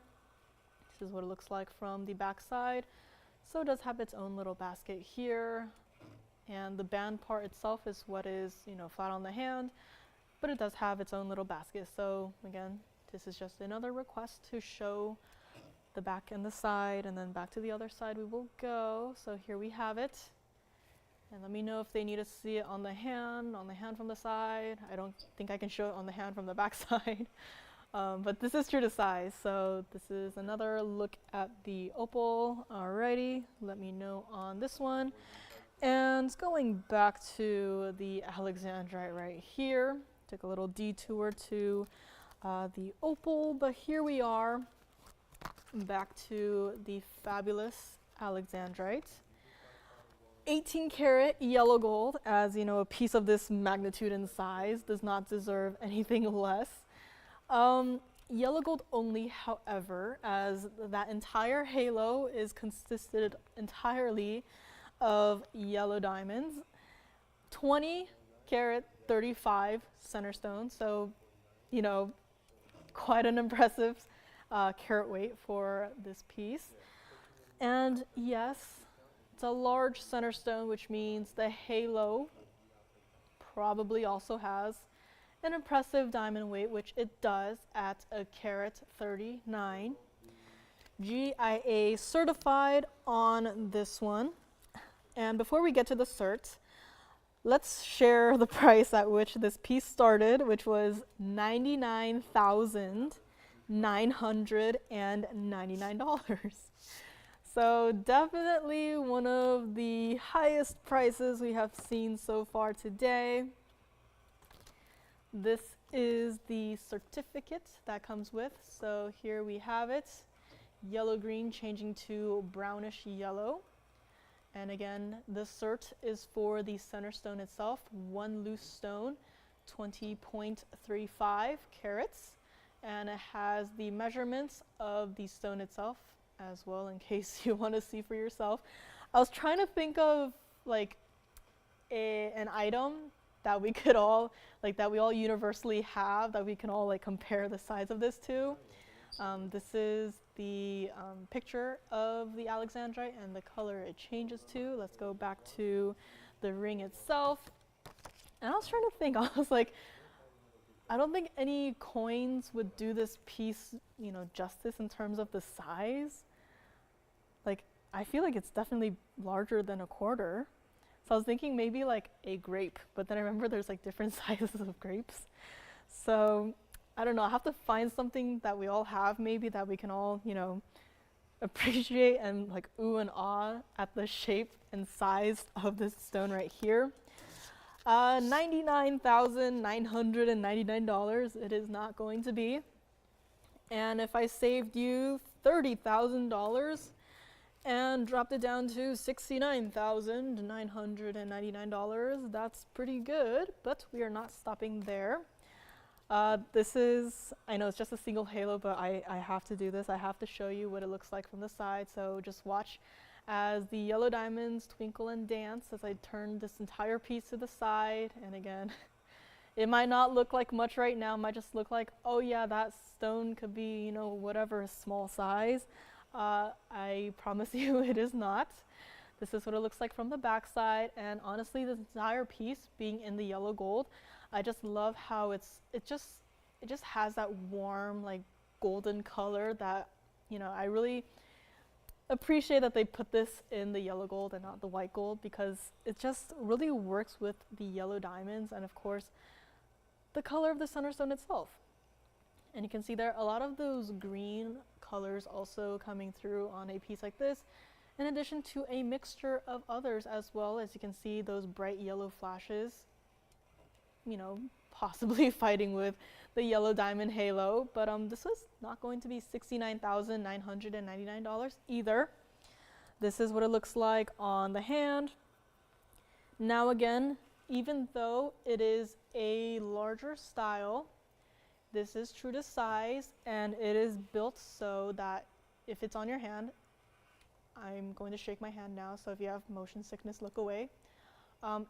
This is what it looks like from the back side. So it does have its own little basket here, and the band part itself is what is, flat on the hand, but it does have its own little basket. So again, This is just another request to show the back and the side, and then back to the other side we will go. So here we have it. And let me know if they need to see it on the hand from the side. I don't think I can show it on the hand from the back side. But this is true to size. So this is another look at the opal. Alrighty, let me know on this one. And going back to the alexandrite right here. Took a little detour to the opal, but here we are back to the fabulous alexandrite. 18 karat yellow gold, as you know, a piece of this magnitude and size does not deserve anything less. Yellow gold only, however, as that entire halo is consisted entirely of yellow diamonds. 20 karat 35 center stone, so you know, quite an impressive carat weight for this piece. And yes, it's a large center stone, which means the halo probably also has an impressive diamond weight, which it does at a carat 39. GIA certified on this one. And before we get to the cert, let's share the price at which this piece started, which was $99,999. So definitely one of the highest prices we have seen so far today. This is the certificate that comes with. So here we have it, yellow-green changing to brownish yellow. And again, the cert is for the center stone itself, one loose stone, 20.35 carats. And it has the measurements of the stone itself as well, in case you want to see for yourself. I was trying to think of like an item that we could all, like that we all universally have, that we can all like compare the size of this to. This is the picture of the alexandrite and the color it changes to. Let's go back to the ring itself. And I was trying to think, I was like, I don't think any coins would do this piece, you know, justice in terms of the size. Like, I feel like it's definitely larger than a quarter. So I was thinking maybe like a grape, but then I remember there's like different sizes of grapes. So I don't know, I have to find something that we all have maybe that we can all, you know, appreciate and like ooh and ah at the shape and size of this stone right here. $99,999 it is not going to be. And if I saved you $30,000 and dropped it down to $69,999, that's pretty good, but we are not stopping there. This is, I know it's just a single halo, but I have to do this. I have to show you what it looks like from the side, so just watch as the yellow diamonds twinkle and dance as I turn this entire piece to the side. And again, it might not look like much right now, it might just look like, oh yeah, that stone could be, you know, whatever small size. I promise you it is not. This is what it looks like from the back side, and honestly, this entire piece being in the yellow gold, I just love how it just has that warm, like golden color that, you know, I really appreciate that they put this in the yellow gold and not the white gold, because it just really works with the yellow diamonds and of course the color of the center stone itself. And you can see there a lot of those green colors also coming through on a piece like this, in addition to a mixture of others as well. As you can see, those bright yellow flashes, you know, possibly fighting with the yellow diamond halo. But this was not going to be $69,999 either. This is what it looks like on the hand. Now again, even though it is a larger style, this is true to size, and it is built so that if it's on your hand, I'm going to shake my hand now, so if you have motion sickness, look away.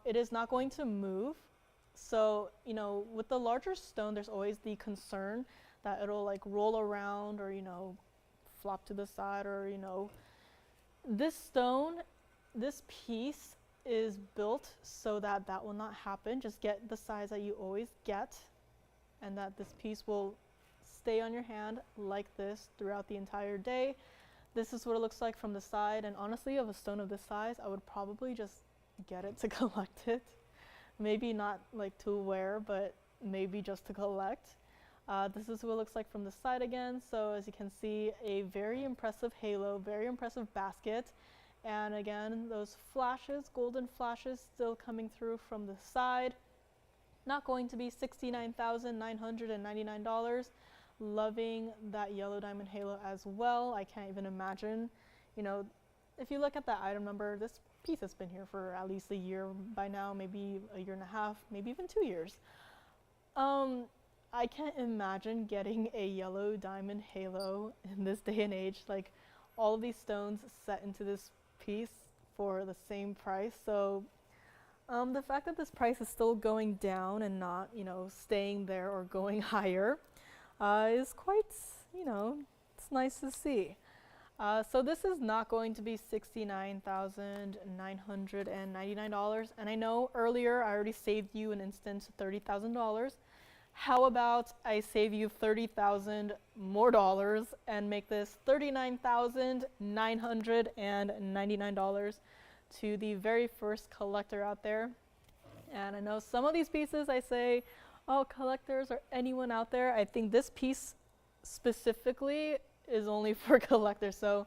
It is not going to move. So, you know, with the larger stone, there's always the concern that it'll like roll around or, you know, flop to the side, or, you know, this stone, this piece is built so that that will not happen. Just get the size that you always get, and that this piece will stay on your hand like this throughout the entire day. This is what it looks like from the side, and honestly, of a stone of this size, I would probably just get it to collect it. Maybe not like to wear, but maybe just to collect. This is what it looks like from the side again. So as you can see, a very impressive halo, very impressive basket. And again, those flashes, golden flashes still coming through from the side. Not going to be $69,999. Loving that yellow diamond halo as well. I can't even imagine, you know, if you look at that item number, this piece has been here for at least a year by now, maybe a year and a half, maybe even 2 years. I can't imagine getting a yellow diamond halo in this day and age, like all of these stones set into this piece for the same price. So the fact that this price is still going down and not, you know, staying there or going higher is quite, you know, it's nice to see. So this is not going to be $69,999. And I know earlier I already saved you an instant $30,000. How about I save you $30,000 more dollars and make this $39,999 to the very first collector out there. And I know some of these pieces I say, oh, collectors or anyone out there, I think this piece specifically is only for collectors. So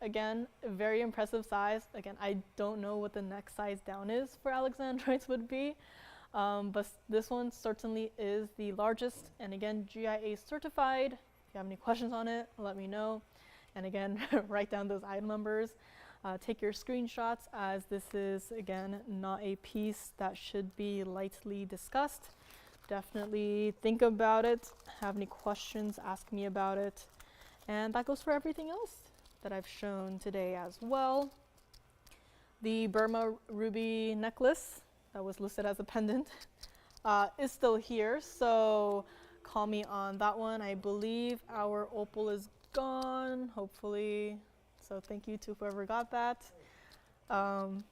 again, a very impressive size. Again, I don't know what the next size down is for alexandrites would be. But this one certainly is the largest, and again, GIA certified. If you have any questions on it, let me know. And again, write down those item numbers. Take your screenshots, as this is, again, not a piece that should be lightly discussed. Definitely think about it. Have any questions, ask me about it. And that goes for everything else that I've shown today as well. The Burma ruby necklace that was listed as a pendant is still here, so call me on that one. I believe our opal is gone, hopefully, so thank you to whoever got that. The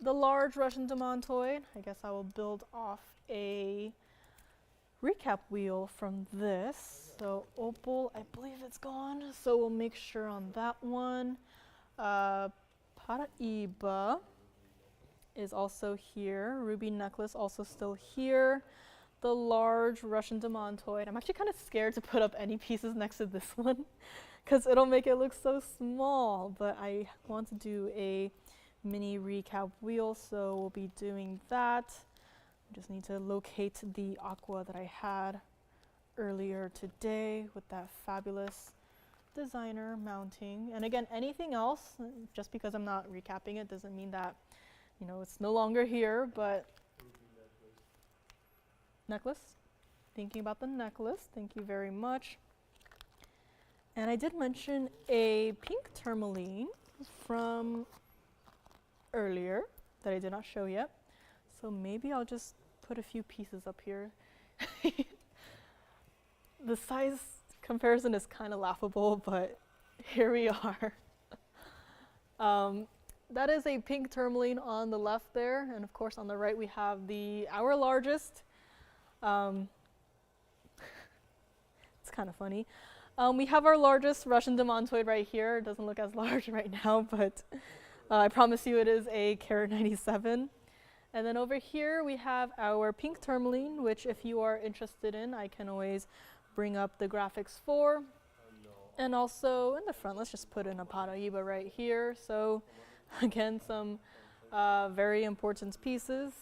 large Russian demantoid, I guess I will build off a recap wheel from this. So opal, I believe it's gone, so we'll make sure on that one. Paraiba is also here. Ruby necklace also still here. The large Russian demantoid. I'm actually kind of scared to put up any pieces next to this one because it'll make it look so small, but I want to do a mini recap wheel, so we'll be doing that. I just need to locate the aqua that I had earlier today with that fabulous designer mounting. And again, anything else, just because I'm not recapping it doesn't mean that, you know, it's no longer here, but necklace. Thinking about the necklace. Thank you very much. And I did mention a pink tourmaline from earlier that I did not show yet. So maybe I'll just put a few pieces up here. The size comparison is kind of laughable, but here we are. That is a pink tourmaline on the left there, and of course on the right we have our largest. It's kind of funny. We have our largest Russian demantoid right here. It doesn't look as large right now, but I promise you it is a carat 97. And then over here we have our pink tourmaline, which if you are interested in, I can always bring up the graphics for. And also in the front, let's just put in a Paraiba right here. So again, some very important pieces.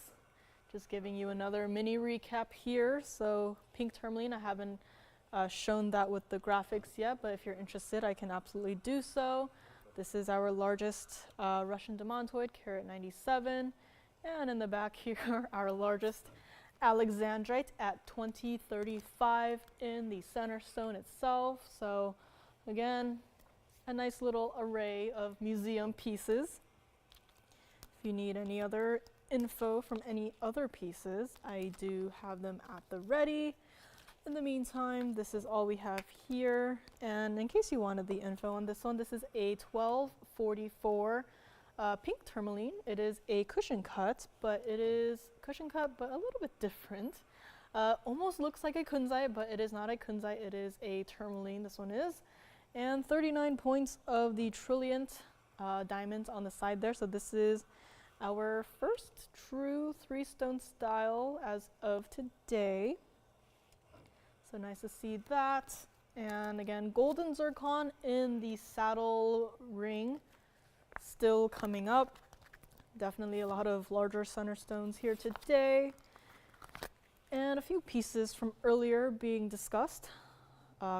Just giving you another mini recap here. So pink tourmaline, I haven't shown that with the graphics yet, but if you're interested, I can absolutely do so. This is our largest Russian demantoid, carat 97. And in the back here, our largest alexandrite at 2035 in the center stone itself. So again, a nice little array of museum pieces. If you need any other info from any other pieces, I do have them at the ready. In the meantime, this is all we have here. And in case you wanted the info on this one, this is a 1244 pink tourmaline. It is a cushion cut, but a little bit different. Almost looks like a kunzite, but it is not a kunzite, it is a tourmaline, this one is. And 39 points of the trillionth diamonds on the side there. So this is our first true 3-stone style as of today. So nice to see that. And again, golden zircon in the saddle ring still coming up. Definitely a lot of larger center stones here today. And a few pieces from earlier being discussed.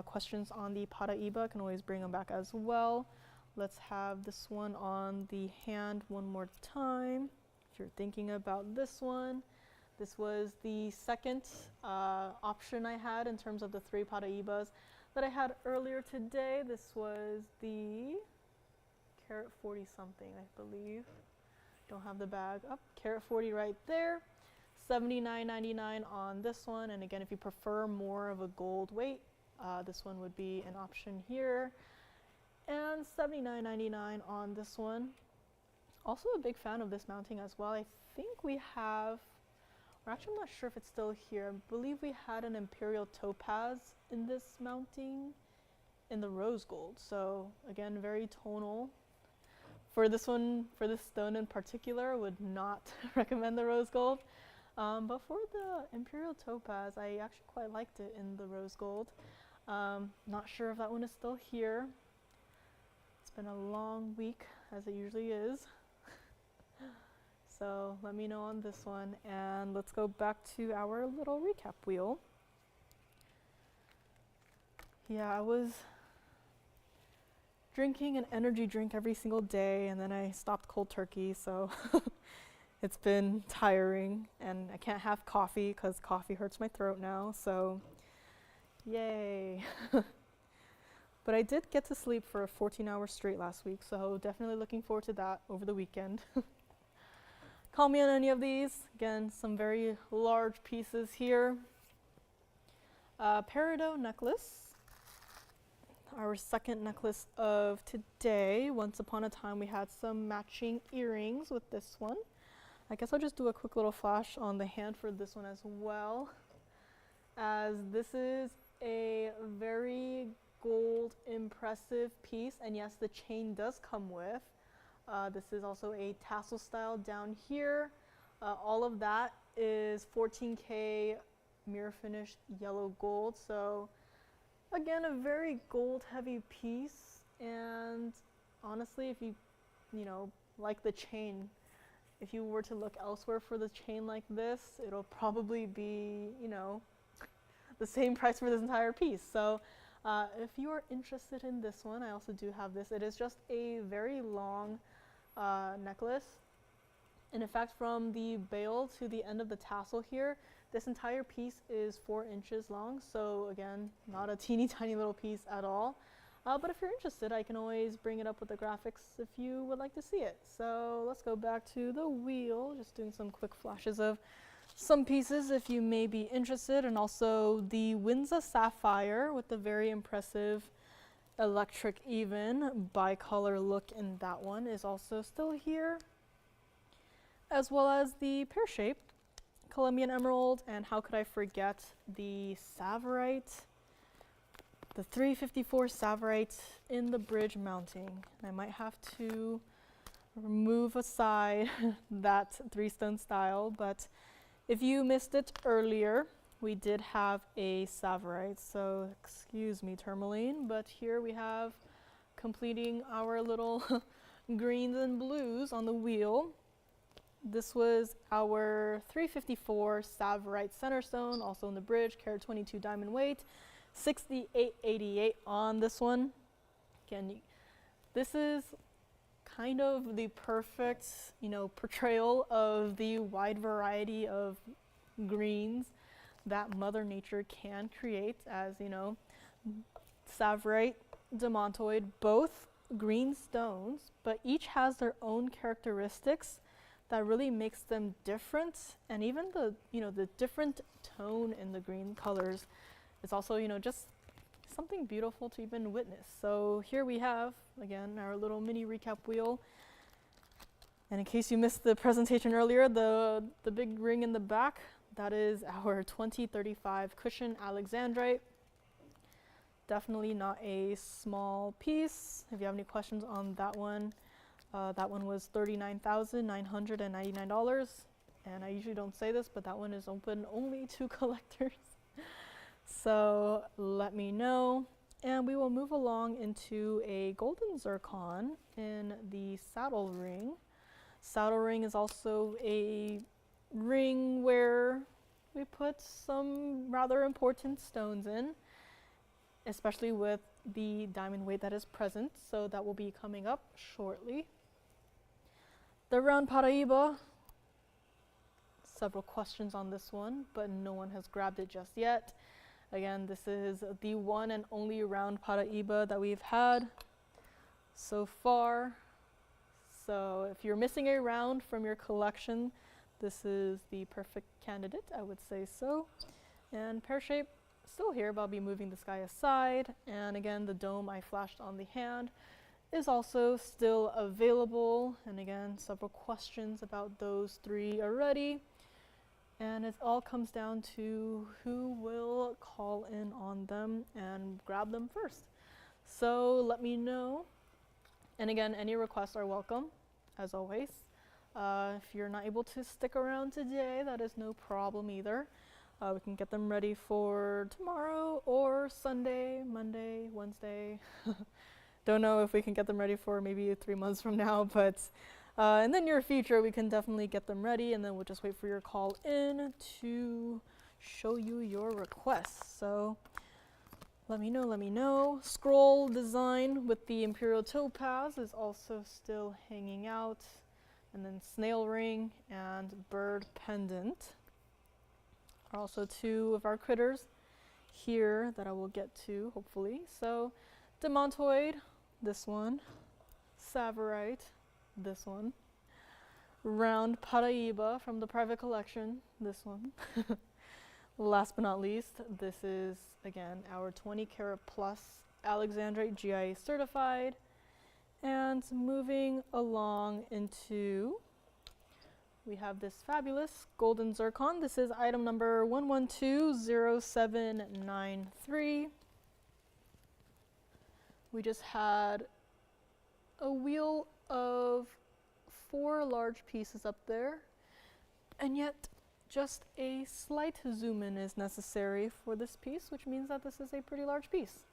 Questions on the Paraiba, can always bring them back as well. Let's have this one on the hand one more time. If you're thinking about this one, this was the second option I had in terms of the 3 Paraibas that I had earlier today. This was the carat 40 something, I believe. Don't have the bag up. Carat 40 right there. $79.99 on this one. And again, if you prefer more of a gold weight, this one would be an option here. And $79.99 on this one. Also a big fan of this mounting as well. I think we have, or actually I'm not sure if it's still here. I believe we had an Imperial topaz in this mounting in the rose gold. So again, very tonal. For this one, for this stone in particular, would not recommend the rose gold. But for the Imperial topaz, I actually quite liked it in the rose gold. Not sure if that one is still here. It's been a long week, as it usually is. So let me know on this one, and let's go back to our little recap wheel. Yeah, I was drinking an energy drink every single day, and then I stopped cold turkey, so it's been tiring, and I can't have coffee because coffee hurts my throat now, so yay. But I did get to sleep for 14 hours straight last week, so definitely looking forward to that over the weekend. Call me on any of these. Again, some very large pieces here. Peridot necklace. Our second necklace of today. Once upon a time, we had some matching earrings with this one. I guess I'll just do a quick little flash on the hand for this one as well, as this is a very gold impressive piece, and yes, the chain does come with. This is also a tassel style down here. All of that is 14K mirror finished yellow gold. So again, a very gold heavy piece, and honestly, if you like the chain, if you were to look elsewhere for the chain like this, it'll probably be, the same price for this entire piece. So if you are interested in this one, I also do have this. It is just a very long necklace. And in fact, from the bail to the end of the tassel here, this entire piece is 4 inches long. So again, not a teeny tiny little piece at all. But if you're interested, I can always bring it up with the graphics if you would like to see it. So let's go back to the wheel, just doing some quick flashes of some pieces if you may be interested. And also the Winda sapphire with the very impressive electric even bicolor look in that one is also still here. As well as the pear-shaped Colombian emerald, and how could I forget the savorite. The 354 savorite in the bridge mounting. I might have to remove aside that 3-stone style, but if you missed it earlier, we did have a savorite, so excuse me, tourmaline, but here we have completing our little greens and blues on the wheel. This was our 354 savorite center stone, also in the bridge, carat 22 diamond weight. 68.88 on this one. Again, this is kind of the perfect, portrayal of the wide variety of greens that Mother Nature can create, as savorite, demantoid, both green stones, but each has their own characteristics that really makes them different, and even the different tone in the green colors. It's also, just something beautiful to even witness. So here we have, again, our little mini recap wheel. And in case you missed the presentation earlier, the big ring in the back, that is our 2035 cushion alexandrite. Definitely not a small piece. If you have any questions on that one was $39,999. And I usually don't say this, but that one is open only to collectors. So let me know. And we will move along into a golden zircon in the saddle ring. Saddle ring is also a ring where we put some rather important stones in, especially with the diamond weight that is present. So that will be coming up shortly. The round Paraiba. Several questions on this one, but no one has grabbed it just yet. Again, this is the one and only round Paraiba that we've had so far. So if you're missing a round from your collection, this is the perfect candidate, I would say so. And pear shape, still here, but I'll be moving this guy aside. And again, the dome I flashed on the hand is also still available. And again, several questions about those three already. And it all comes down to who will call in on them and grab them first. So let me know. And again, any requests are welcome, as always. If you're not able to stick around today, that is no problem either. We can get them ready for tomorrow or Sunday, Monday, Wednesday. Don't know if we can get them ready for maybe 3 months from now, but in the near future, we can definitely get them ready, and then we'll just wait for your call in to show you your requests. So let me know. Scroll design with the Imperial topaz is also still hanging out. And then snail ring and bird pendant are also two of our critters here that I will get to, hopefully. So demantoid, this one. Savorite, this one. Round Paraiba from the private collection, this one. Last but not least, this is, again, our 20 karat plus alexandrite GIA certified. And moving along into, we have this fabulous golden zircon. This is item number 1120793. We just had a wheel of 4 large pieces up there, and yet just a slight zoom in is necessary for this piece, which means that this is a pretty large piece.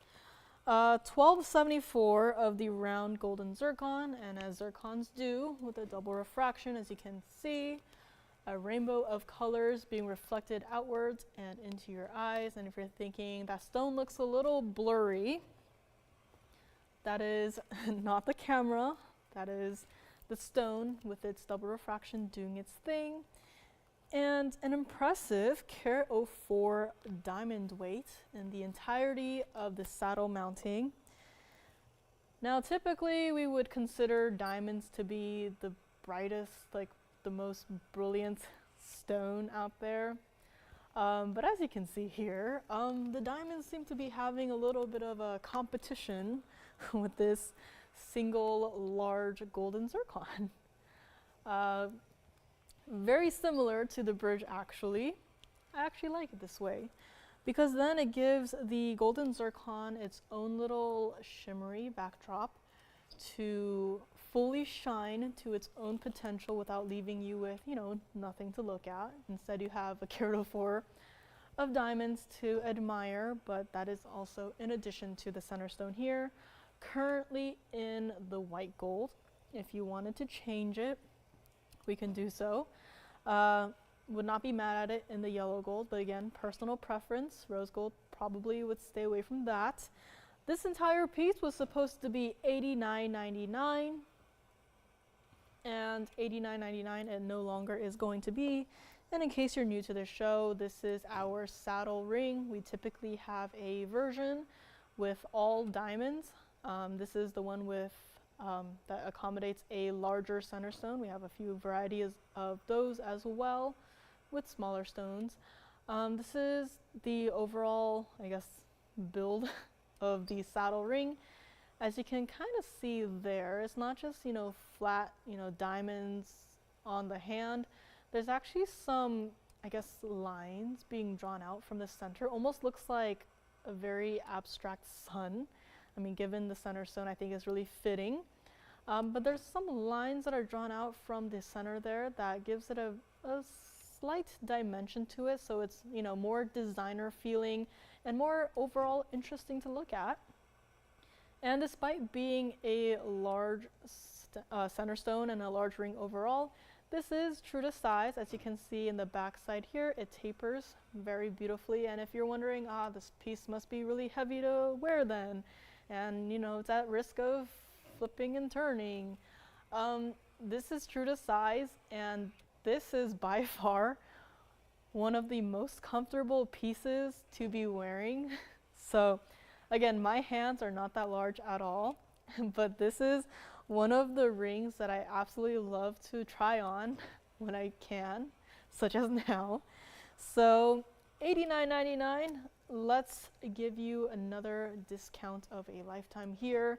1274 of the round golden zircon, and as zircons do, with a double refraction, as you can see, a rainbow of colors being reflected outwards and into your eyes. And if you're thinking that stone looks a little blurry, that is not the camera, that is the stone with its double refraction doing its thing. And an impressive carat 04 diamond weight in the entirety of the saddle mounting. Now typically we would consider diamonds to be the brightest, like the most brilliant stone out there. But as you can see here, the diamonds seem to be having a little bit of a competition with this single large golden zircon. Very similar to the bridge actually. I actually like it this way because then it gives the golden zircon its own little shimmery backdrop to fully shine to its own potential without leaving you with, nothing to look at. Instead you have a carat 04 of diamonds to admire, but that is also in addition to the center stone here, currently in the white gold. If you wanted to change it, we can do so. Would not be mad at it in the yellow gold, but again, personal preference. Rose gold probably would stay away from that. This entire piece was supposed to be $89.99, and $89.99 it no longer is going to be. And in case you're new to the show, this is our saddle ring. We typically have a version with all diamonds. This is the one with that accommodates a larger center stone. We have a few varieties of those as well with smaller stones. This is the overall, build of the saddle ring. As you can kind of see there, it's not just, flat, diamonds on the hand. There's actually some I guess, lines being drawn out from the center. Almost looks like a very abstract sun. I mean, given the center stone, I think is really fitting. But there's some lines that are drawn out from the center there that gives it a slight dimension to it, so it's, you know, more designer feeling and more overall interesting to look at. And despite being a large center stone and a large ring overall, this is true to size. As you can see in the back side here, it tapers very beautifully. And if you're wondering, this piece must be really heavy to wear then, and you know, it's at risk of flipping and turning. This is true to size, and this is by far one of the most comfortable pieces to be wearing. So again, my hands are not that large at all, but this is one of the rings that I absolutely love to try on when I can, such as now. So $89.99, let's give you another discount of a lifetime here.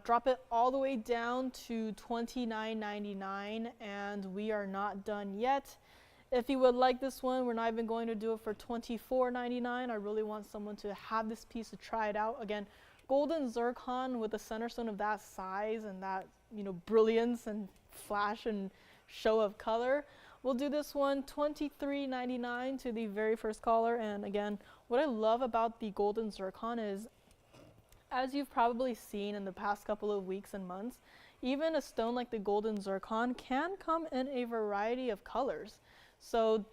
Drop it all the way down to $29.99, and we are not done yet. If you would like this one, we're not even going to do it for $24.99. I really want someone to have this piece to try it out. Again, golden zircon with a center stone of that size and that, you know, brilliance and flash and show of color. We'll do this one $23.99 to the very first caller. And again, what I love about the golden zircon is, as you've probably seen in the past couple of weeks and months, even a stone like the golden zircon can come in a variety of colors. So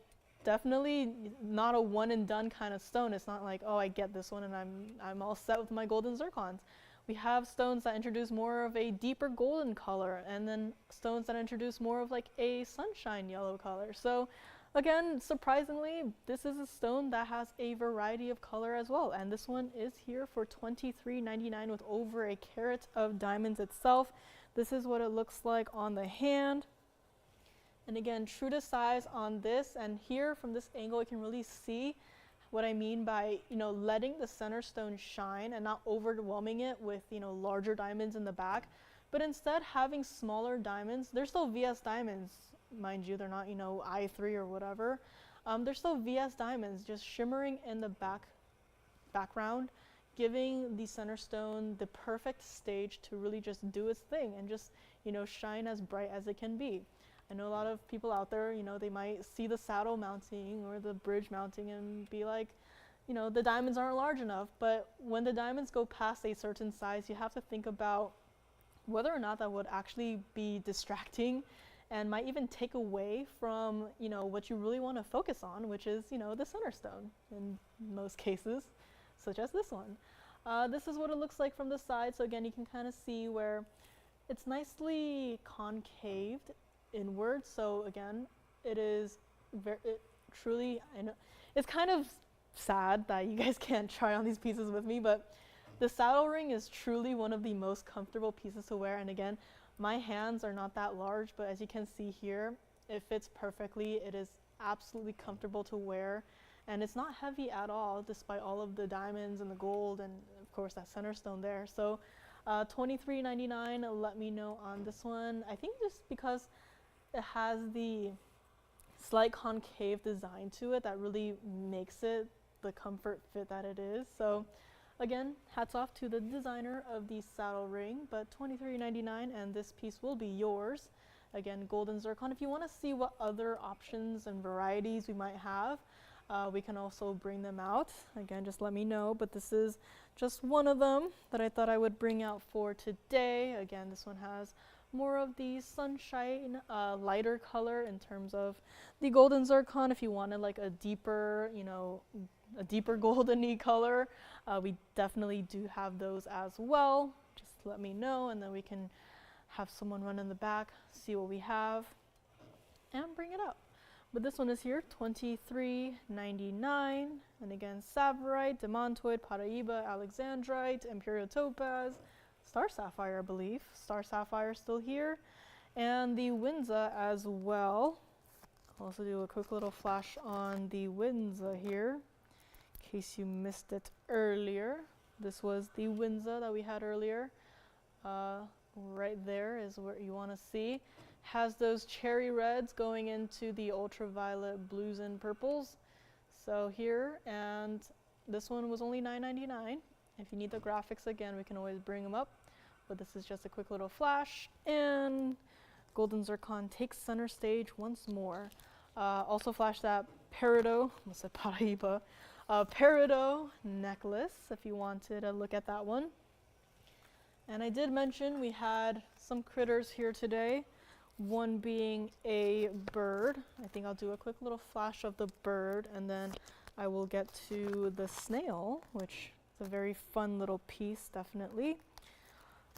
definitely not a one and done kind of stone. It's not like, oh, I get this one and I'm all set with my golden zircons. We have stones that introduce more of a deeper golden color, and then stones that introduce more of like a sunshine yellow color. So again, surprisingly, this is a stone that has a variety of color as well. And this one is here for $23.99 with over a carat of diamonds itself. This is what it looks like on the hand. And again, true to size on this, and here from this angle, you can really see what I mean by, you know, letting the center stone shine and not overwhelming it with, you know, larger diamonds in the back, but instead having smaller diamonds. They're still VS diamonds, mind you, they're not, you know, I3 or whatever. They're still VS diamonds, just shimmering in the background, giving the center stone the perfect stage to really just do its thing and just, you know, shine as bright as it can be. I know a lot of people out there, you know, they might see the saddle mounting or the bridge mounting and be like, you know, the diamonds aren't large enough. But when the diamonds go past a certain size, you have to think about whether or not that would actually be distracting and might even take away from, you know, what you really want to focus on, which is, you know, the center stone in most cases, such as this one. This is what it looks like from the side. So again, you can kind of see where it's nicely concaved inward. So again, it is truly, I know it's kind of sad that you guys can't try on these pieces with me, but the saddle ring is truly one of the most comfortable pieces to wear. And again, my hands are not that large, but as you can see here, it fits perfectly. It is absolutely comfortable to wear, and it's not heavy at all, despite all of the diamonds and the gold and of course that center stone there. So $23.99, let me know on this one. I think just because it has the slight concave design to it that really makes it the comfort fit that it is. So again, hats off to the designer of the saddle ring, but $23.99 and this piece will be yours. Again, golden zircon. If you want to see what other options and varieties we might have, we can also bring them out. Again, just let me know, but this is just one of them that I thought I would bring out for today. Again, this one has more of the sunshine, lighter color in terms of the golden zircon. If you wanted like a deeper, you know, a deeper golden-y color, we definitely do have those as well. Just let me know, and then we can have someone run in the back, see what we have, and bring it up. But this one is here, $23.99, and again, savorite, demantoid, Paraiba, alexandrite, Imperial topaz, star sapphire, I believe. Star sapphire still here, and the Winda as well. I'll also do a quick little flash on the Winda here, in case you missed it earlier. This was the Winda that we had earlier. right there is what you want to see. Has those cherry reds going into the ultraviolet blues and purples. So here, and this one was only $9.99. If you need the graphics again, we can always bring them up. But this is just a quick little flash, and golden zircon takes center stage once more. Also flash that peridot, I said Paraiba, peridot necklace if you wanted to look at that one. And I did mention we had some critters here today, one being a bird. I think I'll do a quick little flash of the bird, and then I will get to the snail, which is a very fun little piece, definitely.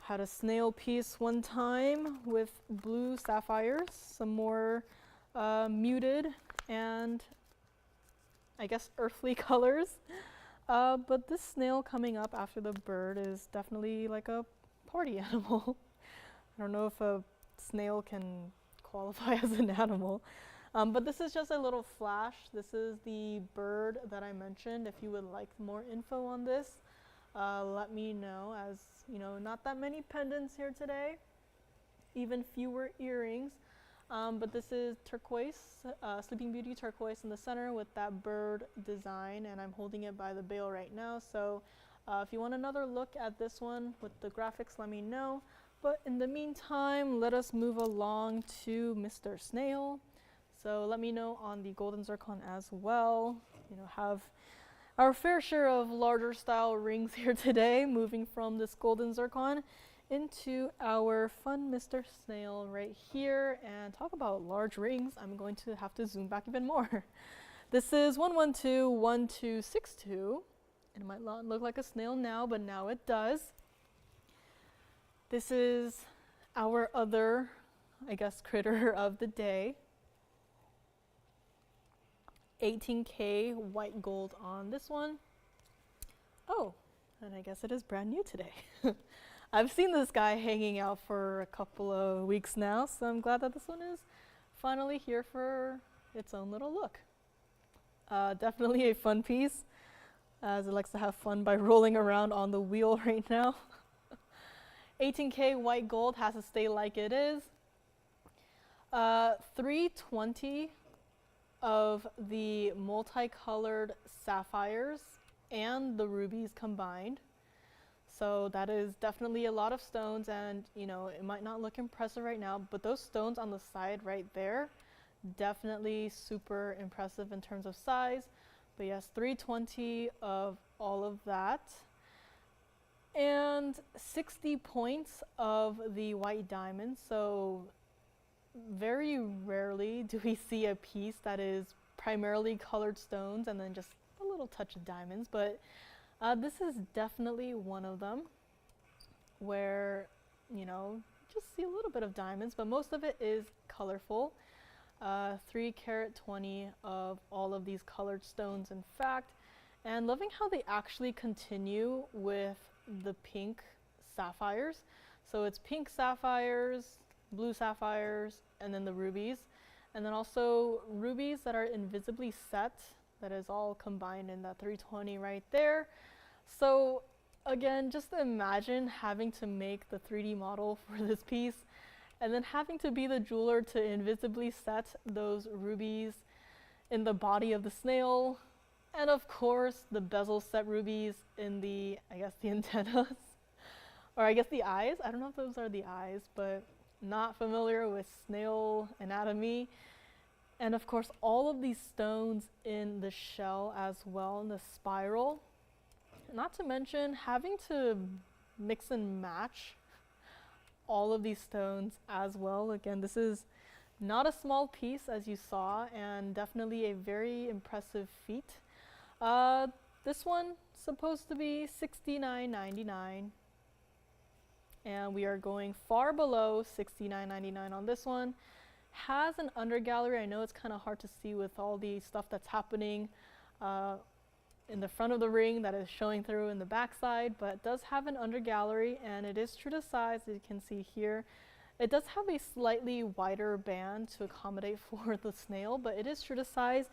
Had a snail piece one time with blue sapphires, some more muted and I guess earthly colors. But this snail coming up after the bird is definitely like a party animal. I don't know if a snail can qualify as an animal. But this is just a little flash. This is the bird that I mentioned. If you would like more info on this, let me know, as you know, not that many pendants here today, even fewer earrings. But this is turquoise, Sleeping Beauty turquoise in the center with that bird design, and I'm holding it by the bail right now. So if you want another look at this one with the graphics, let me know. But in the meantime, let us move along to Mr. Snail. So let me know on the golden zircon as well. You know, have our fair share of larger style rings here today, moving from this golden zircon into our fun Mr. Snail right here. And talk about large rings, I'm going to have to zoom back even more. This is 1121262, and it might not look like a snail now, but now it does. This is our other, I guess, critter of the day. 18K white gold on this one. Oh, and I guess it is brand new today. I've seen this guy hanging out for a couple of weeks now, so I'm glad that this one is finally here for its own little look. Definitely a fun piece, as it likes to have fun by rolling around on the wheel right now. 18K white gold has to stay like it is. 320 of the multicolored sapphires and the rubies combined. So that is definitely a lot of stones, and you know, it might not look impressive right now, but those stones on the side right there, definitely super impressive in terms of size. But yes, 320 of all of that. And 60 points of the white diamond. So very rarely do we see a piece that is primarily colored stones and then just a little touch of diamonds, but this is definitely one of them where, you know, just see a little bit of diamonds, but most of it is colorful. 3 carat 20 of all of these colored stones, in fact, and loving how they actually continue with the pink sapphires. So it's pink sapphires, blue sapphires, and then the rubies, and then also rubies that are invisibly set. That is all combined in that 320 right there. So again, just imagine having to make the 3D model for this piece and then having to be the jeweler to invisibly set those rubies in the body of the snail, and of course the bezel set rubies in the, I guess, the antennas or I guess the eyes. I don't know if those are the eyes, but not familiar with snail anatomy. And of course all of these stones in the shell as well, in the spiral. Not to mention having to mix and match all of these stones as well. Again, this is not a small piece, as you saw, and definitely a very impressive feat. This one supposed to be $69.99. And we are going far below $69.99 on this one. Has an under gallery. I know it's kind of hard to see with all the stuff that's happening in the front of the ring that is showing through in the back side, but it does have an under gallery, and it is true to size, as you can see here. It does have a slightly wider band to accommodate for the snail, but it is true to size,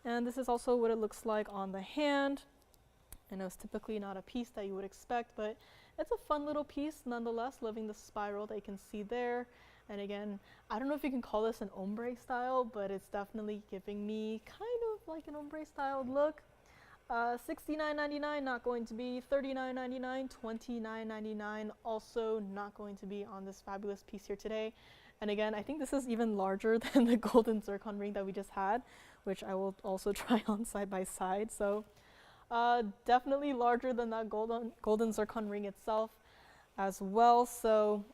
and this is also what it looks like on the hand. I know it's typically not a piece that you would expect, but it's a fun little piece nonetheless, loving the spiral that you can see there. And again, I don't know if you can call this an ombre style, but it's definitely giving me kind of like an ombre styled look. $69.99 not going to be, $39.99, $29.99 also not going to be on this fabulous piece here today. And again, I think this is even larger than the golden zircon ring that we just had, which I will also try on side by side. So definitely larger than that golden zircon ring itself as well. So,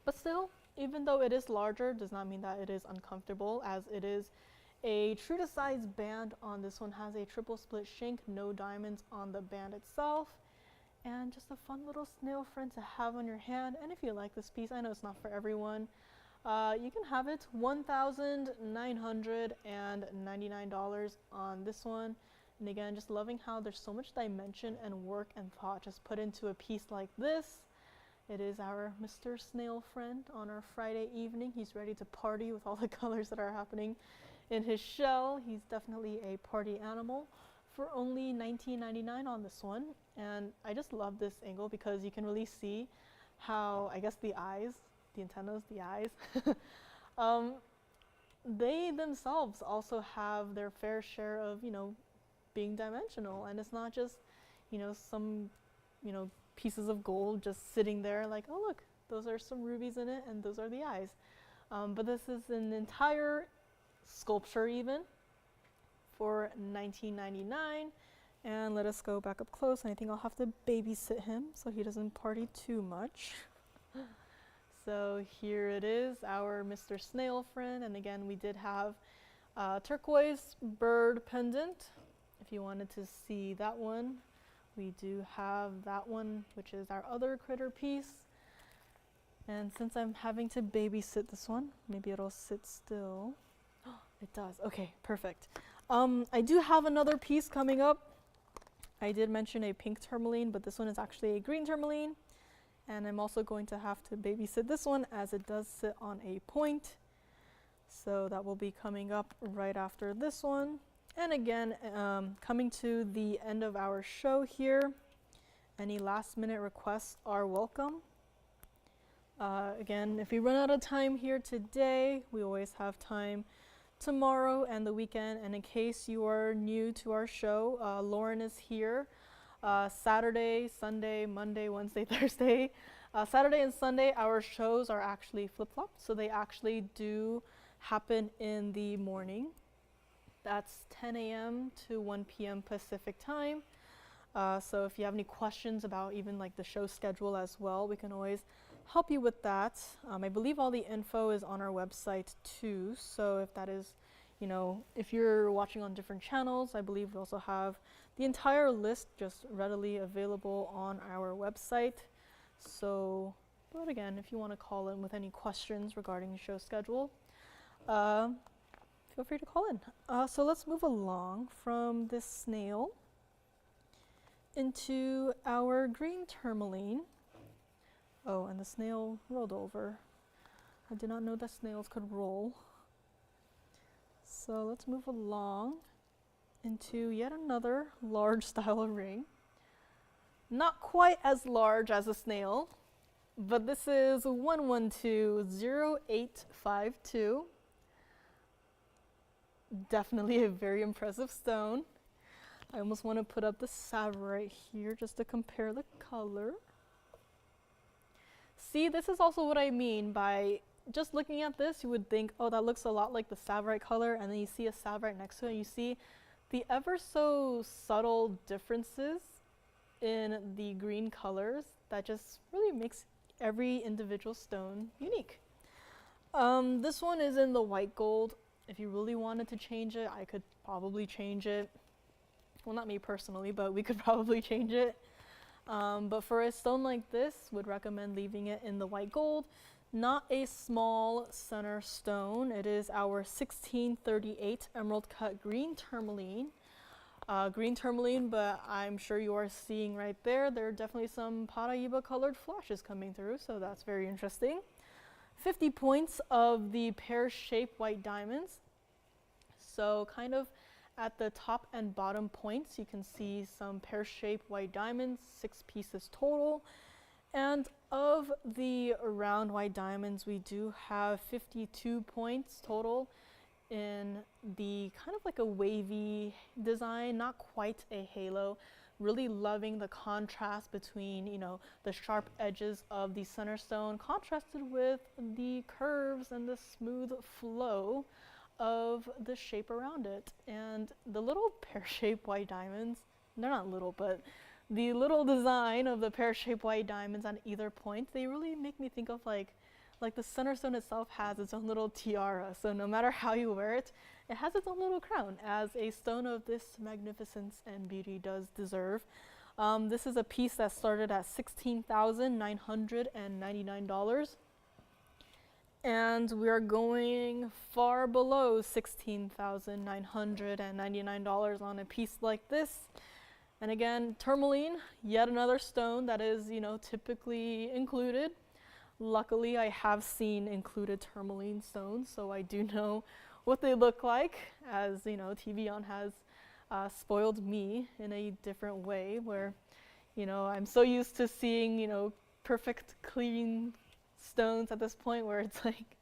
but still, even though it is larger, does not mean that it is uncomfortable, as it is a true to size band on this one. Has a triple split shank, no diamonds on the band itself, and just a fun little snail friend to have on your hand. And if you like this piece, I know it's not for everyone, you can have it $1,999 on this one. And again, just loving how there's so much dimension and work and thought just put into a piece like this. It is our Mr. Snail friend on our Friday evening. He's ready to party with all the colors that are happening in his shell. He's definitely a party animal for only $19.99 on this one. And I just love this angle because you can really see how, I guess, the eyes, the antennas, the eyes, they themselves also have their fair share of, you know, being dimensional. And it's not just, you know, some, you know, pieces of gold just sitting there like, oh look, those are some rubies in it and those are the eyes. But this is an entire sculpture even for $19.99. And let us go back up close, and I think I'll have to babysit him so he doesn't party too much. So here it is, our Mr. Snail friend. And again, we did have turquoise bird pendant. If you wanted to see that one, we do have that one, which is our other critter piece. And since I'm having to babysit this one, maybe it'll sit still. It does. Okay, perfect. I do have another piece coming up. I did mention a pink tourmaline, but this one is actually a green tourmaline. And I'm also going to have to babysit this one as it does sit on a point. So that will be coming up right after this one. And again, coming to the end of our show here, any last minute requests are welcome. Again, if we run out of time here today, we always have time tomorrow and the weekend. And in case you are new to our show, Lauren is here Saturday, Sunday, Monday, Wednesday, Thursday. Saturday and Sunday, our shows are actually flip-flopped, so they actually do happen in the morning. That's 10 a.m. to 1 p.m. Pacific time. So if you have any questions about even like the show schedule as well, we can always help you with that. I believe all the info is on our website too. So if that is, you know, if you're watching on different channels, I believe we also have the entire list just readily available on our website. So, but again, if you want to call in with any questions regarding the show schedule, feel free to call in. So let's move along from this snail into our green tourmaline. Oh, and the snail rolled over. I did not know that snails could roll. So let's move along into yet another large style ring. Not quite as large as a snail, but this is 1120852. Definitely a very impressive stone. I almost want to put up the savorite here just to compare the color. See, this is also what I mean by just looking at this, you would think, oh, that looks a lot like the savorite color, and then you see a savorite next to it, and you see the ever so subtle differences in the green colors that just really makes every individual stone unique. This one is in the white gold. If you really wanted to change it, I could probably change it. Well, not me personally, but we could probably change it. But for a stone like this, would recommend leaving it in the white gold. Not a small center stone. It is our 1638 emerald cut green tourmaline. But I'm sure you are seeing right there, there are definitely some Paraiba colored flashes coming through, so that's very interesting. 50 points of the pear-shaped white diamonds. So kind of at the top and bottom points, you can see some pear-shaped white diamonds, 6 pieces total. And of the round white diamonds, we do have 52 points total in the kind of like a wavy design, not quite a halo. Really loving the contrast between, you know, the sharp edges of the center stone contrasted with the curves and the smooth flow of the shape around it. And the little pear-shaped white diamonds, they're not little, but the little design of the pear-shaped white diamonds on either point, they really make me think of like the center stone itself has its own little tiara. So no matter how you wear it, it has its own little crown, as a stone of this magnificence and beauty does deserve. This is a piece that started at $16,999. And we are going far below $16,999 on a piece like this. And again, tourmaline, yet another stone that is, you know, typically included. Luckily, I have seen included tourmaline stones, so I do know what they look like, as, you know, TVON has spoiled me in a different way, where, you know, I'm so used to seeing, you know, perfect, clean stones at this point where it's like,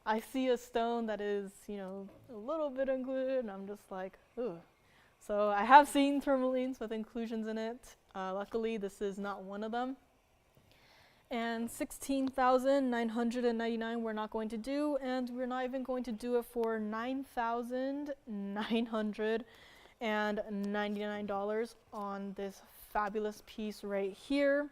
I see a stone that is, you know, a little bit included, and I'm just like, ooh. So I have seen tourmalines with inclusions in it. Luckily, this is not one of them. And $16,999 we're not going to do, and we're not even going to do it for $9,999 on this fabulous piece right here.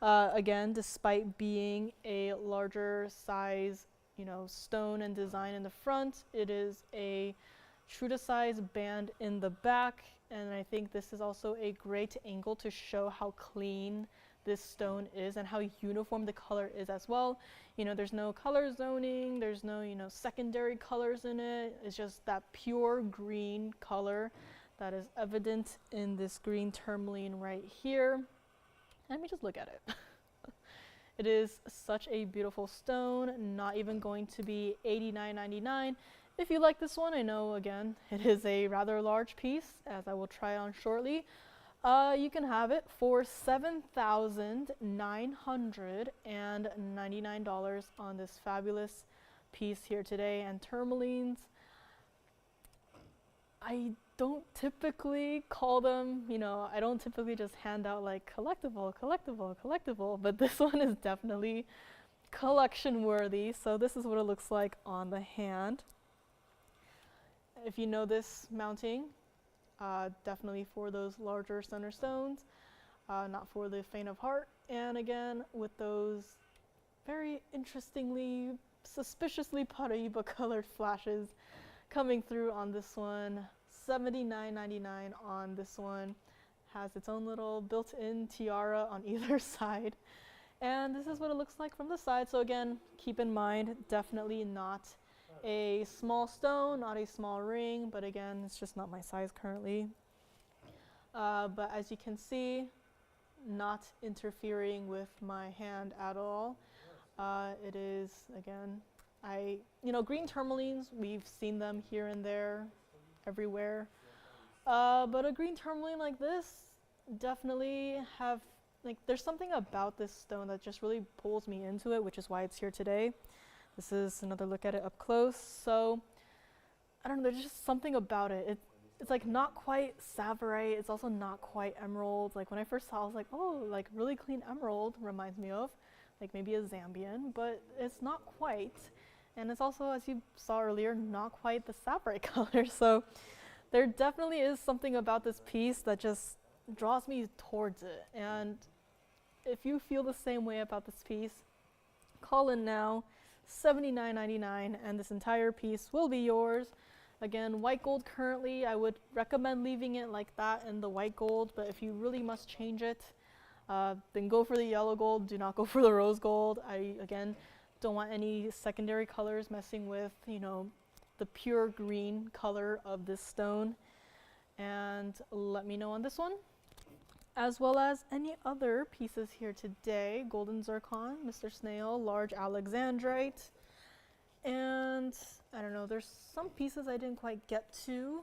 Again, despite being a larger size, you know, stone and design in the front, it is a true to size band in the back, and I think this is also a great angle to show how clean this stone is and how uniform the color is as well. You know, there's no color zoning, there's no, you know, secondary colors in it. It's just that pure green color that is evident in this green tourmaline right here. Let me just look at it. It is such a beautiful stone, not even going to be $89.99. If you like this one, I know, again, it is a rather large piece, as I will try it on shortly. You can have it for $7,999 on this fabulous piece here today. And tourmalines, I don't typically call them, you know, I don't typically just hand out like collectible, collectible, collectible, but this one is definitely collection worthy. So this is what it looks like on the hand. If you know this mounting, definitely for those larger center stones, not for the faint of heart. And again, with those very interestingly, suspiciously Paraiba colored flashes coming through on this one. $79.99 on this one. Has its own little built-in tiara on either side. And this is what it looks like from the side. So again, keep in mind, definitely not a small stone, not a small ring, but again, it's just not my size currently. But as you can see, not interfering with my hand at all. It is, again, you know, green tourmalines, we've seen them here and there, everywhere. But a green tourmaline like this, definitely have, like, there's something about this stone that just really pulls me into it, which is why it's here today. This is another look at it up close. So, I don't know, there's just something about it. It's like not quite savorite, it's also not quite emerald. Like when I first saw it, I was like, oh, like really clean emerald reminds me of like maybe a Zambian, but it's not quite. And it's also, as you saw earlier, not quite the savorite color. So there definitely is something about this piece that just draws me towards it. And if you feel the same way about this piece, call in now. $79.99 and this entire piece will be yours. Again, white gold currently, I would recommend leaving it like that in the white gold, but if you really must change it, then go for the yellow gold. Do not go for the rose gold. I, again, don't want any secondary colors messing with, you know, the pure green color of this stone. And let me know on this one, as well as any other pieces here today. Golden zircon, Mr. Snail, large alexandrite, and I don't know, there's some pieces I didn't quite get to,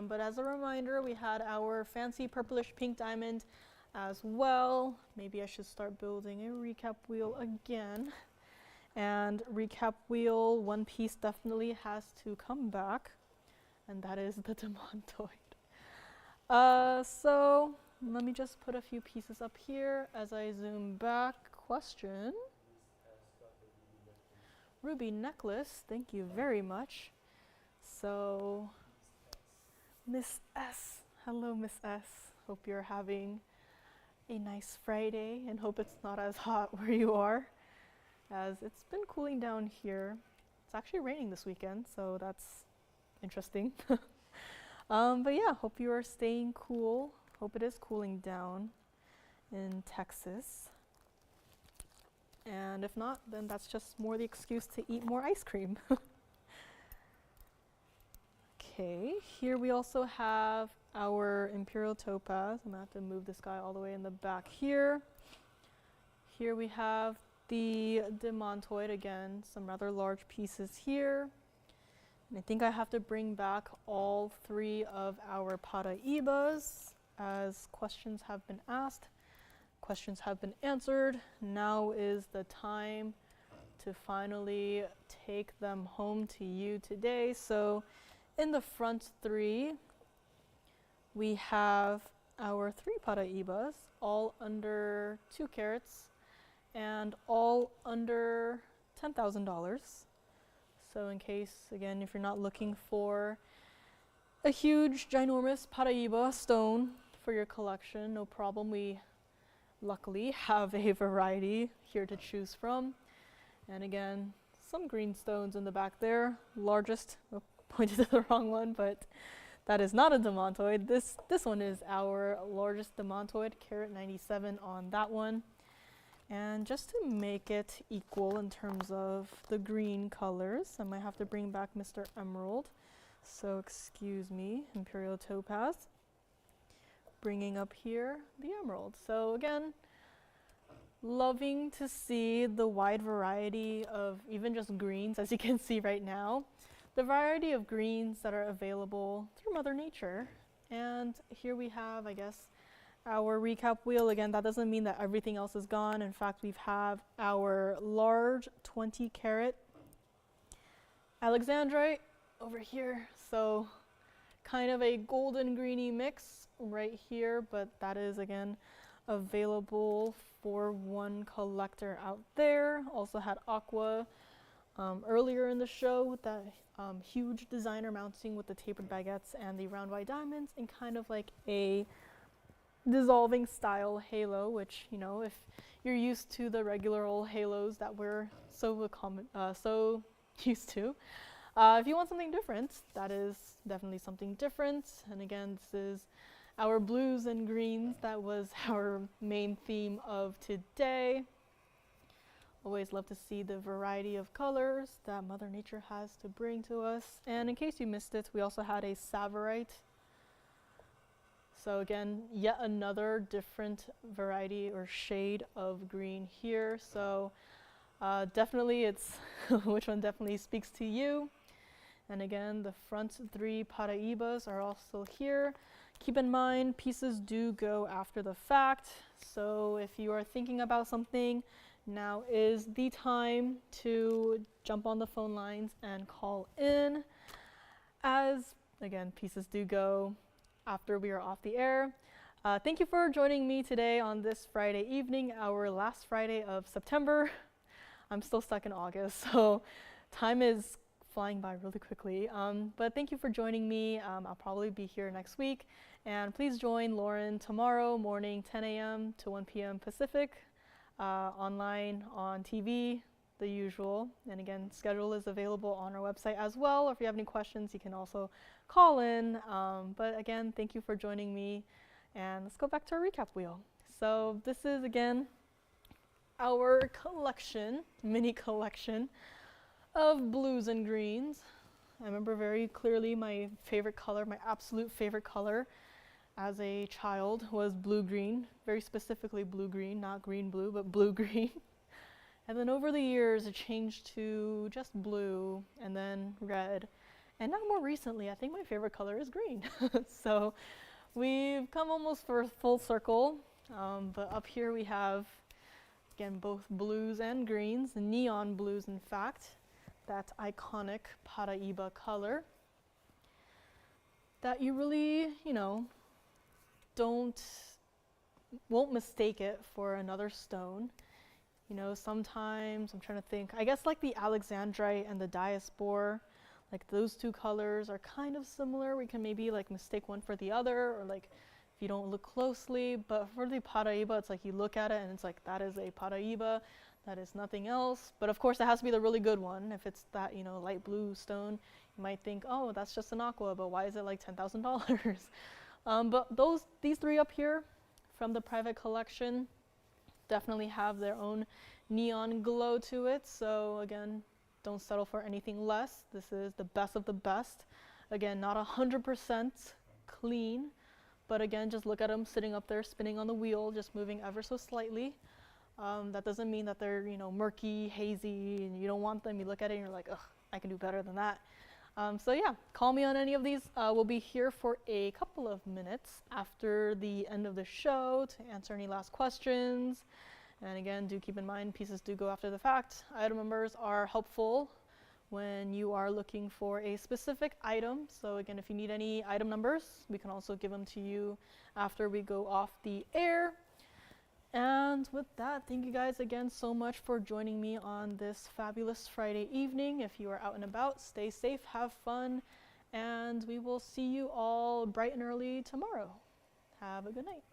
but as a reminder, we had our fancy purplish pink diamond as well. Maybe I should start building a recap wheel again. And recap wheel, one piece definitely has to come back, and that is the demantoid. So let me just put a few pieces up here as I zoom back. Question? Ruby necklace, thank you very much. So, Miss S, hello Miss S. Hope you're having a nice Friday and hope it's not as hot where you are, as it's been cooling down here. It's actually raining this weekend, so that's interesting. But yeah, hope you are staying cool. Hope it is cooling down in Texas. And if not, then that's just more the excuse to eat more ice cream. Okay, here we also have our Imperial topaz. I'm gonna have to move this guy all the way in the back here. Here we have the demantoid, again, some rather large pieces here. And I think I have to bring back all three of our Paraibas, as questions have been asked. Questions have been answered. Now is the time to finally take them home to you today. So in the front three, we have our three Paraibas, all under 2 carats and all under $10,000. So in case, again, if you're not looking for a huge, ginormous Paraiba stone for your collection, no problem. We luckily have a variety here to choose from. And again, some green stones in the back there. Largest, oh, pointed to the wrong one, but that is not a demantoid. This one is our largest demantoid, carat 97 on that one. And just to make it equal in terms of the green colors, I might have to bring back Mr. Emerald. So excuse me, Imperial topaz. Bringing up here the emerald. So again, loving to see the wide variety of even just greens, as you can see right now. The variety of greens that are available through Mother Nature. And here we have, I guess, our recap wheel. Again, that doesn't mean that everything else is gone. In fact, we have our large 20 carat alexandrite over here. So kind of a golden greeny mix right here, but that is again available for one collector out there. Also had aqua earlier in the show with that huge designer mounting with the tapered baguettes and the round white diamonds, and kind of like a dissolving style halo, which, you know, if you're used to the regular old halos that we're so used to, if you want something different, that is definitely something different. And again, this is our blues and greens. That was our main theme of today. Always love to see the variety of colors that Mother Nature has to bring to us. And in case you missed it, we also had a savorite. So again, yet another different variety or shade of green here. So definitely it's which one definitely speaks to you. And again, the front three Paraibas are also here. Keep in mind, pieces do go after the fact. So if you are thinking about something, now is the time to jump on the phone lines and call in, as again, pieces do go after we are off the air. Thank you for joining me today on this Friday evening, our last Friday of September. I'm still stuck in August, so time is flying by really quickly. But thank you for joining me. I'll probably be here next week. And please join Lauren tomorrow morning, 10 a.m. to 1 p.m. Pacific, online, on TV, the usual. And again, schedule is available on our website as well. Or if you have any questions, you can also call in. But again, thank you for joining me. And let's go back to our recap wheel. So this is, again, our collection, mini collection of blues and greens. I remember very clearly my favorite color, my absolute favorite color as a child was blue-green, very specifically blue-green, not green-blue, but blue-green. And then over the years, it changed to just blue and then red. And now more recently, I think my favorite color is green. So we've come almost for full circle But up here we have, again, both blues and greens, neon blues in fact, that iconic Paraiba color that you really, won't mistake it for another stone. Sometimes I'm trying to think, I guess like the alexandrite and the diaspore, like those two colors are kind of similar. We can maybe like mistake one for the other, or like if you don't look closely. But for the Paraiba, it's like you look at it and it's like that is a Paraiba, that is nothing else. But of course it has to be the really good one. If it's that, light blue stone, you might think, oh, that's just an aqua, but why is it like $10,000? But these three up here from the private collection definitely have their own neon glow to it. So again, don't settle for anything less. This is the best of the best. Again, not 100% clean, but again, just look at them sitting up there, spinning on the wheel, just moving ever so slightly. That doesn't mean that they're, murky, hazy, and you don't want them. You look at it and you're like, ugh, I can do better than that. So yeah, call me on any of these. We'll be here for a couple of minutes after the end of the show to answer any last questions. And again, do keep in mind, pieces do go after the fact. Item numbers are helpful when you are looking for a specific item. So again, if you need any item numbers, we can also give them to you after we go off the air. And with that, thank you guys again so much for joining me on this fabulous Friday evening. If you are out and about, stay safe, have fun, and we will see you all bright and early tomorrow. Have a good night.